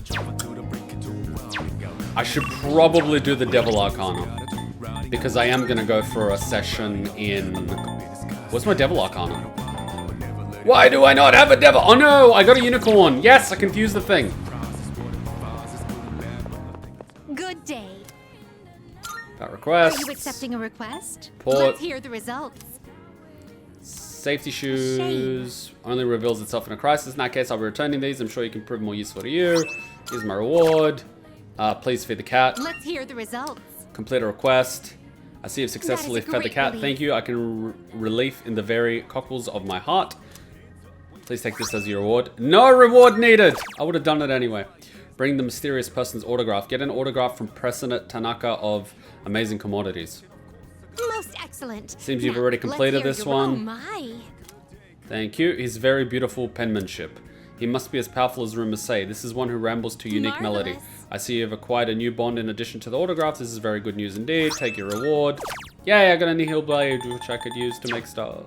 [SPEAKER 1] I should probably do the Devil Arcana. Because I am gonna go for a session in... What's my Devil Arcana? Why do I not have a Devil? Oh no, I got a unicorn. Yes, I confused the thing.
[SPEAKER 12] Good day.
[SPEAKER 1] That request.
[SPEAKER 12] Are you accepting a request?
[SPEAKER 1] Port.
[SPEAKER 12] Let's hear the results.
[SPEAKER 1] Safety shoes only reveals itself in a crisis. In that case, I'll be returning these. I'm sure you can prove more useful to you. Here's my reward. Please feed the cat.
[SPEAKER 12] Let's hear the results.
[SPEAKER 1] Complete a request. I see you've successfully fed the cat.
[SPEAKER 12] relief.
[SPEAKER 1] Thank you. I can relief in the very cockles of my heart. Please take this as your reward. No reward needed! I would have done it anyway. Bring the mysterious person's autograph. Get an autograph from President Tanaka of Amazing Commodities.
[SPEAKER 12] Most excellent.
[SPEAKER 1] Seems you've already completed
[SPEAKER 12] let's
[SPEAKER 1] this
[SPEAKER 12] hear your-
[SPEAKER 1] one.
[SPEAKER 12] Oh my.
[SPEAKER 1] Thank you. His very beautiful penmanship. He must be as powerful as rumors say. This is one who rambles to unique melody.
[SPEAKER 12] Marvelous.
[SPEAKER 1] I see you've acquired a new bond in addition to the autograph. This is very good news indeed. Take your reward. Yay, I got a nihil blade, which I could use to make stuff.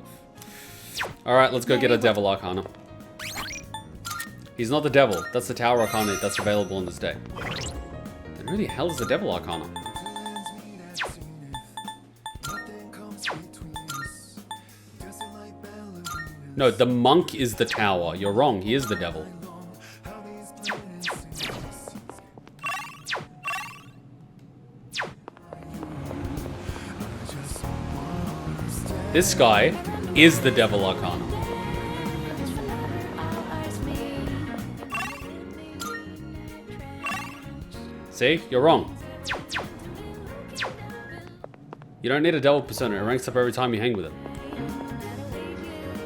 [SPEAKER 1] Alright, let's go get a devil arcana. He's not the devil. That's the tower arcana that's available in this deck. And who the hell is the devil arcana? No, the monk is the tower. You're wrong. He is the devil. This guy is the devil arcana. See? You're wrong. You don't need a devil persona. It ranks up every time you hang with it.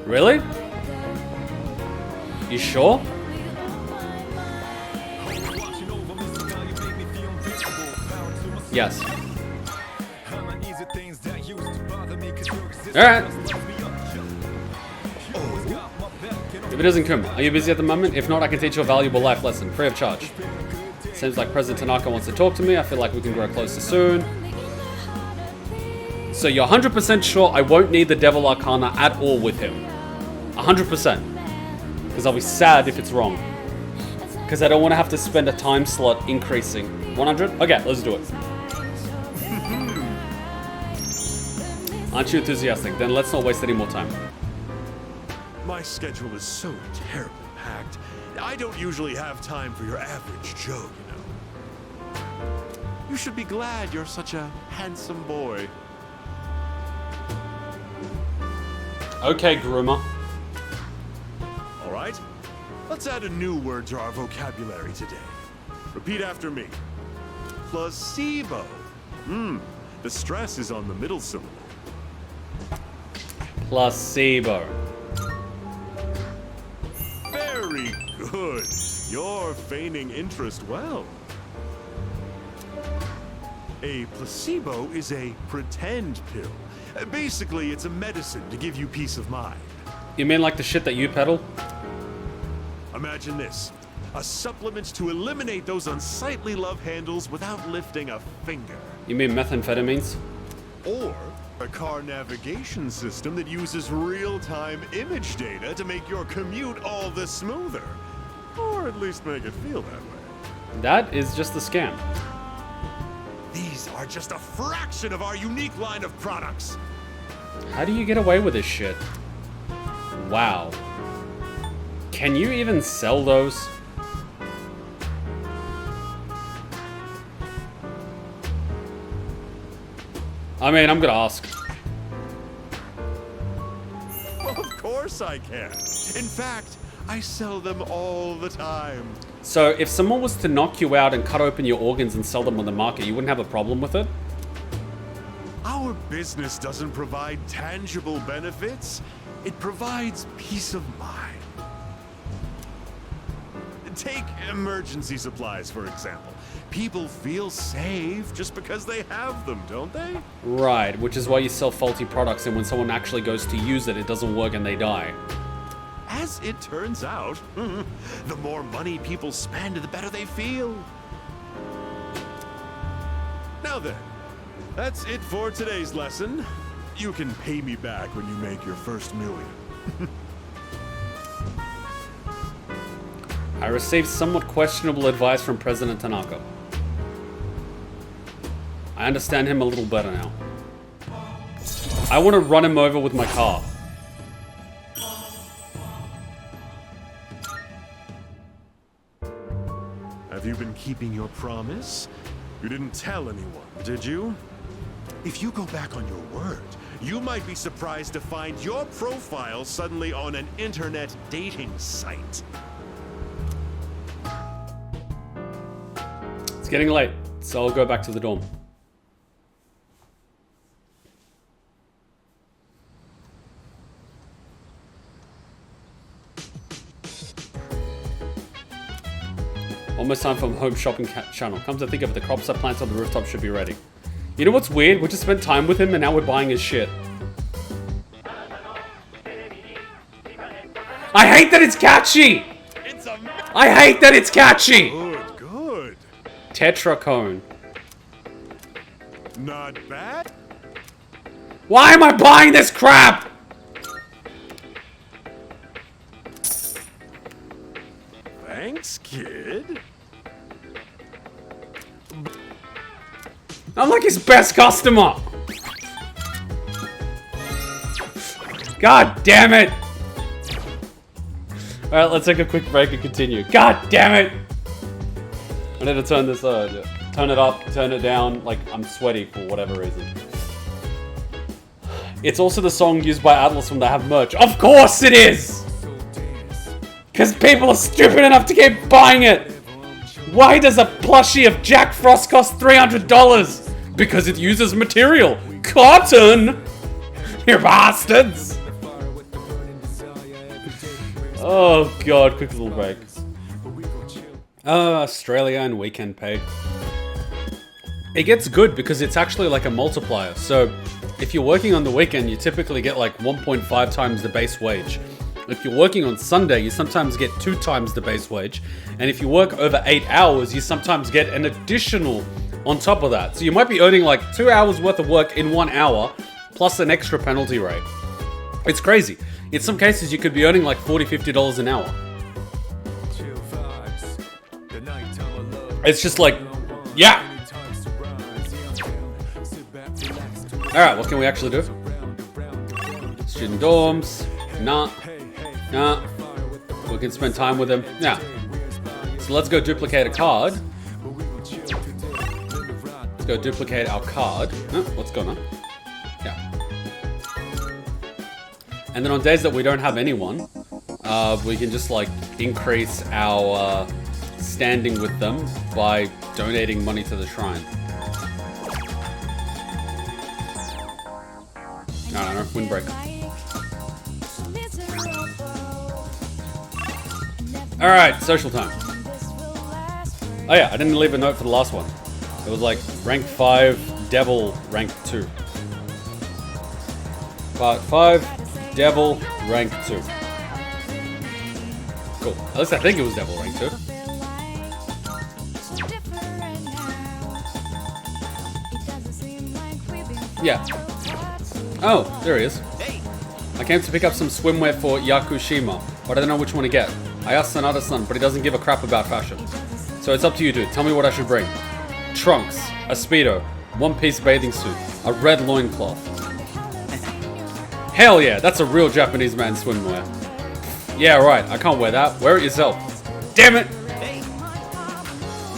[SPEAKER 1] Really? You sure? Yes. Alright. If it isn't Kuma, are you busy at the moment? If not, I can teach you a valuable life lesson, free of charge. Seems like President Tanaka wants to talk to me. I feel like we can grow closer soon. So you're 100% sure I won't need the Devil Arcana at all with him? 100%. Because I'll be sad if it's wrong. Because I don't want to have to spend a time slot increasing. 100? Okay, let's do it. Aren't you enthusiastic? Then let's not waste any more time.
[SPEAKER 4] My schedule is so terribly packed. I don't usually have time for your average Joe, you know. You should be glad you're such a handsome boy.
[SPEAKER 1] Okay, groomer.
[SPEAKER 4] All right, let's add a new word to our vocabulary today. Repeat after me. Placebo. The stress is on the middle syllable.
[SPEAKER 1] Placebo.
[SPEAKER 4] Very good. You're feigning interest well. A placebo is a pretend pill. Basically, it's a medicine to give you peace of mind.
[SPEAKER 1] You mean like the shit that you peddle?
[SPEAKER 4] Imagine this. A supplement to eliminate those unsightly love handles without lifting a finger.
[SPEAKER 1] You mean methamphetamines?
[SPEAKER 4] Or a car navigation system that uses real-time image data to make your commute all the smoother. Or at least make it feel that way.
[SPEAKER 1] That is just a scam.
[SPEAKER 4] These are just a fraction of our unique line of products.
[SPEAKER 1] How do you get away with this shit? Wow. Can you even sell those? I mean, I'm gonna ask.
[SPEAKER 4] Of course I can. In fact, I sell them all the time.
[SPEAKER 1] So if someone was to knock you out and cut open your organs and sell them on the market, you wouldn't have a problem with it?
[SPEAKER 4] Our business doesn't provide tangible benefits. It provides peace of mind. Take emergency supplies, for example. People feel safe just because they have them, don't they?
[SPEAKER 1] Right, which is why you sell faulty products, and when someone actually goes to use it, it doesn't work and they die.
[SPEAKER 4] As it turns out, the more money people spend, the better they feel. Now then, that's it for today's lesson. You can pay me back when you make your first million.
[SPEAKER 1] I received somewhat questionable advice from President Tanaka. I understand him a little better now. I want to run him over with my car.
[SPEAKER 4] Have you been keeping your promise? You didn't tell anyone, did you? If you go back on your word, You might be surprised to find your profile suddenly on an internet dating site.
[SPEAKER 1] It's getting late, so I'll go back to the dorm. Almost time for home shopping channel. Come to think of it, the crops I plant on the rooftop should be ready. You know what's weird? We just spent time with him and now we're buying his shit. I hate that it's catchy! I hate that it's catchy!
[SPEAKER 4] Good, good.
[SPEAKER 1] Tetracone.
[SPEAKER 4] Not bad.
[SPEAKER 1] Why am I buying this crap?
[SPEAKER 4] Thanks, kid.
[SPEAKER 1] I'm like his best customer. God damn it. Alright, let's take a quick break and continue. God damn it. I need to turn this, turn it up, turn it down. Like, I'm sweaty for whatever reason. It's also the song used by Atlas when they have merch. Of course it is! Because people are stupid enough to keep buying it! Why does a plushie of Jack Frost cost $300? Because it uses material. Cotton! You bastards! Oh god, quick little break. Australia and weekend pay. It gets good because it's actually like a multiplier. So if you're working on the weekend, you typically get like 1.5 times the base wage. If you're working on Sunday, you sometimes get 2 times the base wage. And if you work over 8 hours, you sometimes get an additional on top of that. So you might be earning like 2 hours worth of work in 1 hour, plus an extra penalty rate. It's crazy. In some cases, you could be earning like $40, $50 an hour. It's just like, yeah. Alright, what can we actually do? Student dorms. Nah. Nah. We can spend time with them. Yeah. So let's go duplicate a card. Let's go duplicate our card. Oh, what's going on? Yeah. And then on days that we don't have anyone, we can just like increase our standing with them by donating money to the shrine. I don't know, windbreak. Alright, social time. Oh yeah, I didn't leave a note for the last one. It was like rank 5, devil rank 2. Part 5, devil rank 2. Cool. At least I think it was devil rank 2. Yeah. Oh, there he is. I came to pick up some swimwear for Yakushima, but I don't know which one to get. I asked Sanada-san, but he doesn't give a crap about fashion. So it's up to you, dude. Tell me what I should bring. Trunks, a Speedo, one-piece bathing suit, a red loincloth. Hell yeah, that's a real Japanese man swimwear. Yeah, right, I can't wear that. Wear it yourself. Damn it!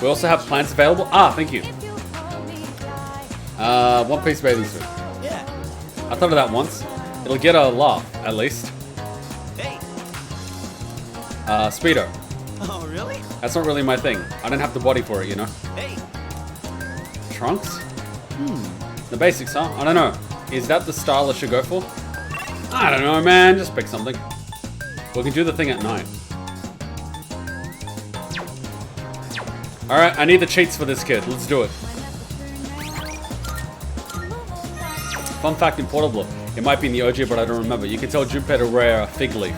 [SPEAKER 1] We also have plants available. Ah, thank you. One-piece bathing suit. I thought of that once. It'll get a laugh, at least. Speedo.
[SPEAKER 18] Oh, really?
[SPEAKER 1] That's not really my thing. I don't have the body for it, you know. Trunks? The basics, huh? I don't know. Is that the style I should go for? I don't know, man. Just pick something. We can do the thing at night. Alright, I need the cheats for this kid. Let's do it. Fun fact in Portable. It might be in the OG, but I don't remember. You can tell Junpei to wear a fig leaf.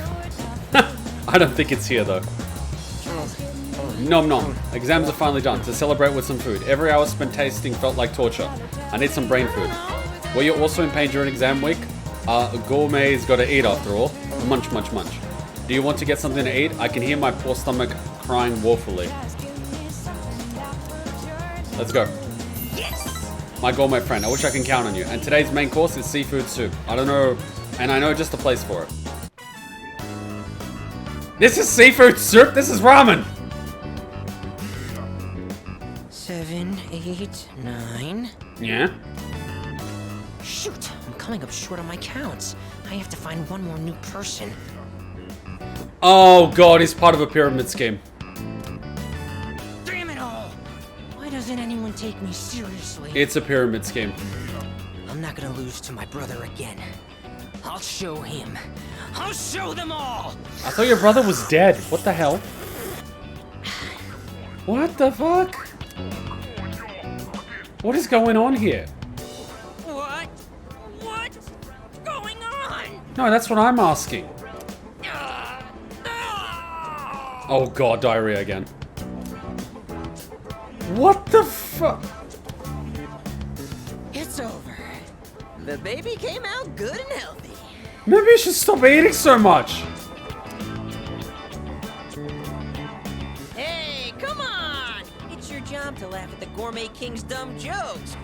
[SPEAKER 1] I don't think it's here, though. Nom nom. Exams are finally done. To celebrate with some food. Every hour spent tasting felt like torture. I need some brain food. Were you also in pain during exam week? Gourmet's gotta eat after all. Munch, munch, munch. Do you want to get something to eat? I can hear my poor stomach crying woefully. Let's go. My gourmet friend, I wish I can count on you. And today's main course is seafood soup. I don't know, and I know just the place for it. This is seafood soup? This is ramen!
[SPEAKER 5] 7, 8, 9.
[SPEAKER 1] Yeah?
[SPEAKER 5] Shh! Shoot, I'm coming up short on my counts. I have to find one more new person.
[SPEAKER 1] Oh god, he's part of a pyramid scheme.
[SPEAKER 5] Damn it all! Why doesn't anyone take me seriously?
[SPEAKER 1] It's a pyramid scheme.
[SPEAKER 5] I'm not gonna lose to my brother again. I'll show him. I'll show them all!
[SPEAKER 1] I thought your brother was dead. What the hell? What the fuck? What is going on here?
[SPEAKER 5] What? What's going on?
[SPEAKER 1] No, that's what I'm asking. Oh god, diarrhea again. What the fuck?
[SPEAKER 5] It's over. The baby came out good and healthy.
[SPEAKER 1] Maybe you should stop eating so much.
[SPEAKER 5] Hey, come on! It's your job to laugh at the gourmet king's dumb jokes.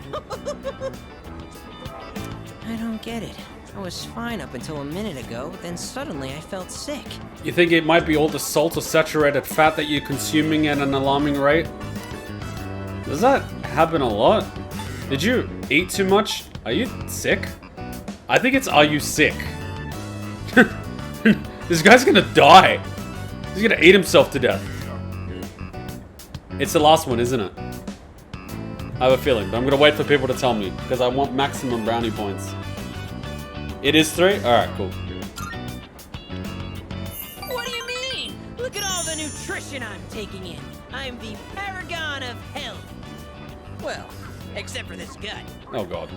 [SPEAKER 5] I don't get it. I was fine up until a minute ago, then suddenly I felt sick.
[SPEAKER 1] You think it might be all the salt or saturated fat that you're consuming at an alarming rate? Does that happen a lot? Did you eat too much? Are you sick? I think it's are you sick? This guy's gonna die. He's gonna eat himself to death. It's the last one, isn't it? I have a feeling, but I'm gonna wait for people to tell me because I want maximum brownie points. It is 3? Alright, cool.
[SPEAKER 5] What do you mean? Look at all the nutrition I'm taking in. I'm the paragon of health. Well, except for this gut.
[SPEAKER 1] Oh god.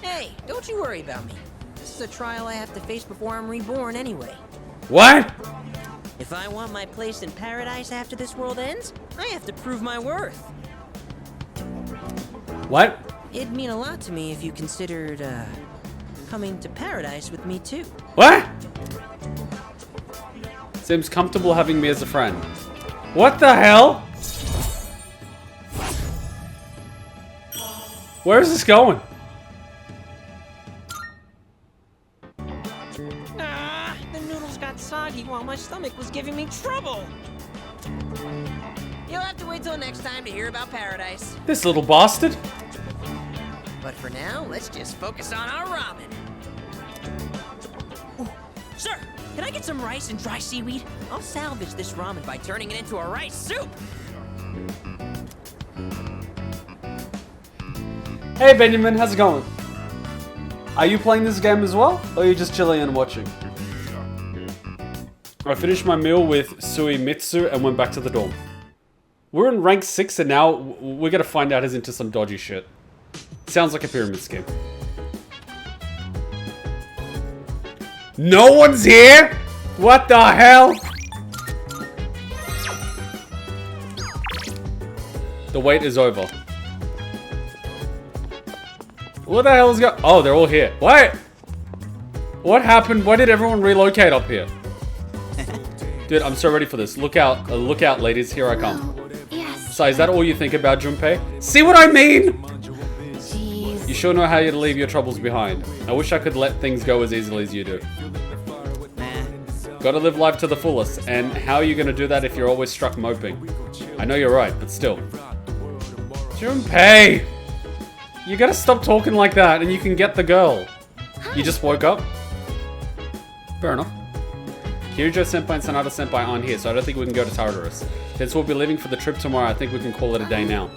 [SPEAKER 5] Hey, don't you worry about me. This is a trial I have to face before I'm reborn anyway.
[SPEAKER 1] What?
[SPEAKER 5] If I want my place in paradise after this world ends, I have to prove my worth.
[SPEAKER 1] What?
[SPEAKER 5] It'd mean a lot to me if you considered, coming to paradise with me too.
[SPEAKER 1] What? Seems comfortable having me as a friend. What the hell? Where is this going?
[SPEAKER 5] Ah, the noodles got soggy while my stomach was giving me trouble. You'll have to wait till next time to hear about paradise.
[SPEAKER 1] This little bastard.
[SPEAKER 5] But for now, let's just focus on our ramen. Ooh, sir, can I get some rice and dry seaweed? I'll salvage this ramen by turning it into a rice soup.
[SPEAKER 1] Hey Benjamin, how's it going? Are you playing this game as well, or are you just chilling and watching? I finished my meal with Suimitsu and went back to the dorm. We're in rank 6 and now we're gonna find out he's into some dodgy shit. Sounds like a pyramid scheme. No one's here? What the hell? The wait is over. What the hell is going? Oh, they're all here. What? What happened? Why did everyone relocate up here? Dude, I'm so ready for this. Look out, ladies. Here I come.
[SPEAKER 3] Yes.
[SPEAKER 1] So, is that all you think about, Junpei? See what I mean?
[SPEAKER 3] Jeez.
[SPEAKER 1] You sure know how to leave your troubles behind. I wish I could let things go as easily as you do. Gotta live life to the fullest, and how are you gonna do that if you're always struck moping? I know you're right, but still. Junpei! You gotta stop talking like that, and you can get the girl. You just woke up? Fair enough. Kirijo Senpai and Sanada Senpai aren't here, so I don't think we can go to Tartarus. Since we'll be leaving for the trip tomorrow, I think we can call it a day now.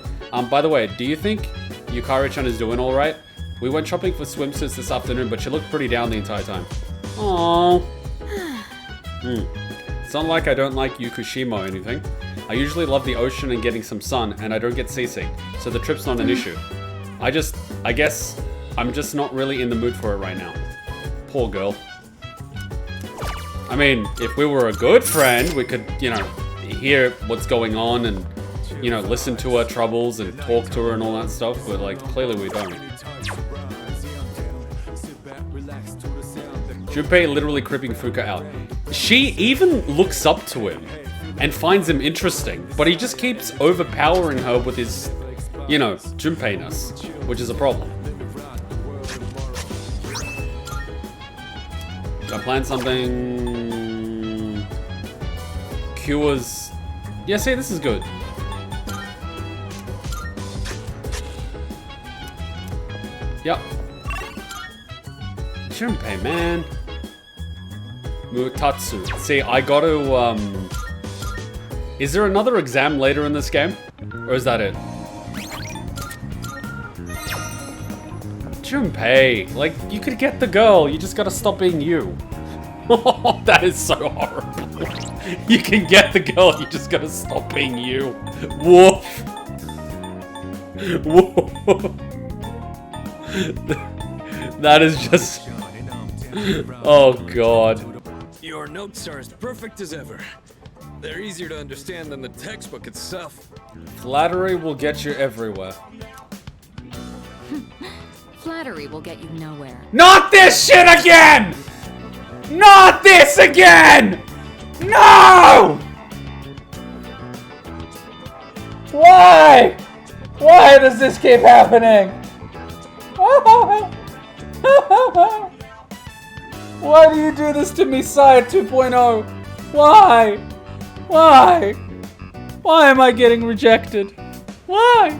[SPEAKER 1] By the way, do you think Yukari-chan is doing alright? We went shopping for swimsuits this afternoon, but she looked pretty down the entire time. Aww. It's not like I don't like Yukushima or anything. I usually love the ocean and getting some sun, and I don't get seasick, so the trip's not an issue. I guess I'm just not really in the mood for it right now. Poor girl. I mean, if we were a good friend, we could, you know, hear what's going on and, you know, listen to her troubles and talk to her and all that stuff, but, like, clearly we don't. Junpei literally creeping Fuka out. She even looks up to him and finds him interesting, but he just keeps overpowering her with his, you know, Junpei-ness, which is a problem. Should I plan something? Cures. Yeah, see, this is good. Yep. Junpei, man. Mutatsu. See, I gotta, Is there another exam later in this game? Or is that it? Junpei, like, you could get the girl, you just gotta stop being you. That is so horrible. You can get the girl, you just gotta stop being you. Woof. Woof. That is just... Oh god.
[SPEAKER 7] Your notes are as perfect as ever. They're easier to understand than the textbook itself.
[SPEAKER 1] Flattery will get you everywhere.
[SPEAKER 6] Flattery will get you nowhere.
[SPEAKER 1] Not this shit again! Not this again! No! Why? Why does this keep happening? Why do you do this to me, Sire 2.0? Why? Why? Why am I getting rejected? Why?